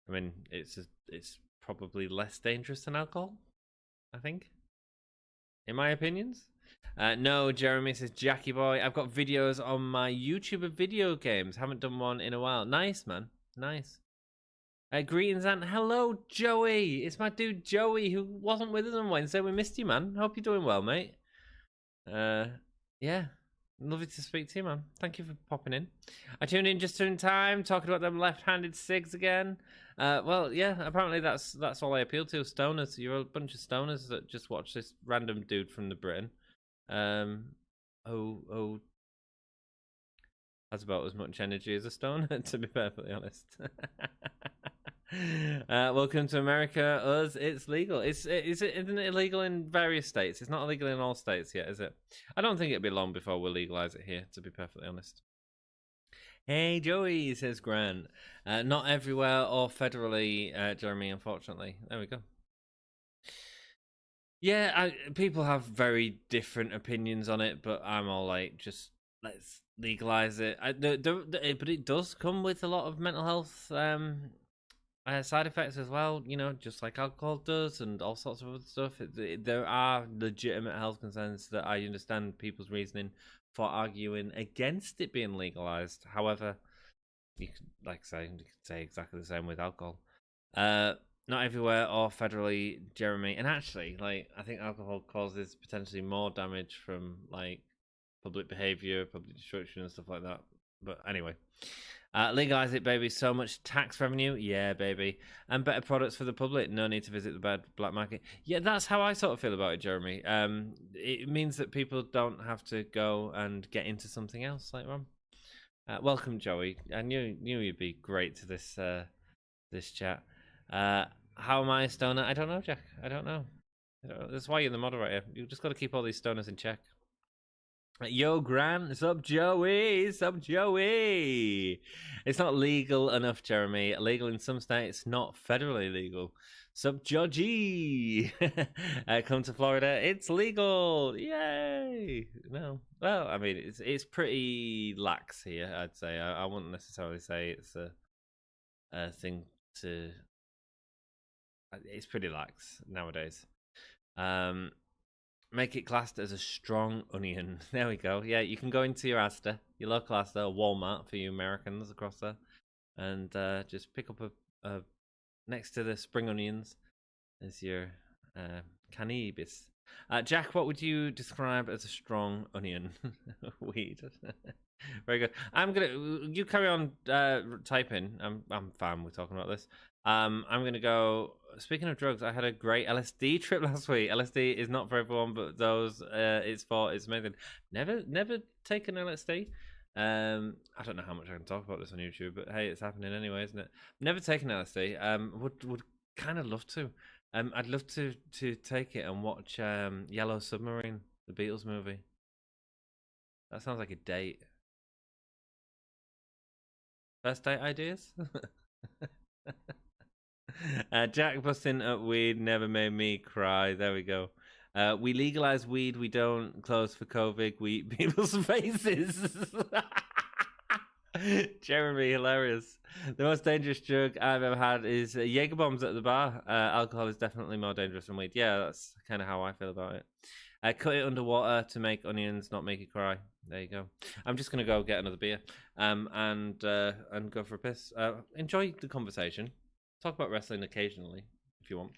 I mean, it's probably less dangerous than alcohol, I think, in my opinions. No, Jeremy says, Jackie boy, I've got videos on my YouTube of video games. Haven't done one in a while. Nice, man. Nice. Greetings and hello, Joey. It's my dude Joey who wasn't with us on Wednesday. We missed you, man. Hope you're doing well, mate. Yeah, lovely to speak to you, man. Thank you for popping in. I tuned in just in time, talking about them left-handed cigs again. Well, yeah, apparently that's all I appeal to. Stoners. You're a bunch of stoners that just watch this random dude from the Britain. Who has about as much energy as a stoner, to be perfectly honest. Welcome to America. Us, it's legal. Isn't it illegal in various states? It's not illegal in all states yet, is it? I don't think it'll be long before we'll legalize it here, to be perfectly honest. Hey Joey, says Grant. Not everywhere or federally, Jeremy, unfortunately. There we go. Yeah, people have very different opinions on it, but I'm all like, just let's legalize it. But it does come with a lot of mental health side effects as well, you know, just like alcohol does and all sorts of other stuff. There are legitimate health concerns that I understand people's reasoning for arguing against it being legalized. However, you could, like I say, exactly the same with alcohol. Not everywhere or federally, Jeremy. And actually, like, I think alcohol causes potentially more damage from like public behavior, public destruction, and stuff like that. But anyway, legalize it, baby. So much tax revenue, yeah, baby, and better products for the public. No need to visit the bad black market. Yeah, that's how I sort of feel about it, Jeremy. It means that people don't have to go and get into something else later on. Welcome, Joey. I knew you'd be great to this this chat. How am I a stoner? I don't know, Jack. I don't know. That's why you're the moderator. You just got to keep all these stoners in check. Yo, Grant. What's up, Joey? What's up, Joey? It's not legal enough, Jeremy. Legal in some states, not federally legal. Sup, Georgie? Come to Florida. It's legal. Yay! No. Well, I mean, it's pretty lax here, I'd say. I wouldn't necessarily say it's a thing to... It's pretty lax nowadays. Make it classed as a strong onion. There we go. Yeah, you can go into your Asda, your local Asda, or Walmart for you Americans across there, and just pick up a next to the spring onions is your cannabis. Jack, what would you describe as a strong onion? Weed. Very good. You carry on typing. I'm fine with talking about this. I'm gonna go. Speaking of drugs, I had a great LSD trip last week. LSD is not for everyone, but those it's amazing. Never taken LSD. I don't know how much I can talk about this on YouTube, but hey, it's happening anyway, isn't it? Never taken LSD. Would kind of love to. I'd love to take it and watch Yellow Submarine, the Beatles movie. That sounds like a date. First date ideas? Jack busting up weed never made me cry. There we go. We legalize weed. We don't close for COVID. We eat people's faces. Jeremy, hilarious. The most dangerous drug I've ever had is Jaeger bombs at the bar. Alcohol is definitely more dangerous than weed. Yeah, that's kind of how I feel about it. Cut it underwater to make onions, not make it cry. There you go. I'm just gonna go get another beer, and go for a piss. Enjoy the conversation. Talk about wrestling occasionally if you want.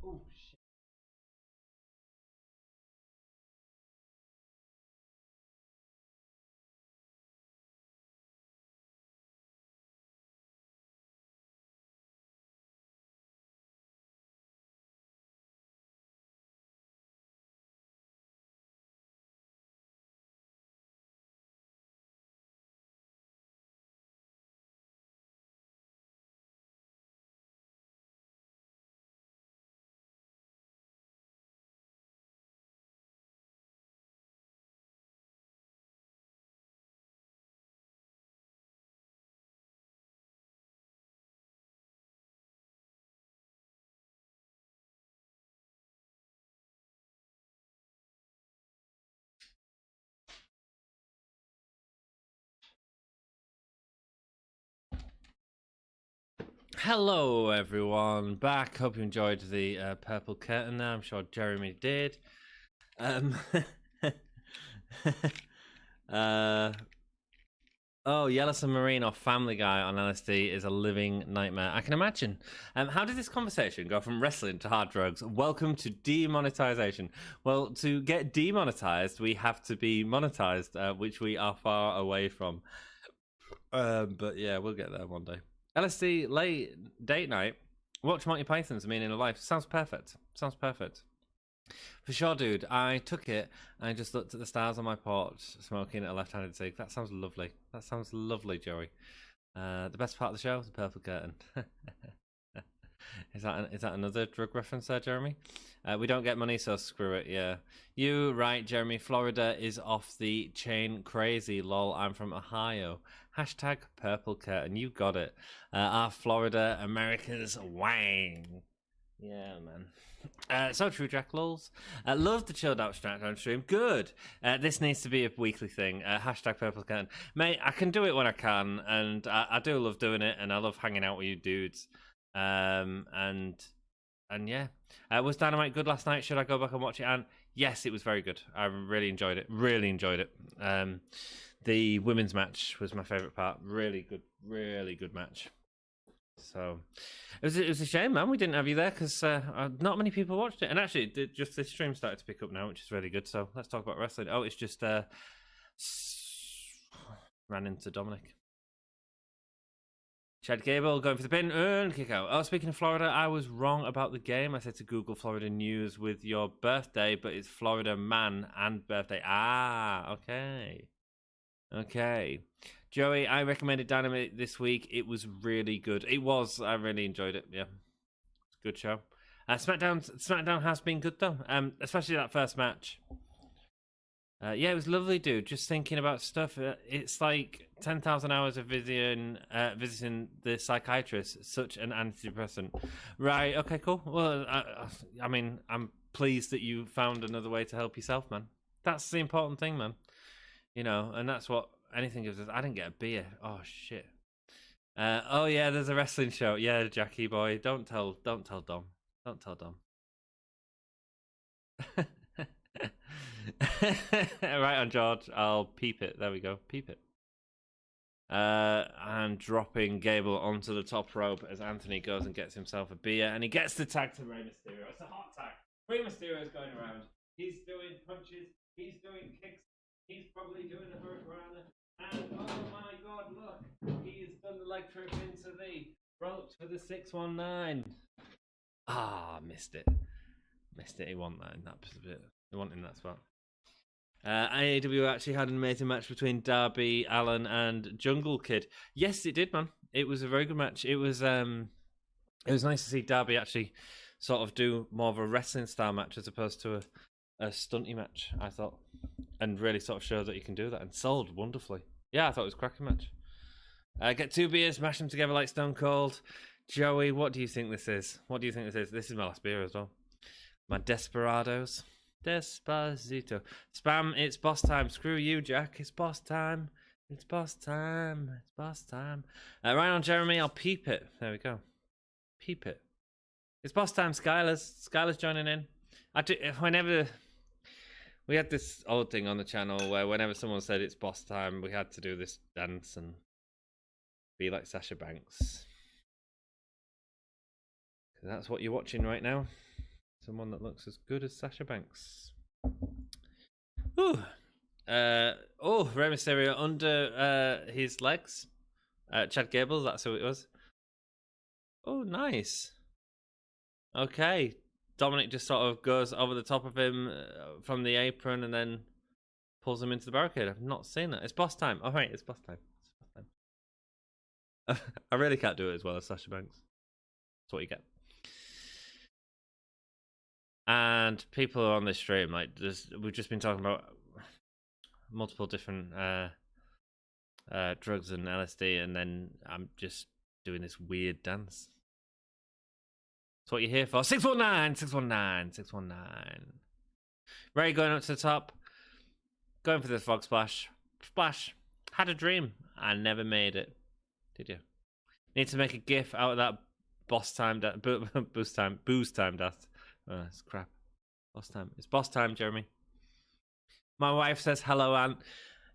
Oh shit. Hello, everyone. Back. Hope you enjoyed the purple curtain. There, I'm sure Jeremy did. Oh, Yellow Submarine or Family Guy on LSD is a living nightmare. I can imagine. How did this conversation go from wrestling to hard drugs? Welcome to demonetization. Well, to get demonetized, we have to be monetized, which we are far away from. But yeah, we'll get there one day. LSD late date night. Watch Monty Python's Meaning of Life. Sounds perfect. Sounds perfect. For sure, dude. I took it and I just looked at the stars on my porch, smoking a left-handed cig. That sounds lovely. That sounds lovely, Joey. The best part of the show is the purple curtain. Is that another drug reference there, Jeremy? We don't get money, so screw it. Yeah, you right, Jeremy. Florida is off the chain crazy. Lol. I'm from Ohio. Hashtag purple curtain. You got it. Our Florida America's wang. Yeah, man. So true, Jack Lulz. Love the chilled out Smackdown stream. Good. This needs to be a weekly thing. Hashtag purple curtain. Mate, I can do it when I can, and I do love doing it, and I love hanging out with you dudes. And yeah. Was Dynamite good last night? Should I go back and watch it? And yes, it was very good. I really enjoyed it. Really enjoyed it. The women's match was my favorite part. Really good match. So it was a shame, man. We didn't have you there because not many people watched it. And actually, just this stream started to pick up now, which is really good. So let's talk about wrestling. Oh, it's just ran into Dominic. Chad Gable going for the pin and kick out. Oh, speaking of Florida, I was wrong about the game. I said to Google Florida news with your birthday, but it's Florida man and birthday. Ah, okay. Okay. Joey, I recommended Dynamite this week. It was really good. It was. I really enjoyed it. Yeah. Good show. SmackDown has been good, though. Especially that first match. Yeah, it was lovely, dude. Just thinking about stuff. It's like 10,000 hours of visiting the psychiatrist. Such an antidepressant. Right, okay, cool. Well, I mean, I'm pleased that you found another way to help yourself, man. That's the important thing, man. You know, and that's what anything gives us. I didn't get a beer. Oh, shit. Oh, yeah, there's a wrestling show. Yeah, Jackie boy. Don't tell Dom. Don't tell Dom. Right on, George. I'll peep it. There we go. Peep it. And dropping Gable onto the top rope as Anthony goes and gets himself a beer, and he gets the tag to Rey Mysterio. It's a hot tag. Rey Mysterio's going around. He's doing punches. He's doing kicks. He's probably doing a hurricanrana. And oh my God, look! He's done the leg trip into the ropes for the 619. Ah, missed it. Missed it. He won that in that bit. He won in that spot. AEW actually had an amazing match between Darby Allin and Jungle Kid. Yes, it did, man. It was a very good match. It was nice to see Darby actually sort of do more of a wrestling style match as opposed to a stunty match, I thought, and really sort of showed that he can do that and sold wonderfully. Yeah, I thought it was a cracking match. Get 2 beers, mash them together like Stone Cold. Joey, what do you think this is? What do you think this is? This is my last beer as well. My Desperados. Despacito. Spam, it's boss time. Screw you, Jack. It's boss time. It's boss time. It's boss time. Right on, Jeremy. I'll peep it. There we go. Peep it. It's boss time, Skylar's joining in. Whenever we had this old thing on the channel where whenever someone said it's boss time, we had to do this dance and be like Sasha Banks. That's what you're watching right now. Someone that looks as good as Sasha Banks. Ooh. Rey Mysterio under his legs. Chad Gable, that's who it was. Oh, nice. Okay. Dominic just sort of goes over the top of him from the apron and then pulls him into the barricade. I've not seen that. It's boss time. All right, it's boss time. It's boss time. I really can't do it as well as Sasha Banks. That's what you get. And people on this stream, like, we've just been talking about multiple different drugs and LSD, and then I'm just doing this weird dance. That's what you're here for. 619, 619, 619. Ray going up to the top. Going for the fog splash. Splash. Had a dream. I never made it. Did you? Need to make a gif out of that boss time, boost time, death. Oh, it's crap. Boss time. It's boss time, Jeremy. My wife says hello, Aunt.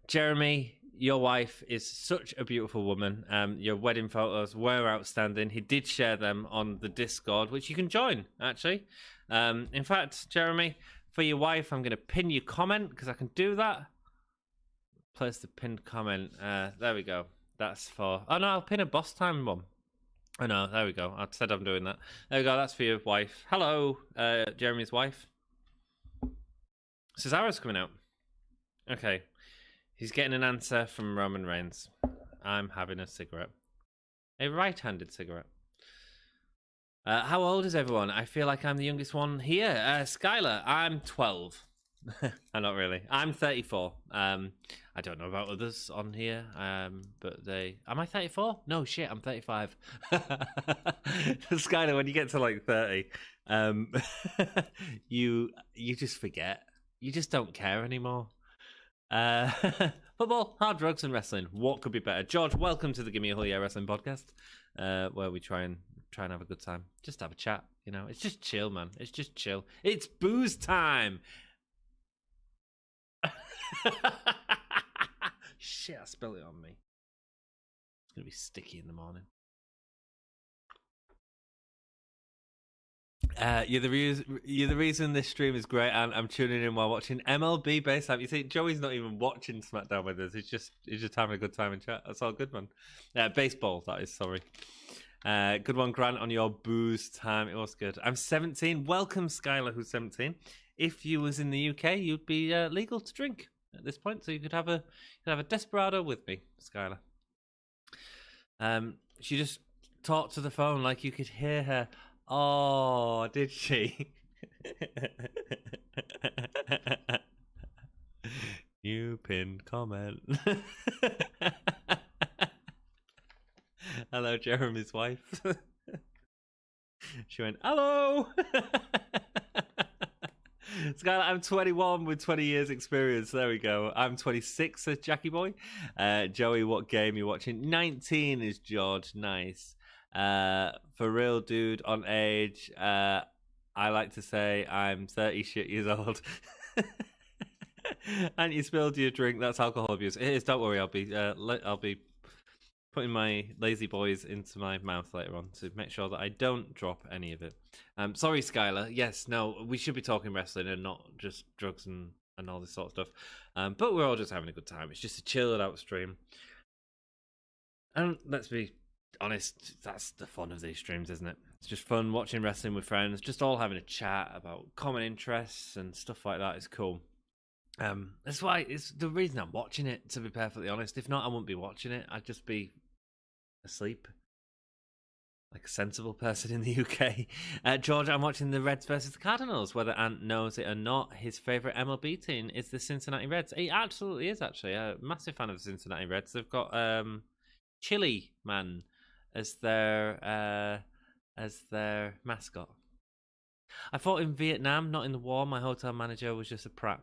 Jeremy, your wife is such a beautiful woman. Your wedding photos were outstanding. He did share them on the Discord, which you can join, actually. In fact, Jeremy, for your wife, I'm going to pin your comment, because I can do that. Place the pinned comment. There we go. That's for... Oh, no, I'll pin a boss time one. Oh, no, there we go. I said I'm doing that. There we go. That's for your wife. Hello, Jeremy's wife. Cesaro's coming out. Okay. He's getting an answer from Roman Reigns. I'm having a cigarette. A right-handed cigarette. How old is everyone? I feel like I'm the youngest one here. Skylar, I'm 12. I'm not really. I'm 34. I don't know about others on here, but they... Am I 34? No, shit, I'm 35. Skylar, when you get to like 30, you just forget. You just don't care anymore. Football, hard drugs, and wrestling. What could be better? George, welcome to the Gimme a Whole Year Wrestling podcast, where we try and have a good time. Just have a chat, you know. It's just chill, man. It's just chill. It's booze time. Shit, I spilled it on me. It's gonna be sticky in the morning. You're the reason this stream is great, and I'm tuning in while watching MLB base time. You see, Joey's not even watching Smackdown with us. He's just having a good time in chat. That's all good, man. Baseball, that is. Sorry. Good one, Grant, on your booze time. It was good. I'm 17. Welcome, Skylar, who's 17. If you was in the UK, you'd be legal to drink at this point, so you could have a desperado with me, Skylar. She just talked to the phone like you could hear her. Oh, did she? New pinned comment. Hello, Jeremy's wife. She went, hello. Skylar, I'm 21 with 20 years experience. There we go. I'm 26, says Jackie Boy. Joey, what game you watching? 19 is George. Nice. For real, dude, on age, I like to say I'm 30 shit years old. And you spilled your drink. That's alcohol abuse. It is. Don't worry. I'll be putting my lazy boys into my mouth later on to make sure that I don't drop any of it. Sorry, Skylar. Yes, no, we should be talking wrestling and not just drugs and all this sort of stuff. But we're all just having a good time. It's just a chilled out stream. And let's be honest, that's the fun of these streams, isn't it? It's just fun watching wrestling with friends, just all having a chat about common interests and stuff like that. Is cool. That's why it's the reason I'm watching it, to be perfectly honest. If not, I wouldn't be watching it. I'd just be asleep like a sensible person in the UK. George, I'm watching the Reds versus the Cardinals. Whether Ant knows it or not, his favourite MLB team is the Cincinnati Reds. He absolutely is, actually. A massive fan of the Cincinnati Reds. They've got Chili Man as their mascot. I fought in Vietnam, not in the war. My hotel manager was just a prat.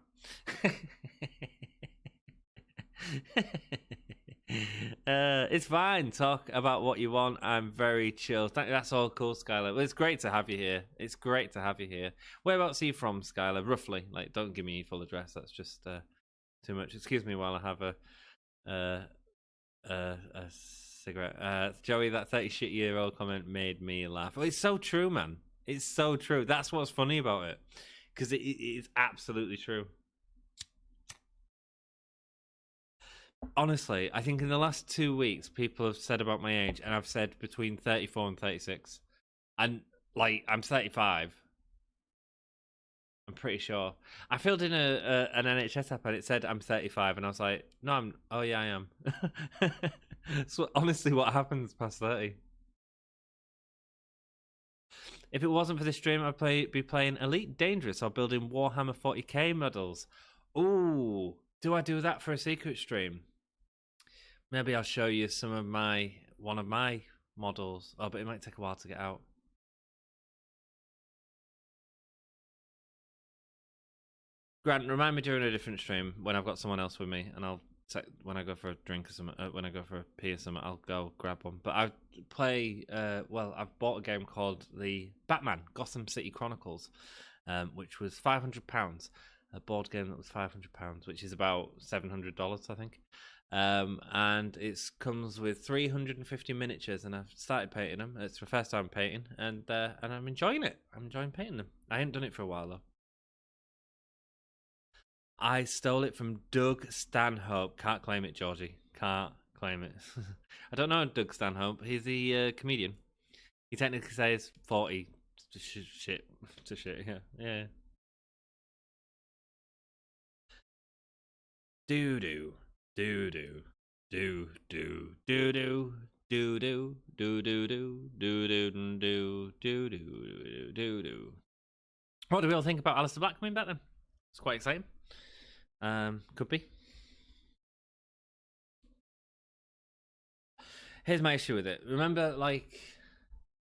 It's fine. Talk about what you want. I'm very chill. That's all cool, Skylar. Well, it's great to have you here. It's great to have you here. Whereabouts are you from, Skylar? Roughly. Like, don't give me your full address. That's just too much. Excuse me while I have a cigarette. Joey, that 30-shit-year-old comment made me laugh. Well, it's so true, man. It's so true. That's what's funny about it, because it is absolutely true. Honestly, I think in the last 2 weeks, people have said about my age, and I've said between 34 and 36. And, like, I'm 35. I'm pretty sure. I filled in an NHS app, and it said I'm 35, and I was like, no, I'm... Oh, yeah, I am. So, honestly, what happens past 30? If it wasn't for this stream, I'd be playing Elite Dangerous or building Warhammer 40k models. Ooh, do I do that for a secret stream? Maybe I'll show you one of my models. Oh, but it might take a while to get out. Grant, remind me during a different stream when I've got someone else with me, and when I go for a drink or something, when I go for a pee or something, I'll go grab one. But I play. I've bought a game called the Batman Gotham City Chronicles, which was £500. A board game that was £500, which is about $700, I think. And it comes with 350 miniatures, and I've started painting them. It's my first time painting, and I'm enjoying it. I'm enjoying painting them. I haven't done it for a while though. I stole it from Doug Stanhope. Can't claim it, Georgie. Can't claim it. I don't know Doug Stanhope. He's the comedian. He technically says 40 to shit. To shit, yeah. Do-do. Do-do. Do-do. Do-do. Do-do. Do-do-do. Do-do. Do-do. Do-do. What do we all think about Aleister Black coming back then? It's quite exciting. Could be. Here's my issue with it. Remember, like,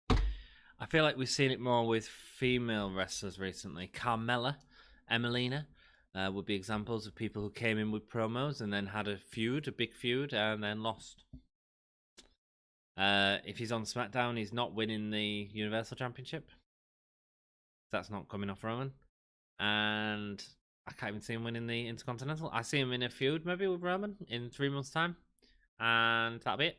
I feel like we've seen it more with female wrestlers recently. Carmella, Emelina would be examples of people who came in with promos and then had a big feud, and then lost. If he's on Smackdown, he's not winning the Universal Championship. That's not coming off Roman. And I can't even see him winning the Intercontinental. I see him in a feud maybe with Roman in 3 months' time. And that'll be it.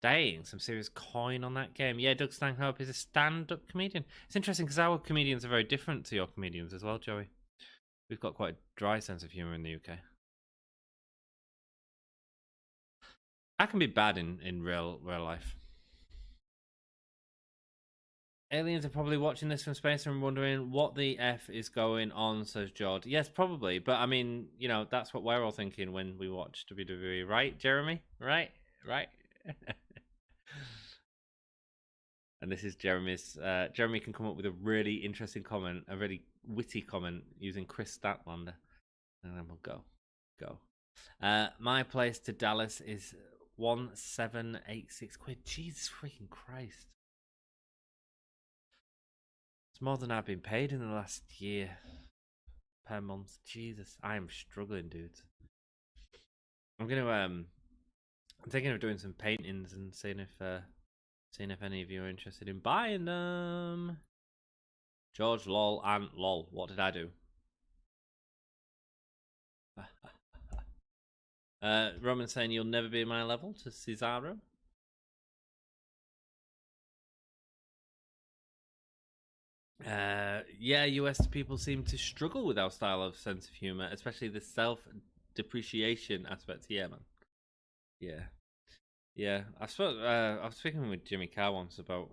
Dang, some serious coin on that game. Yeah, Doug Stanhope is a stand-up comedian. It's interesting because our comedians are very different to your comedians as well, Joey. We've got quite a dry sense of humour in the UK. I can be bad in real life. Aliens are probably watching this from space and wondering what the F is going on, says Jord. Yes, probably. But, I mean, you know, that's what we're all thinking when we watch WWE. Right, Jeremy? Right? And this is Jeremy's. Jeremy can come up with a really interesting comment, a really witty comment using Chris Statlander. And then we'll go. My place to Dallas is 1786 quid. Jesus freaking Christ. It's more than I've been paid in the last year per month. Jesus, I am struggling, dudes. I'm thinking of doing some paintings and seeing if any of you are interested in buying them. George, lol, and lol. What did I do? Roman saying you'll never be my level to Cesaro. Yeah, US people seem to struggle with our style of sense of humor, especially the self-depreciation aspect. Yeah, man. Yeah. I was speaking with Jimmy Carr once about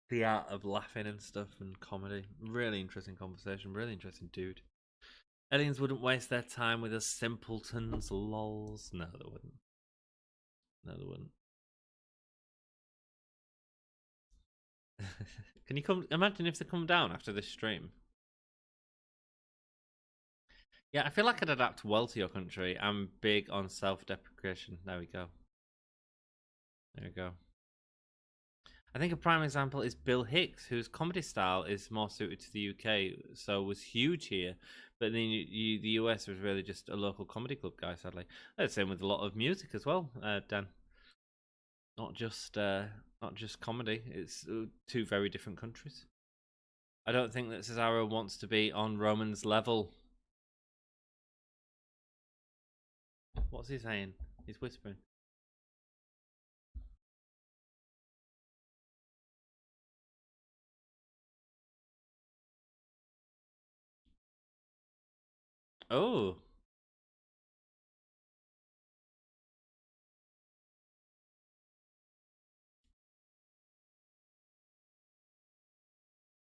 the art of laughing and stuff and comedy. Really interesting conversation. Really interesting dude. Aliens wouldn't waste their time with us simpletons, lols. No, they wouldn't. Can you imagine if they come down after this stream? Yeah, I feel like I'd adapt well to your country. I'm big on self-deprecation. There we go. I think a prime example is Bill Hicks, whose comedy style is more suited to the UK, so was huge here. But then the US was really just a local comedy club guy, sadly. That's the same with a lot of music as well, Dan. Not just comedy. It's two very different countries. I don't think that Cesaro wants to be on Roman's level. What's he saying? He's whispering. Oh.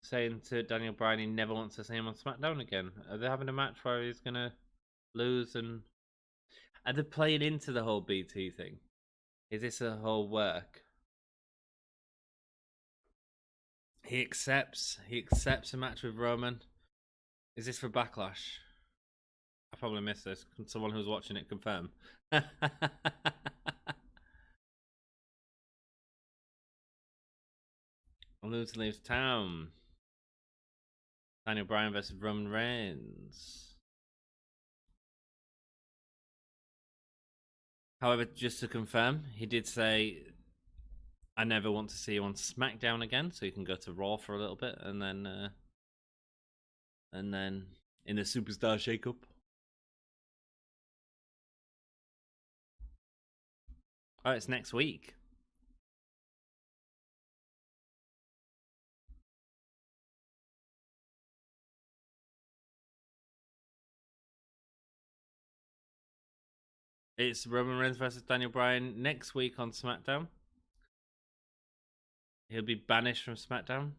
Saying to Daniel Bryan he never wants to see him on SmackDown again. Are they having a match where he's going to lose? And are they playing into the whole BT thing? Is this a whole work? He accepts a match with Roman. Is this for Backlash? I probably missed this. Can someone who's watching it confirm? Loser leaves town. Daniel Bryan versus Roman Reigns. However, just to confirm, he did say, I never want to see you on SmackDown again, so you can go to Raw for a little bit, and then in the Superstar Shakeup. Oh, it's next week. It's Roman Reigns versus Daniel Bryan next week on SmackDown. He'll be banished from SmackDown.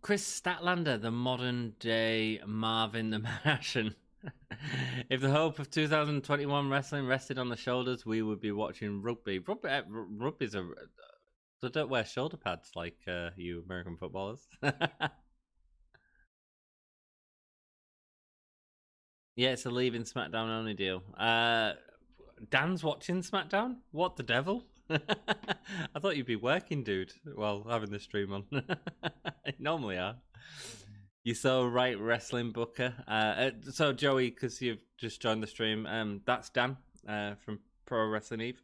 Chris Statlander, the modern day Marvin the Martian. If the hope of 2021 wrestling rested on the shoulders, we would be watching rugby. Rugby's a... So don't wear shoulder pads like you American footballers. Yeah, it's a leaving SmackDown only deal. Dan's watching SmackDown? What the devil? I thought you'd be working, dude, while having the stream on. Normally are. You're so right, wrestling booker. So Joey, because you've just joined the stream, that's Dan from Pro Wrestling Eve.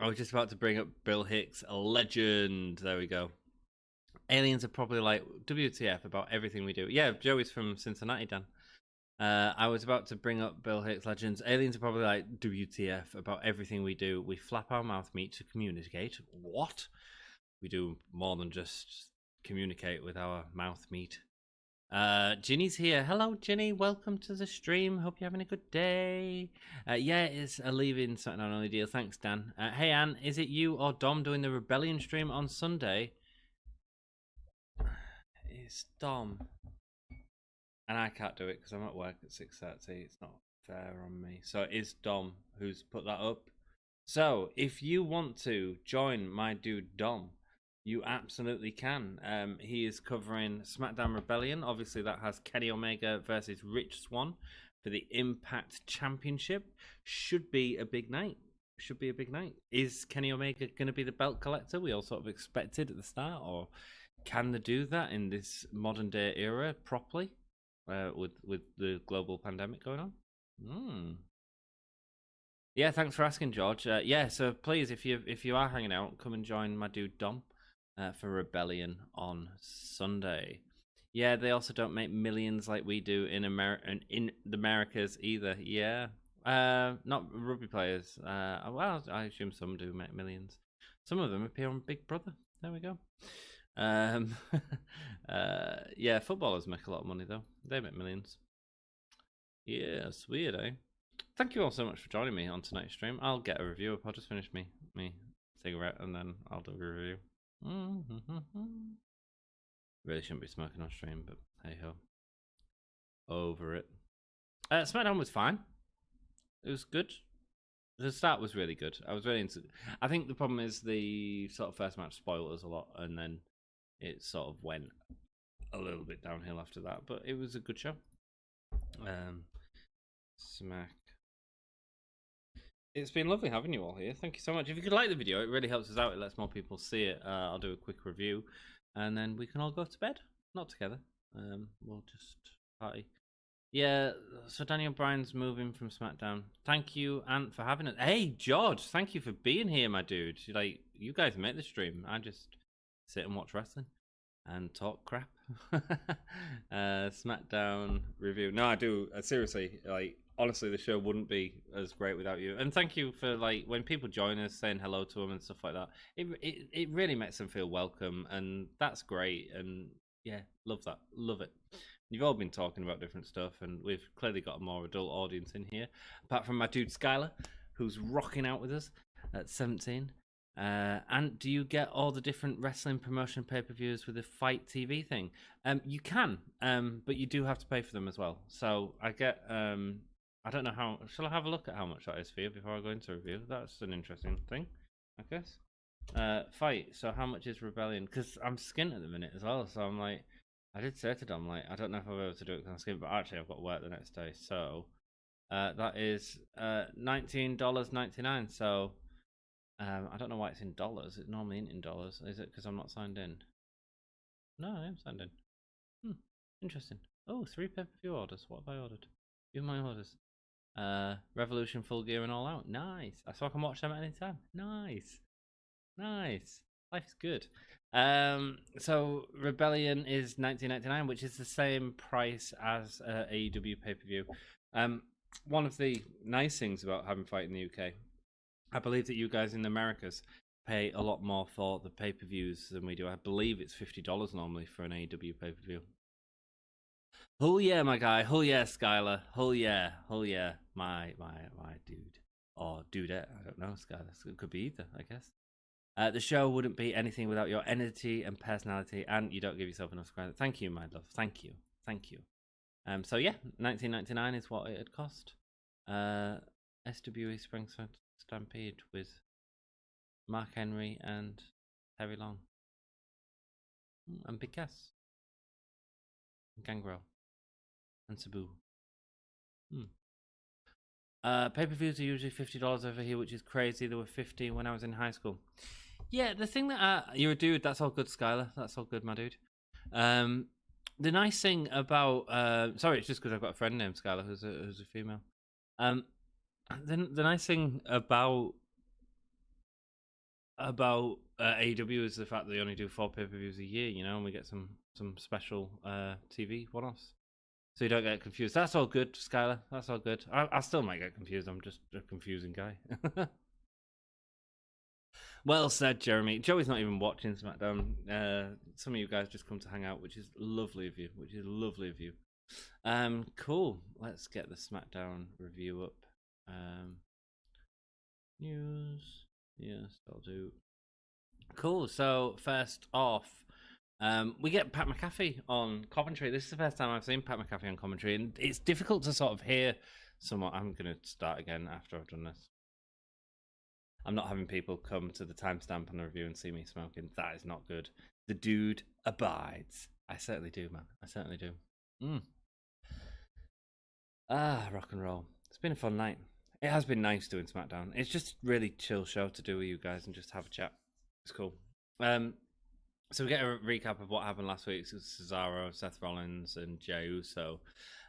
I was just about to bring up Bill Hicks, a legend. There we go. Aliens are probably like WTF about everything we do. Yeah, Joey's from Cincinnati, Dan. I was about to bring up Bill Hicks Legends. Aliens are probably like WTF about everything we do. We flap our mouth meat to communicate. What? We do more than just communicate with our mouth meat. Ginny's here. Hello, Ginny. Welcome to the stream. Hope you're having a good day. Yeah, it's a leaving SmackDown only deal. Thanks, Dan. Hey, Anne, is it you or Dom doing the Rebellion stream on Sunday? It's Dom. And I can't do it because I'm at work at 6:30. It's not fair on me. So it is Dom who's put that up. So if you want to join my dude Dom, you absolutely can. He is covering SmackDown Rebellion. Obviously, that has Kenny Omega versus Rich Swann for the Impact Championship. Should be a big night. Is Kenny Omega going to be the belt collector? We all sort of expected at the start, or can they do that in this modern day era properly with the global pandemic going on? Yeah, thanks for asking, George. Yeah, so please, if you are hanging out, come and join my dude Dom for Rebellion on Sunday. Yeah, they also don't make millions like we do in the Americas either. Yeah, not rugby players. Well, I assume some do make millions. Some of them appear on Big Brother. There we go. Yeah, footballers make a lot of money though. They make millions. Yeah, it's weird, eh? Thank you all so much for joining me on tonight's stream. I'll get a review up. I'll just finish me cigarette and then I'll do a review. Really shouldn't be smoking on stream, but hey ho. Over it. SmackDown was fine. It was good. The start was really good. I was really into. I think the problem is the sort of first match spoiled us a lot, and then it sort of went a little bit downhill after that, but it was a good show. Smack. It's been lovely having you all here. Thank you so much. If you could like the video, it really helps us out. It lets more people see it. I'll do a quick review, and then we can all go to bed. Not together. We'll just party. Yeah, so Daniel Bryan's moving from Smackdown. Thank you, Ant, for having us. Hey, George, thank you for being here, my dude. Like, you guys make the stream. I just sit and watch wrestling and talk crap. Smackdown review. No, I do. Seriously, like, honestly, the show wouldn't be as great without you. And thank you for, like, when people join us, saying hello to them and stuff like that. It really makes them feel welcome, and that's great. And yeah, love that. Love it. You've all been talking about different stuff, and we've clearly got a more adult audience in here. Apart from my dude Skylar, who's rocking out with us at 17. And do you get all the different wrestling promotion pay-per-views with the Fight TV thing? You can, but you do have to pay for them as well. So I get, I don't know how, shall I have a look at how much that is for you before I go into review? That's an interesting thing, I guess. Fight, so how much is Rebellion? Because I'm skint at the minute as well, so I'm like, I did say to Dom, like, I don't know if I'll be able to do it because I'm skint, but actually I've got work the next day, so that is $19.99, so I don't know why it's in dollars. It's normally in dollars. Is it because I'm not signed in? No, I am signed in. Interesting. Oh, 3 pay-per-view orders. What have I ordered? View my orders. Revolution, Full Gear, and All Out. Nice. So I can watch them at any time. Nice. Nice. Life's good. So Rebellion is $19.99, which is the same price as AEW pay-per-view. One of the nice things about having Fight in the UK, I believe that you guys in the Americas pay a lot more for the pay-per-views than we do. I believe it's $50 normally for an AEW pay-per-view. Oh yeah, my guy. Oh yeah, Skylar. Oh yeah. Oh yeah, my dude. Or dudette. I don't know, Skylar. It could be either, I guess. The show wouldn't be anything without your energy and personality, and you don't give yourself enough credit. Thank you, my love. Thank you. Thank you. So yeah, $19.99 is what it'd cost. SWE Spring Stampede with Mark Henry and Terry Long and Big Cass and Gangrel and Sabu. Pay-per-views are usually $50 over here, which is crazy. They were $50 when I was in high school. Yeah, the thing that you're a dude. That's all good, Skylar. That's all good, my dude. The nice thing about sorry, it's just because I've got a friend named Skylar who's a female. The nice thing about AEW is the fact that they only do 4 pay-per-views a year, you know, and we get some special TV one-offs. So you don't get confused. That's all good, Skylar. That's all good. I still might get confused. I'm just a confusing guy. Well said, Jeremy. Joey's not even watching SmackDown. Some of you guys just come to hang out, which is lovely of you. Cool. Let's get the SmackDown review up. News. Yes, I'll do. Cool. So first off, we get Pat McAfee on commentary. This is the first time I've seen Pat McAfee on commentary, and it's difficult to sort of hear somewhat. I'm going to start again after I've done this. I'm not having people come to the timestamp on the review and see me smoking. That is not good. The dude abides. I certainly do, man. I certainly do. Rock and roll. It's been a fun night. It has been nice doing SmackDown. It's just a really chill show to do with you guys and just have a chat. It's cool. So we get a recap of what happened last week. So Cesaro, Seth Rollins, and Jey Uso.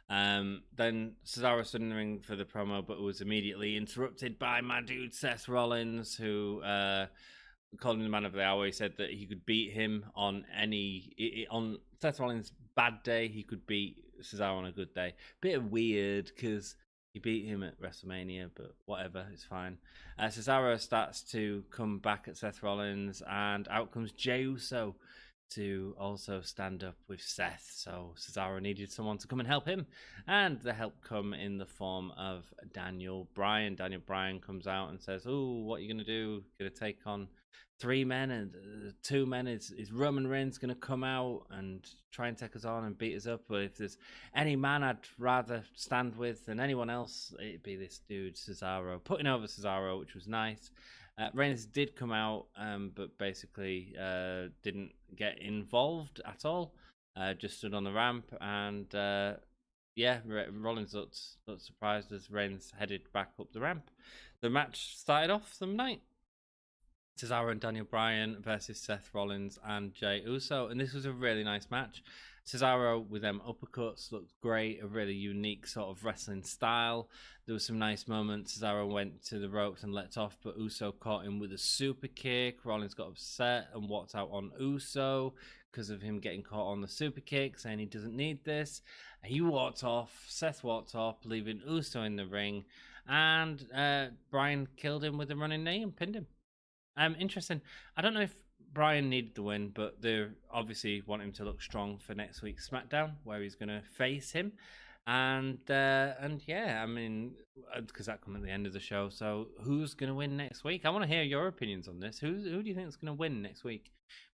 Then Cesaro stood in the ring for the promo, but was immediately interrupted by my dude Seth Rollins, who called him the man of the hour. He said that he could beat him on on Seth Rollins' bad day. He could beat Cesaro on a good day. Bit weird because he beat him at WrestleMania, but whatever, it's fine. Cesaro starts to come back at Seth Rollins, and out comes Jey Uso to also stand up with Seth. So Cesaro needed someone to come and help him, and the help come in the form of Daniel Bryan. Daniel Bryan comes out and says, "Oh, what are you going to do? Going to take on 3 men, and 2 men is Roman Reigns going to come out and try and take us on and beat us up? But if there's any man I'd rather stand with than anyone else, it'd be this dude Cesaro." Putting over Cesaro, which was nice. Reigns did come out, but basically didn't get involved at all. Just stood on the ramp, and yeah, Rollins looked surprised as Reigns headed back up the ramp. The match started off some night. Cesaro and Daniel Bryan versus Seth Rollins and Jey Uso, and this was a really nice match. Cesaro with them uppercuts looked great, a really unique sort of wrestling style. There was some nice moments. Cesaro went to the ropes and let off, but Uso caught him with a super kick. Rollins got upset and walked out on Uso because of him getting caught on the super kick, saying he doesn't need this. He walked off. Seth walked off, leaving Uso in the ring, and Bryan killed him with a running knee and pinned him. Interesting. I don't know if Bryan needed the win, but they obviously want him to look strong for next week's SmackDown, where he's going to face him. And yeah, I mean, because that comes at the end of the show. So who's going to win next week? I want to hear your opinions on this. Who do you think is going to win next week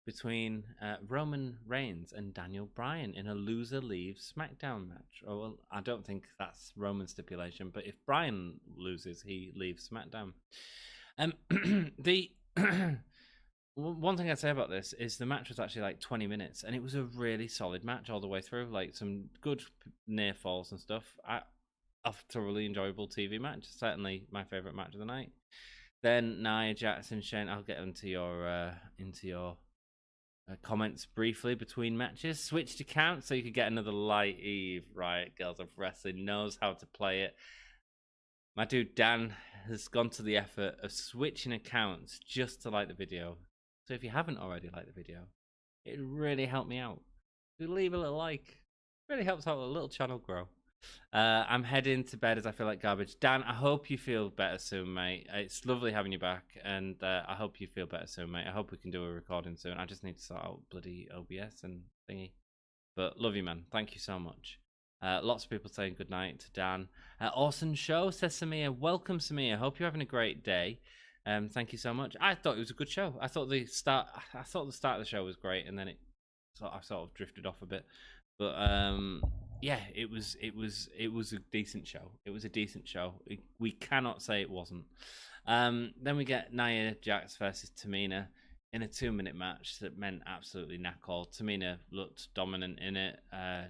between Roman Reigns and Daniel Bryan in a loser leaves SmackDown match? Oh, well, I don't think that's Roman's stipulation, but if Bryan loses, he leaves SmackDown. The one thing I'd say about this is the match was actually like 20 minutes, and it was a really solid match all the way through. Like some good near falls and stuff. A thoroughly enjoyable TV match. Certainly my favorite match of the night. Then Nia Jax and Shane. I'll get into your comments briefly between matches. Switched account so you could get another light Eve. Right, Girls of Wrestling knows how to play it. My dude Dan has gone to the effort of switching accounts just to like the video. So if you haven't already liked the video, it really helped me out. Do leave a little like. It really helps out a little channel grow. I'm heading to bed as I feel like garbage. Dan, I hope you feel better soon, mate. It's lovely having you back, and I hope you feel better soon, mate. I hope we can do a recording soon. I just need to sort out bloody OBS and thingy. But love you, man. Thank you so much. Lots of people saying good night to Dan. Awesome show, says Samir. Welcome, Samir. Hope you're having a great day. Thank you so much. I thought it was a good show. I thought the start of the show was great, and then I sort of drifted off a bit. But yeah, it was a decent show. It was a decent show. We cannot say it wasn't. Then we get Nia Jax versus Tamina in a 2-minute match that meant absolutely knack all. Tamina looked dominant in it.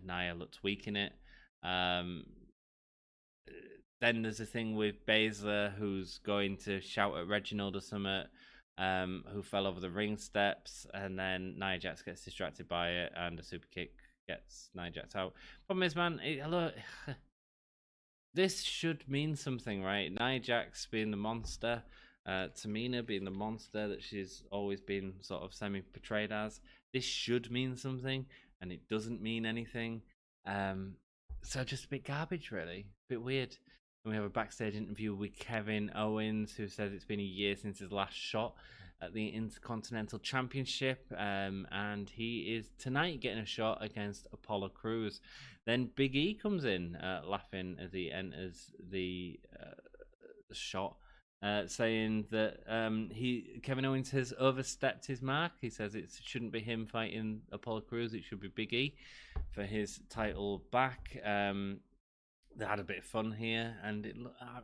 Nia looked weak in it. Then there's a thing with Baszler who's going to shout at Reginald or something, who fell over the ring steps, and then Nia Jax gets distracted by it, and a super kick gets Nia Jax out. Problem is, man, this should mean something, right? Nia Jax being the monster, Tamina being the monster that she's always been sort of semi-portrayed as. This should mean something, and it doesn't mean anything. So just a bit garbage, really. A bit weird. And we have a backstage interview with Kevin Owens, who says it's been a year since his last shot at the Intercontinental Championship, and he is tonight getting a shot against Apollo Crews. Then Big E comes in, laughing as he enters the shot, saying that Kevin Owens has overstepped his mark. He says it shouldn't be him fighting Apollo Crews; it should be Big E for his title back. They had a bit of fun here, and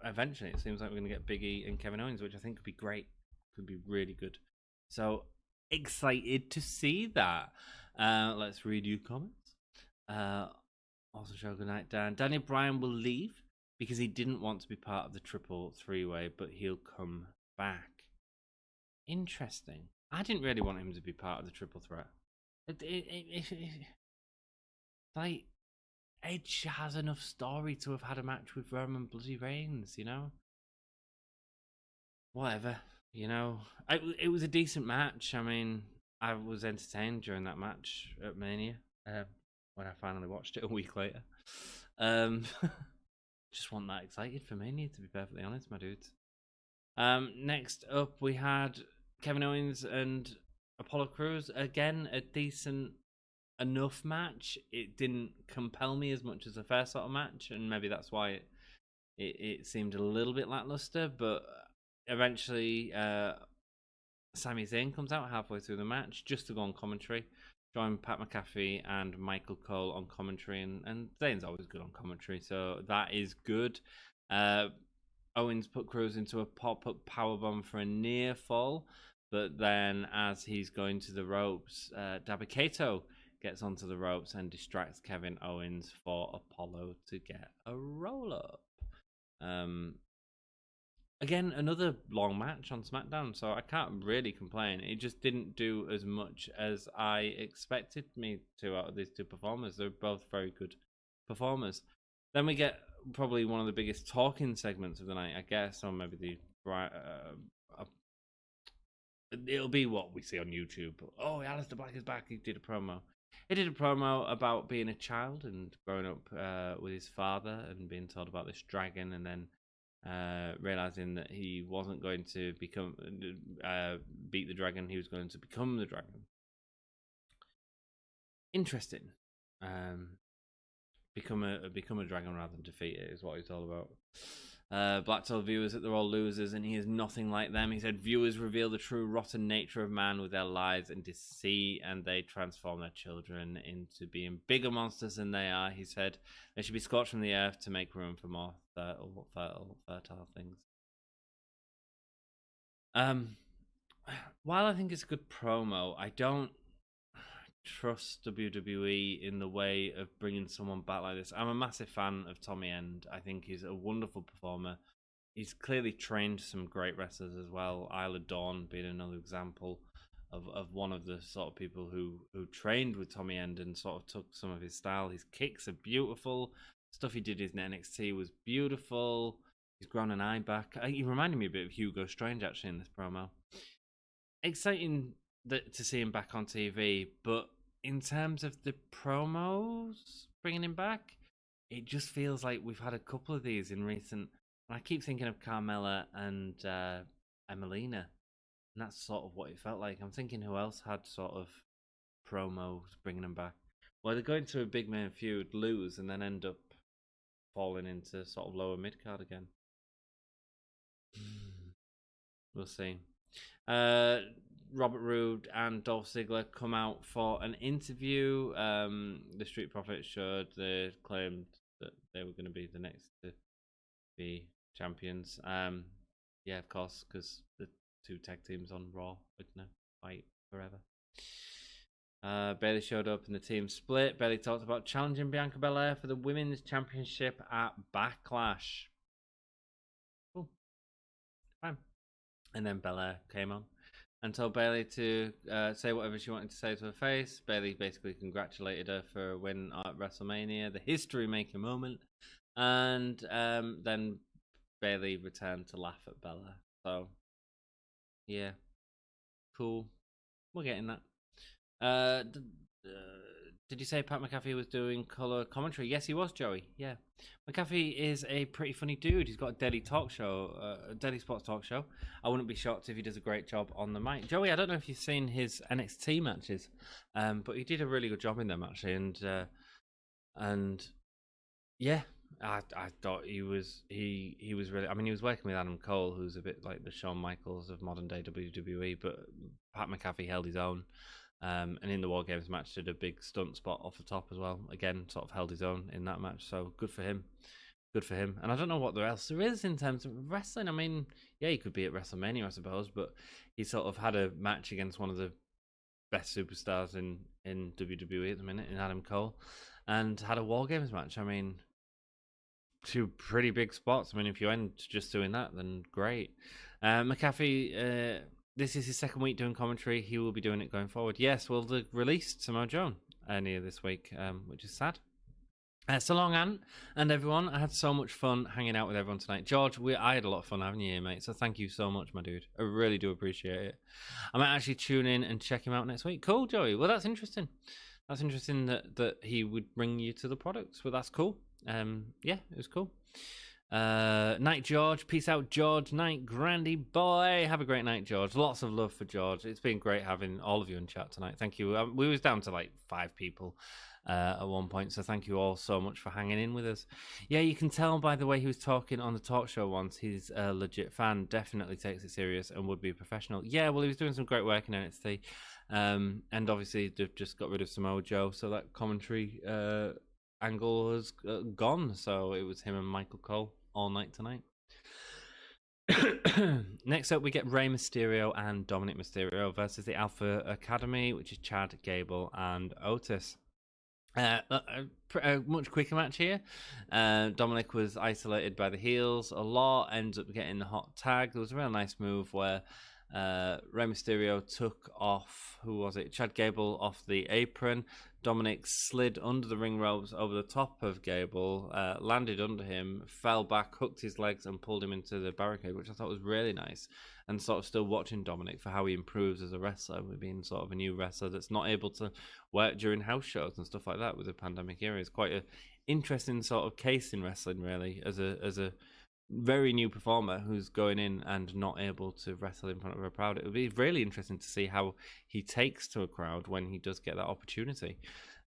eventually it seems like we're going to get Big E and Kevin Owens, which I think could be great. Could be really good. So excited to see that. Let's read your comments. Also show good night, Dan. Daniel Bryan will leave because he didn't want to be part of the triple three-way, but he'll come back. Interesting. I didn't really want him to be part of the triple threat. Like, Edge has enough story to have had a match with Roman bloody Reigns, you know? Whatever, you know. It was a decent match. I mean, I was entertained during that match at Mania, when I finally watched it a week later. Just wasn't that excited for Mania, to be perfectly honest, my dudes. Next up, we had Kevin Owens and Apollo Crews. Again, a decent enough match. It didn't compel me as much as the first sort of match, and maybe that's why it seemed a little bit lackluster. But eventually, Sami Zayn comes out halfway through the match just to go on commentary, join Pat McAfee and Michael Cole on commentary, and Zayn's always good on commentary, so that is good. Owens put Cruz into a pop-up powerbomb for a near fall, but then as he's going to the ropes, Dabba-Kato gets onto the ropes and distracts Kevin Owens for Apollo to get a roll-up. Again, another long match on SmackDown, so I can't really complain. It just didn't do as much as I expected me to out of these two performers. They're both very good performers. Then we get probably one of the biggest talking segments of the night, I guess, or maybe it'll be what we see on YouTube. Oh, Aleister Black is back. He did a promo. He did a promo about being a child and growing up with his father and being told about this dragon, and then realizing that he wasn't going to become beat the dragon. He was going to become the dragon. Interesting. Become a dragon rather than defeat it is what he's all about. Black told viewers that they're all losers and he is nothing like them. He said viewers reveal the true rotten nature of man with their lies and deceit, and they transform their children into being bigger monsters than they are. He said they should be scorched from the earth to make room for more fertile things. While I think it's a good promo, I don't trust WWE in the way of bringing someone back like this. I'm a massive fan of Tommy End. I think he's a wonderful performer. He's clearly trained some great wrestlers as well. Isla Dawn being another example of one of the sort of people who trained with Tommy End and sort of took some of his style. His kicks are beautiful. Stuff he did in NXT was beautiful. He's grown an eye back. He reminded me a bit of Hugo Strange actually in this promo. Exciting to see him back on TV, but in terms of the promos bringing him back, it just feels like we've had a couple of these in recent. And I keep thinking of Carmella and Emelina, and that's sort of what it felt like. I'm thinking who else had sort of promos bringing them back. Well, they're going to a big man feud, lose, and then end up falling into sort of lower mid card again. We'll see. Robert Roode and Dolph Ziggler come out for an interview. The Street Profits showed they claimed that they were going to be the next to be champions. Yeah, of course, because the two tag teams on Raw are going to fight forever. Bayley showed up and the team split. Bayley talked about challenging Bianca Belair for the Women's Championship at Backlash. Cool. Fine. And then Belair came on and told Bayley to say whatever she wanted to say to her face. Bayley basically congratulated her for a win at WrestleMania, the history-making moment. And then Bayley returned to laugh at Bella. So, yeah. Cool. We're getting that. Did you say Pat McAfee was doing colour commentary? Yes, he was, Joey. Yeah. McAfee is a pretty funny dude. He's got a Daily Talk Show, Daily Sports Talk Show. I wouldn't be shocked if he does a great job on the mic. Joey, I don't know if you've seen his NXT matches, but he did a really good job in them, actually. And yeah, I thought he was really. I mean, he was working with Adam Cole, who's a bit like the Shawn Michaels of modern day WWE, but Pat McAfee held his own. And in the War Games match did a big stunt spot off the top as well. Again, sort of held his own in that match. So good for him. Good for him. And I don't know what else there is in terms of wrestling. I mean, yeah, he could be at WrestleMania, I suppose, but he sort of had a match against one of the best superstars in WWE at the minute, in Adam Cole, and had a War Games match. I mean, two pretty big spots. I mean, if you end just doing that, then great. McAfee, this is his second week doing commentary. He will be doing it going forward. Yes, well, they released Samoa Joe earlier this week, which is sad. So long, Ant, and everyone. I had so much fun hanging out with everyone tonight. George, I had a lot of fun having you here, mate. So thank you so much, my dude. I really do appreciate it. I might actually tune in and check him out next week. Cool, Joey. Well, that's interesting. That's interesting that he would bring you to the products. Well, that's cool. Yeah, it was cool. Night George, peace out George. Night Grandy boy, have a great night George. Lots of love for George. It's been great having all of you in chat tonight. Thank you. We was down to like 5 people at one point, so thank you all so much for hanging in with us. Yeah, you can tell by the way he was talking on the talk show once, he's a legit fan, definitely takes it serious and would be a professional. Yeah, well, he was doing some great work in NXT, and obviously they've just got rid of Samoa Joe, so that commentary angle has gone, so it was him and Michael Cole all night tonight. Next up, we get Rey Mysterio and Dominic Mysterio versus the Alpha Academy, which is Chad Gable and Otis. A much quicker match here. Dominic was isolated by the heels a lot, ends up getting the hot tag. There was a real nice move where Rey Mysterio took off, who was it? Chad Gable off the apron. Dominic slid under the ring ropes over the top of Gable, landed under him, fell back, hooked his legs, and pulled him into the barricade, which I thought was really nice. And sort of still watching Dominic for how he improves as a wrestler, with being sort of a new wrestler that's not able to work during house shows and stuff like that with the pandemic era. It's quite an interesting sort of case in wrestling, really, as a very new performer who's going in and not able to wrestle in front of a crowd. It would be really interesting to see how he takes to a crowd when he does get that opportunity.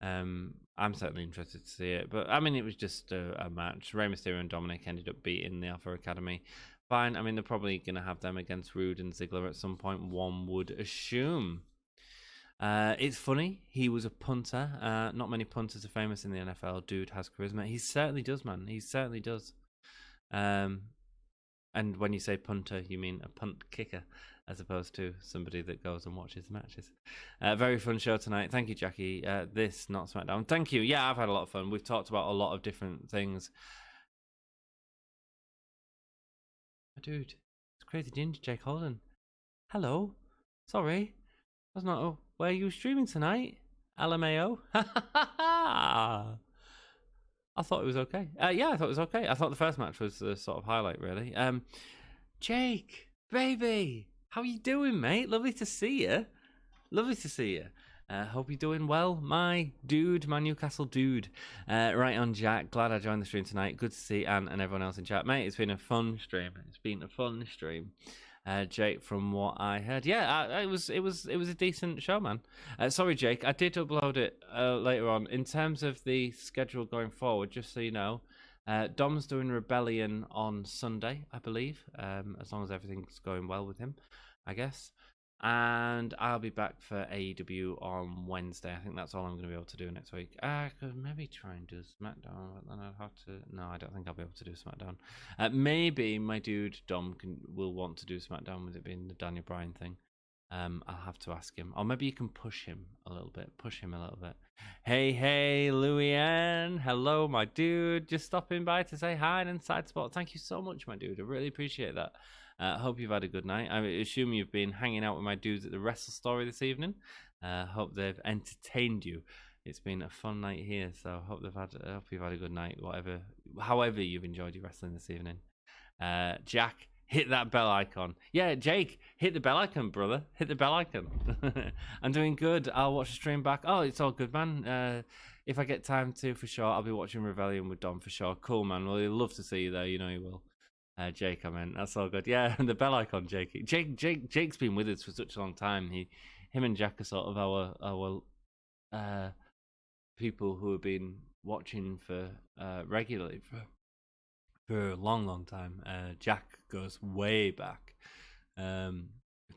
I'm certainly interested to see it, but I mean, it was just a match. Rey Mysterio and Dominic ended up beating the Alpha Academy. Fine. I mean, they're probably going to have them against Rude and Ziggler at some point, one would assume. It's funny. He was a punter. Not many punters are famous in the NFL. Dude has charisma. He certainly does, man. He certainly does. And when you say punter, you mean a punt kicker, as opposed to somebody that goes and watches the matches. Very fun show tonight. Thank you, Jackie. This, not SmackDown. Thank you. Yeah, I've had a lot of fun. We've talked about a lot of different things. Dude, it's Crazy Ginger Jake Holden. Hello. Sorry. That's not where you streaming tonight. LMAO. I thought it was okay. Yeah, I thought it was okay. I thought the first match was the sort of highlight, really. Jake, baby, how you doing, mate? Lovely to see you. Lovely to see you. Hope you're doing well, my dude, my Newcastle dude. Right on, Jack. Glad I joined the stream tonight. Good to see Anne and everyone else in chat, mate. It's been a fun stream. Jake, from what I heard, yeah, it was a decent show, man. Sorry, Jake, I did upload it later on. In terms of the schedule going forward, just so you know, Dom's doing Rebellion on Sunday, I believe, as long as everything's going well with him, I guess. And I'll be back for AEW on Wednesday. I think that's all I'm going to be able to do next week. I could maybe try and do SmackDown, but then I'd have to... No, I don't think I'll be able to do SmackDown. Maybe my dude Dom will want to do SmackDown, with it being the Daniel Bryan thing. I'll have to ask him. Or maybe you can push him a little bit. Hey, Louie-Ann. Hello, my dude. Just stopping by to say hi and inside spot. Thank you so much, my dude. I really appreciate that. Hope you've had a good night. I assume you've been hanging out with my dudes at the Wrestle Story this evening. Hope they've entertained you. It's been a fun night here, so hope you've had a good night. However you've enjoyed your wrestling this evening. Jack, hit that bell icon. Yeah, Jake, hit the bell icon, brother. Hit the bell icon. I'm doing good. I'll watch the stream back. Oh, it's all good, man. If I get time to, for sure, I'll be watching Rebellion with Dom for sure. Cool, man. Well, he'd love to see you there. You know he will. Jake, I mean, that's all good. Yeah, and the bell icon, Jake. Jake's been with us for such a long time. Him and Jack are sort of our people who have been watching for regularly for a long time. Jack goes way back to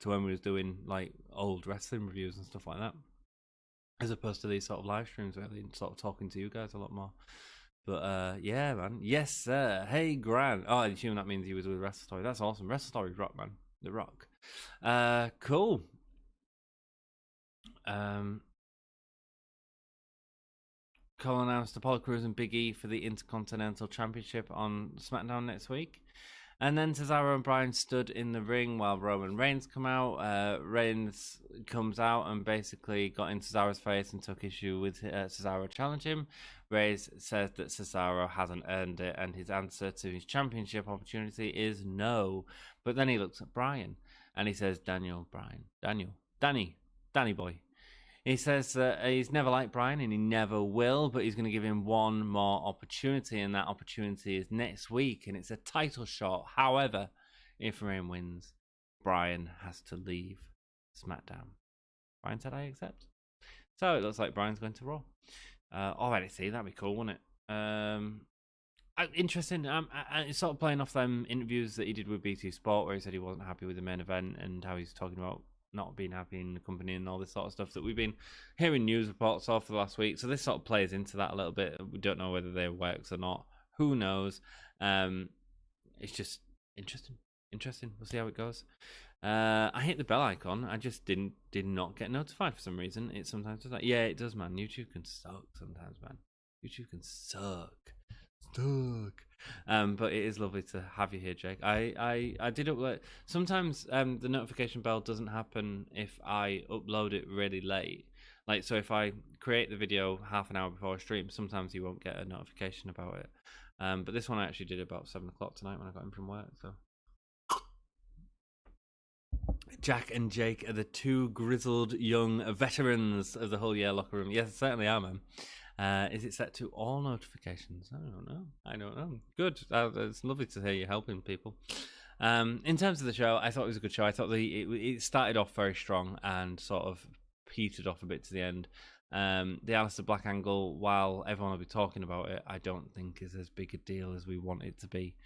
when we was doing like old wrestling reviews and stuff like that, as opposed to these sort of live streams, really, and sort of talking to you guys a lot more. But yeah, man. Yes, sir. Hey, Grant. Oh, I assume that means he was with Wrestle Story. That's awesome. Wrestle Story's rock, man. The rock. Cool. Cole announced Apollo Crews and Big E for the Intercontinental Championship on SmackDown next week. And then Cesaro and Bryan stood in the ring while Roman Reigns come out. Reigns comes out and basically got in Cesaro's face and took issue with Cesaro challenging him. Reigns says that Cesaro hasn't earned it, and his answer to his championship opportunity is no. But then he looks at Bryan and he says, Danny boy. He says that he's never liked Bryan and he never will, but he's going to give him one more opportunity, and that opportunity is next week, and it's a title shot. However, if Reigns wins, Bryan has to leave SmackDown. Bryan said, I accept. So it looks like Bryan's going to Raw. Already see, that'd be cool, wouldn't it? Interesting. It's sort of playing off them interviews that he did with BT Sport, where he said he wasn't happy with the main event and how he's talking about not being happy in the company and all this sort of stuff that we've been hearing news reports of for the last week. So this sort of plays into that a little bit. We don't know whether they works or not. Who knows? It's just interesting. interesting. We'll see how it goes. I hit the bell icon. I just did not get notified for some reason. It sometimes does that. Yeah, it does, man. YouTube can suck sometimes, man. YouTube can suck. But it is lovely to have you here, Jake. I did upload. Sometimes the notification bell doesn't happen if I upload it really late. Like, so if I create the video half an hour before I stream, sometimes you won't get a notification about it. But this one I actually did about 7 o'clock tonight when I got in from work. So Jack and Jake are the two grizzled young veterans of the whole year locker room. Yes, certainly are, man. Is it set to all notifications? I don't know. Good. It's lovely to hear you helping people. In terms of the show, I thought it was a good show. I thought it started off very strong and sort of petered off a bit to the end. The Aleister Black angle, while everyone will be talking about it, I don't think is as big a deal as we want it to be.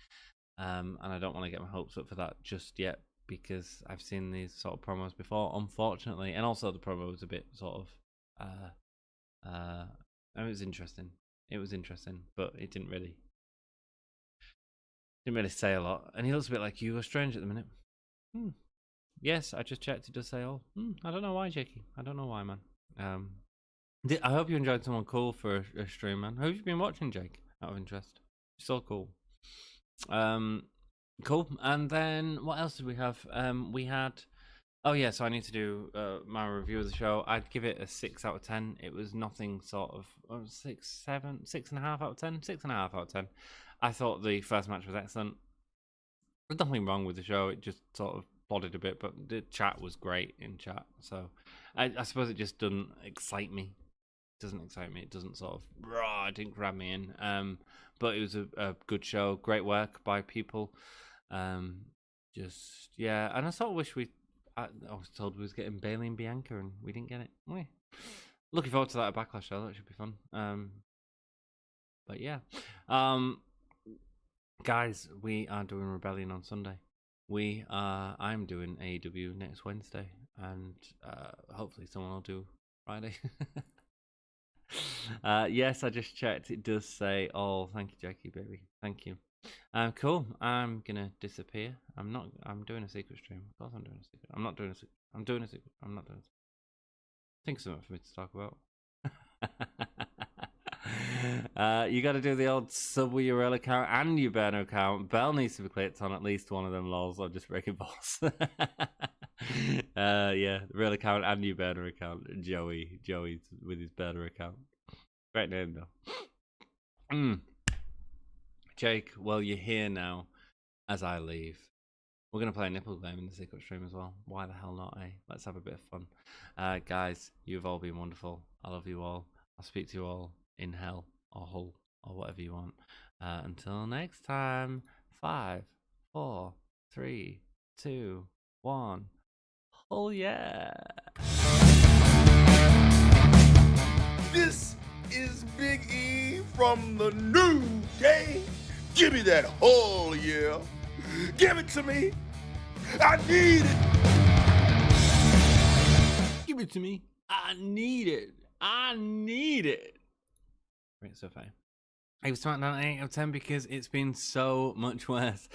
And I don't want to get my hopes up for that just yet, because I've seen these sort of promos before, unfortunately, and also the promo was a bit sort of it was interesting. It was interesting, but it didn't really say a lot. And he looks a bit like Hugo Strange at the minute. Yes, I just checked. It does say all. I don't know why, Jakey. I don't know why, man. I hope you enjoyed someone cool for a stream, man. Who have you been watching, Jake? Out of interest. So cool. Cool. And then what else did we have? We had. Oh yeah, so I need to do my review of the show. I'd give it a 6 out of 10. It was nothing sort of 6.5 out of 10. 6.5 out of 10. I thought the first match was excellent. There's nothing wrong with the show. It just sort of plodded a bit, but the chat was great in chat. So I suppose it just doesn't excite me. It doesn't excite me. It doesn't sort of it didn't grab me in. But it was a good show. Great work by people. Just yeah, and I sort of wish I was told we was getting Bailey and Bianca, and we didn't get it. Looking forward to that at Backlash show. That should be fun. But yeah, guys, we are doing Rebellion on Sunday. I'm doing AEW next Wednesday, and hopefully someone will do Friday. Yes, I just checked. It does say all. Thank you, Jackie, baby. Thank you. Cool. I'm gonna disappear. I'm doing a secret stream. Of course, I'm doing a secret. I'm not doing a secret. I'm doing a secret. I'm not doing a secret. Think something for me to talk about. You got to do the old sub with your real account and your burner account. Bell needs to be clicked on at least one of them. Lols. I'm just breaking balls. Yeah, real account and your burner account. Joey's with his burner account. Great name though. Jake, well, you're here now as I leave. We're going to play a nipple game in the secret stream as well. Why the hell not, eh? Let's have a bit of fun. Guys, you've all been wonderful. I love you all. I'll speak to you all in hell or hull or whatever you want. Until next time, 5, 4, 3, 2, 1. Oh, yeah. This is Big E from the New Day. Give me that whole yeah. Give it to me. I need it. Give it to me. I need it. I need it. Right, so far. I was Smackdown 8 out of 10 because it's been so much worse.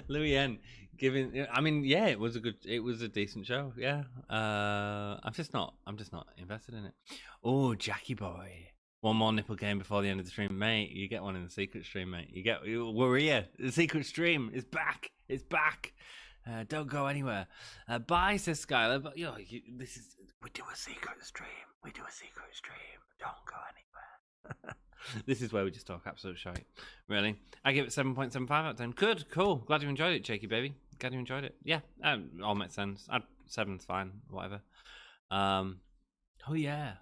Louis N giving. I mean, yeah, it was a decent show. Yeah. I'm just not invested in it. Oh, Jackie boy. One more nipple game before the end of the stream, mate. You get one in the secret stream, mate. We're here. The secret stream is back. It's back. Don't go anywhere. Bye, says Skylar. But we do a secret stream. Don't go anywhere. This is where we just talk absolute shite. Really, I give it 7.75 out of 10. Good, cool. Glad you enjoyed it, Jakey baby. Glad you enjoyed it. Yeah, all makes sense. 7's fine. Whatever. Oh yeah.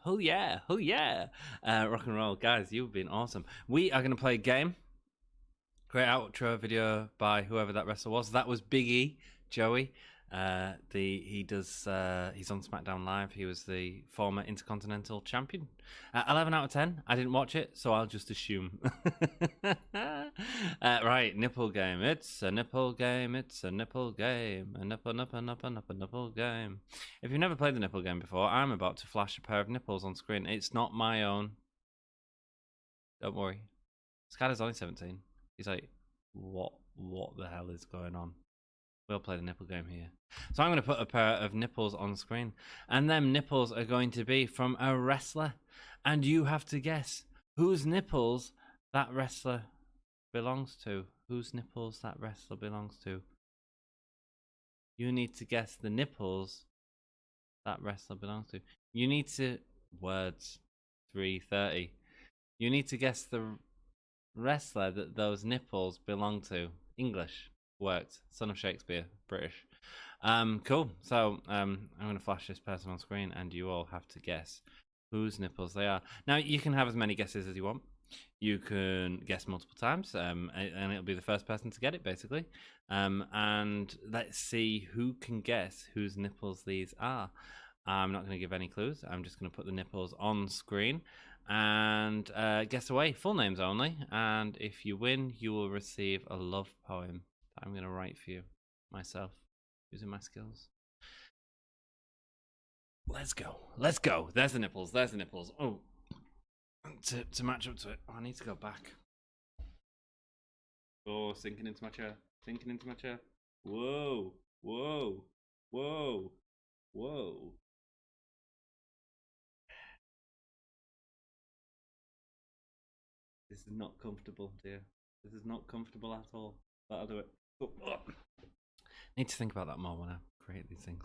Rock and roll. Guys, you've been awesome. We are going to play a game. Great outro video by whoever that wrestler was. That was Big E, Joey. He's on SmackDown Live. He was the former Intercontinental Champion. 11 out of 10. I didn't watch it, so I'll just assume. Right, nipple game. It's a nipple game. It's a nipple game. A nipple game. If you've never played the nipple game before, I'm about to flash a pair of nipples on screen. It's not my own. Don't worry. Skyler's only 17. He's like, what? What the hell is going on? We'll play the nipple game here. So I'm going to put a pair of nipples on screen. And them nipples are going to be from a wrestler. And you have to guess whose nipples that wrestler belongs to. Whose nipples that wrestler belongs to. You need to guess the nipples that wrestler belongs to. You need to... Words. 3:30. You need to guess the wrestler that those nipples belong to. English. Worked. Son of Shakespeare. British. Cool. So I'm going to flash this person on screen and you all have to guess whose nipples they are. Now, you can have as many guesses as you want. You can guess multiple times, and it'll be the first person to get it, basically. And let's see who can guess whose nipples these are. I'm not going to give any clues. I'm just going to put the nipples on screen and guess away. Full names only. And if you win, you will receive a love poem that I'm going to write for you myself using my skills. Let's go. Let's go. There's the nipples. There's the nipples. Oh. To match up to it. Oh, I need to go back. Oh, sinking into my chair. Sinking into my chair. Whoa. Whoa. Whoa. Whoa. This is not comfortable, dear. This is not comfortable at all. But I'll do it. Oh. Need to think about that more when I create these things.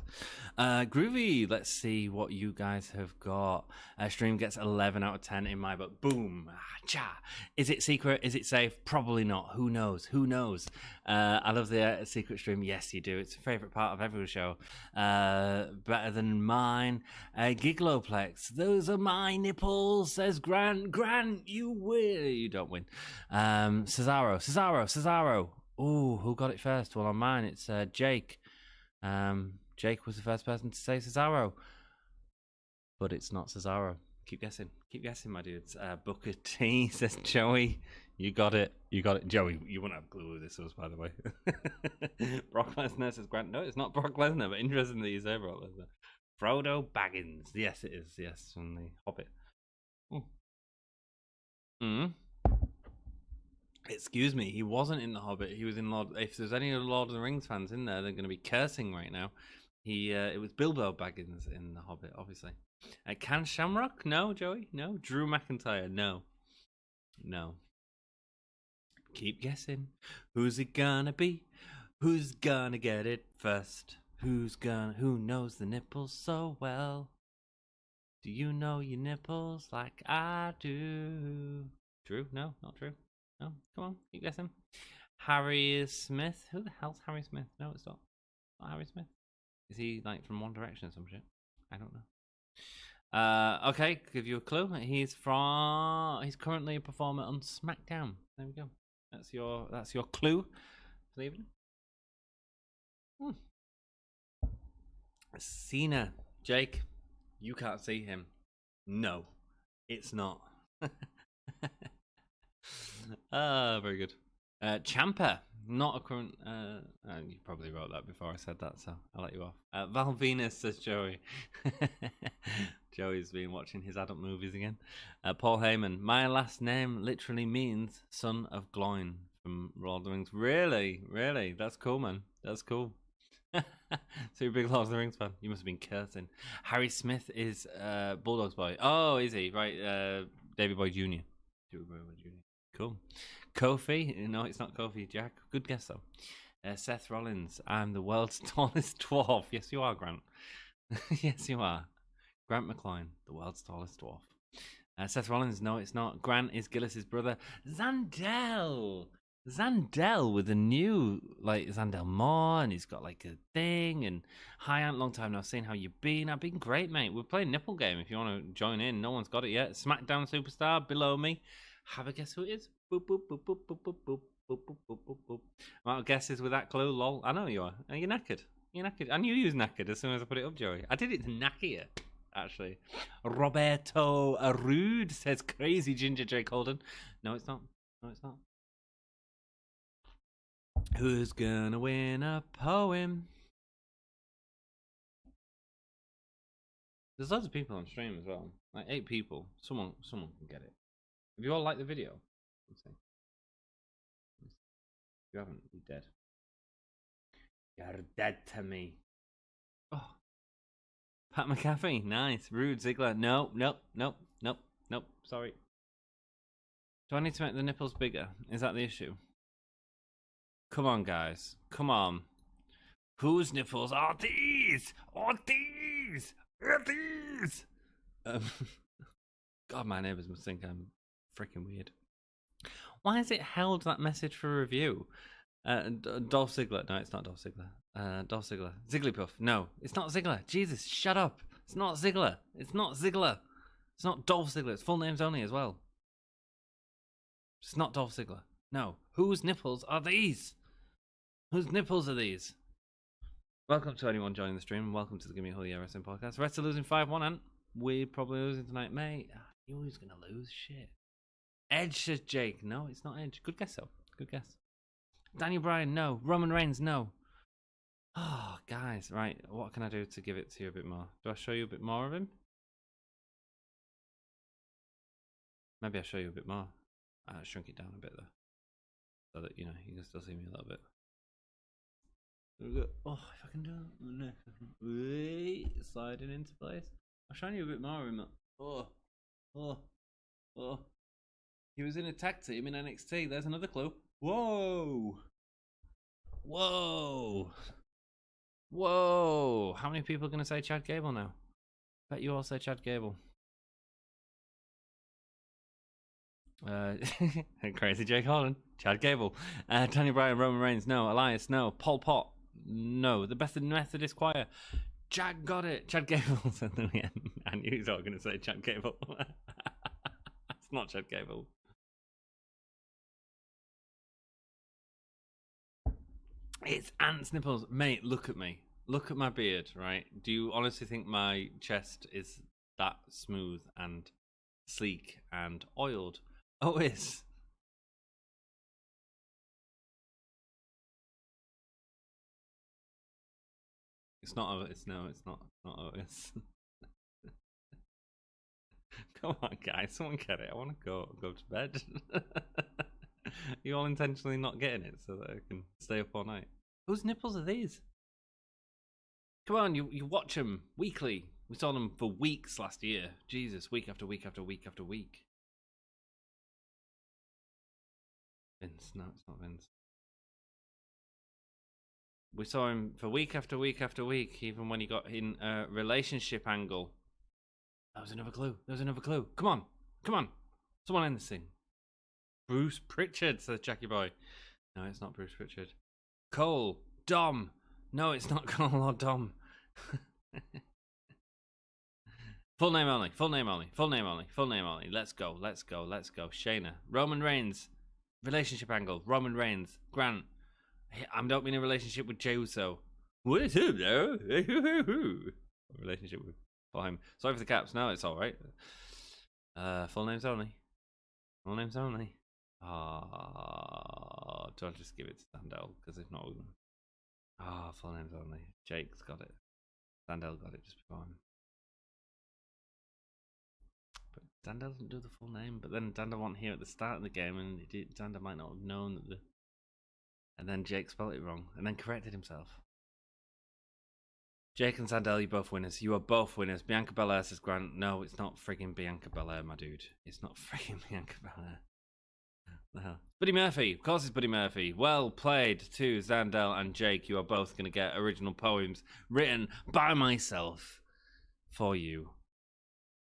Groovy, let's see what you guys have got. Stream gets 11 out of 10 in my book. Boom. Cha. Is it secret? Is it safe? Probably not. Who knows? Who knows? I love the secret stream. Yes, you do. It's a favourite part of every show. Better than mine. Gigloplex. Those are my nipples, says Grant. Grant, you win. You don't win. Cesaro. Oh, who got it first? Well, on mine, it's Jake. Jake was the first person to say Cesaro. But it's not Cesaro. Keep guessing. Keep guessing, my dudes. Booker T says Joey. You got it. You got it. Joey, you wouldn't have a clue who this was, by the way. Brock Lesnar says Grant. No, it's not Brock Lesnar, but interesting that you say Brock Lesnar. Frodo Baggins. Yes, it is. Yes, from The Hobbit. Excuse me, he wasn't in The Hobbit. He was in Lord. If there's any Lord of the Rings fans in there, they're going to be cursing right now. It was Bilbo Baggins in The Hobbit, obviously. Can Shamrock? No, Joey. No. Drew McIntyre? No. No. Keep guessing. Who's it gonna be? Who's gonna get it first? Who knows the nipples so well? Do you know your nipples like I do? Drew? No, not Drew. No, come on, keep guessing. Harry Smith? Who the hell's Harry Smith? No, it's not. Not Harry Smith. Is he like from One Direction or some shit? I don't know. Okay, give you a clue. He's currently a performer on Smackdown. There we go. That's your clue for the evening. Cena. Jake, you can't see him. No, it's not. Very good. Champa, not a current. You probably wrote that before I said that, so I'll let you off. Val Venus says Joey. Joey's been watching his adult movies again. Paul Heyman, my last name literally means son of Gloin from Lord of the Rings. Really? That's cool, man. That's cool. So you're a big Lord of the Rings fan. You must have been cursing. Harry Smith is Bulldog's boy. Oh, is he? Right. Davey Boy Jr. Cool. Kofi? No, it's not Kofi. Jack. Good guess though. Seth Rollins. I'm the world's tallest dwarf. Yes, you are, Grant. Yes, you are. Grant McCloyne, the world's tallest dwarf. Seth Rollins. No, it's not. Grant is Gillis's brother. Zandel with a new Zandel Moore, and he's got like a thing. And hi, Ant, long time no seen. How you been? I've been great, mate. We're playing nipple game. If you want to join in, no one's got it yet. Smackdown superstar below me. Have a guess who it is? Boop boop boop boop boop boop boop boop boop boop boop boop. Amount of guesses with that clue. Lol. I know you are. Are you knackered? You're knackered. I knew you was knackered as soon as I put it up, Joey. I did it to knacker you, actually. Roberto Arude says crazy Ginger Jake Holden. No, it's not. No, it's not. Who's gonna win a poem? There's loads of people on stream as well. Like 8 people. Someone can get it. If you all like the video, let's see. you haven't, you're dead. You're dead to me. Oh. Pat McAfee, nice. Rude Ziggler. No. Sorry. Do I need to make the nipples bigger? Is that the issue? Come on, guys. Come on. Whose nipples are these? Are these? Are these? God, my neighbours must think I'm freaking weird. Why has it held that message for review? Dolph Ziggler. No, it's not Dolph Ziggler. Dolph Ziggler. Zigglypuff. No, it's not Ziggler. Jesus, shut up. It's not Ziggler. It's not Ziggler. It's not Dolph Ziggler. It's full names only as well. It's not Dolph Ziggler. No. Whose nipples are these? Whose nipples are these? Welcome to anyone joining the stream, and welcome to the Gimme Holy Wrestling Podcast. Rest are losing 5-1, and we're probably losing tonight, mate. You always gonna lose, shit. Edge says Jake. No, it's not Edge. Good guess, though. Good guess. Daniel Bryan, no. Roman Reigns, no. Oh, guys, right. What can I do to give it to you a bit more? Do I show you a bit more of him? Maybe I'll show you a bit more. I'll shrink it down a bit, though. So that, you know, you can still see me a little bit. There we go. Oh, if I can do it next. Wait, sliding into place. I'll show you a bit more of him. Oh. He was in a tag team in NXT. There's another clue. Whoa. How many people are going to say Chad Gable now? Bet you all say Chad Gable. Crazy Jake Holland. Chad Gable. Tanya Bryan, Roman Reigns, no. Elias, no. Pol Pot, no. The Best Methodist Choir. Chad got it. Chad Gable. I knew he was all going to say Chad Gable. It's not Chad Gable. It's Ant's nipples. Mate, look at me. Look at my beard, right? Do you honestly think my chest is that smooth and sleek and oiled? Oh, it is. It's not. It's no. It's not. Not Otis. Come on, guys. Someone get it. I want to go to bed. You all intentionally not getting it so that I can stay up all night. Whose nipples are these? Come on, you watch them weekly. We saw them for weeks last year. Jesus, week after week after week after week. Vince, no, it's not Vince. We saw him for week after week after week, even when he got in a relationship angle. That was another clue. There was another clue. Come on. Someone end this thing. Bruce Pritchard, says Jackie Boy. No, it's not Bruce Pritchard. Cole. Dom. No, it's not Cole or Dom. Full name only. Let's go. Shayna. Roman Reigns. Relationship angle. Roman Reigns. Grant. I don't mean a relationship with Jey Uso. What is him though? Relationship with him. Sorry for the caps. No, it's alright. Full names only. Oh, do I just give it to Sandel? Because if not, full names only. Jake's got it. Sandel got it just before him. But Sandel doesn't do the full name. But then Sandel wasn't here at the start of the game, and Sandel might not have known that the. And then Jake spelled it wrong, and then corrected himself. Jake and Sandel, you're both winners. You are both winners. Bianca Belair says Grant. No, it's not frigging Bianca Belair, my dude. It's not frigging Bianca Belair. No. Buddy Murphy. Of course it's Buddy Murphy. Well played to Sandel and Jake. You are both going to get original poems written by myself for you.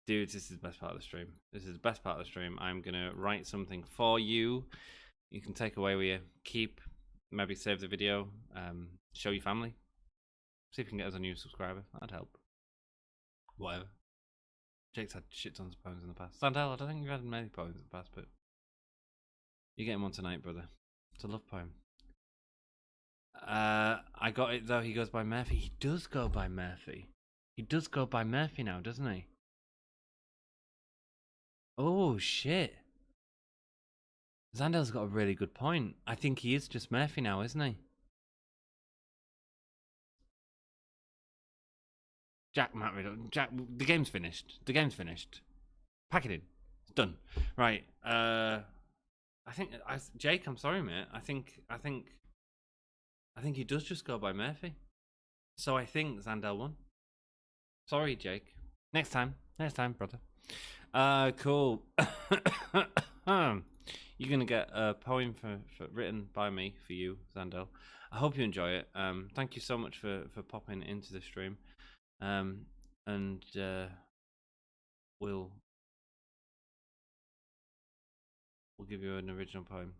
Dudes, this is the best part of the stream. I'm going to write something for you. You can take away with you. Keep. Maybe save the video. Show your family. See if you can get us a new subscriber. That'd help. Whatever. Jake's had shit tons of poems in the past. Sandel, I don't think you've had many poems in the past, but you're getting one tonight, brother. It's a love poem. I got it though. He goes by Murphy. He does go by Murphy. He does go by Murphy now, doesn't he? Oh shit. Zandel's got a really good point. I think he is just Murphy now, isn't he? Jack, the game's finished. Pack it in. It's done. Right. Jake, I'm sorry, mate. I think he does just go by Murphy. So I think Zandel won. Sorry, Jake. Next time, brother. Cool. You're gonna get a poem for written by me for you, Zandel. I hope you enjoy it. Thank you so much for popping into the stream. And we'll give you an original poem.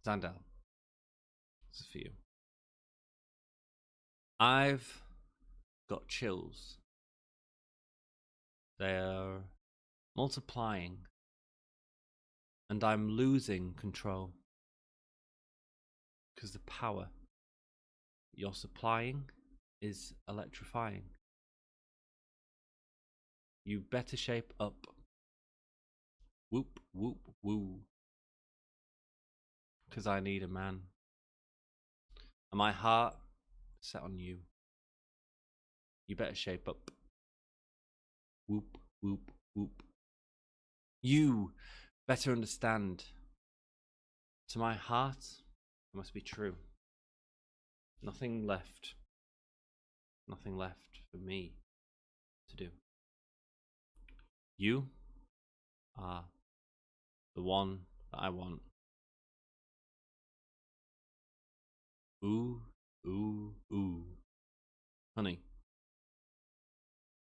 Zandel, this is for you. I've got chills. They are multiplying, and I'm losing control. Because the power you're supplying is electrifying. You better shape up. Whoop, whoop, woo. Because I need a man. And my heart set on you. You better shape up. Whoop, whoop, whoop. You better understand. To my heart, it must be true. Nothing left. Nothing left for me to do. You are the one that I want. Ooh, ooh, ooh. Honey,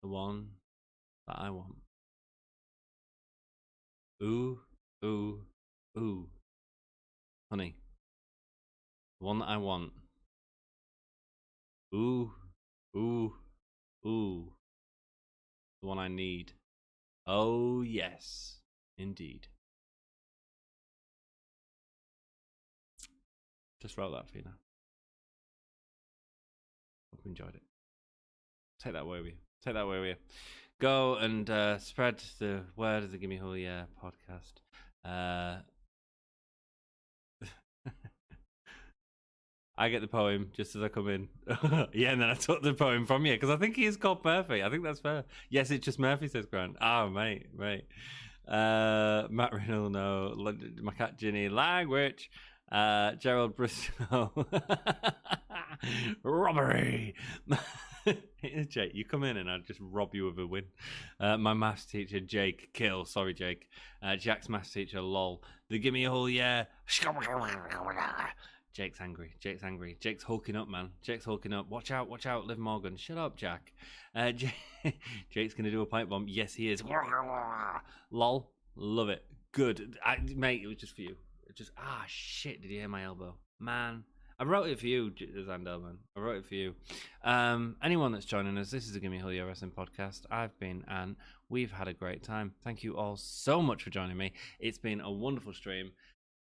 the one that I want. Ooh, ooh, ooh. Honey, the one that I want. Ooh, ooh, ooh. The one I need. Oh, yes, indeed. Just wrote that for you now. Hope you enjoyed it. Take that away with you. Take that away with you. Go and spread the word of the Gimme Hole Yeah podcast. I get the poem just as I come in. Yeah, and then I took the poem from you because I think he is called Murphy. I think that's fair. Yes, it's just Murphy, says Grant. Oh, mate. Matt Rinnell, no. My cat Ginny, language. Gerald Bristow. Robbery. Jake, you come in and I'll just rob you of a win. My maths teacher, Jake, kill. Sorry, Jake. Jack's maths teacher, lol. The Gimme Hole Yeah. Jake's angry. Jake's hulking up, man. Jake's hulking up. Watch out, Liv Morgan. Shut up, Jack. Jake's going to do a pipe bomb. Yes, he is. Lol. Love it. Good. Mate, it was just for you. Shit, did you hear my elbow? Man. I wrote it for you, Zandel, man. I wrote it for you. Anyone that's joining us, this is the Gimme Hole Yeah Wrestling podcast. I've been Ant. We've had a great time. Thank you all so much for joining me. It's been a wonderful stream.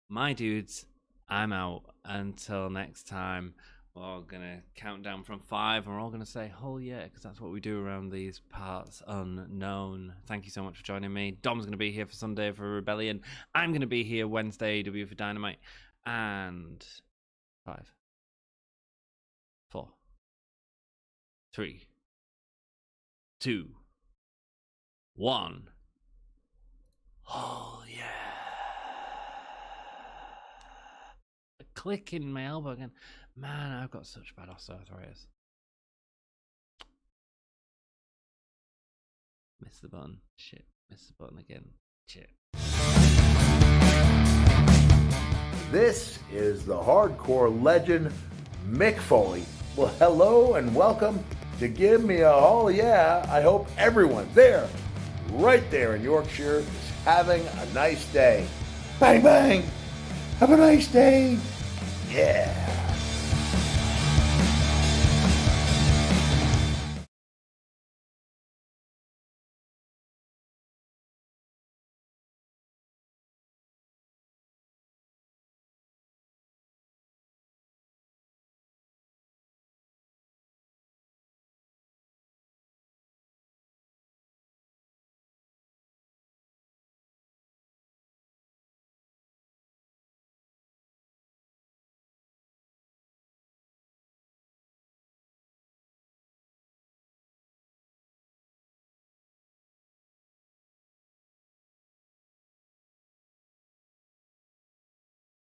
My dudes, I'm out. Until next time, we're going to count down from 5 and we're all going to say, "Hole yeah," because that's what we do around these parts unknown. Thank you so much for joining me. Dom's going to be here for Sunday for Rebellion. I'm going to be here Wednesday, W for Dynamite. And 5, 4, 3, 2, 1. Oh, yeah. Click in my elbow again. Man, I've got such bad osteoarthritis. Missed the button. Shit. Missed the button again. Shit. This is the hardcore legend, Mick Foley. Well, hello and welcome to Give Me a Hole Yeah. I hope everyone there, right there in Yorkshire, is having a nice day. Bang, bang. Have a nice day. Yeah.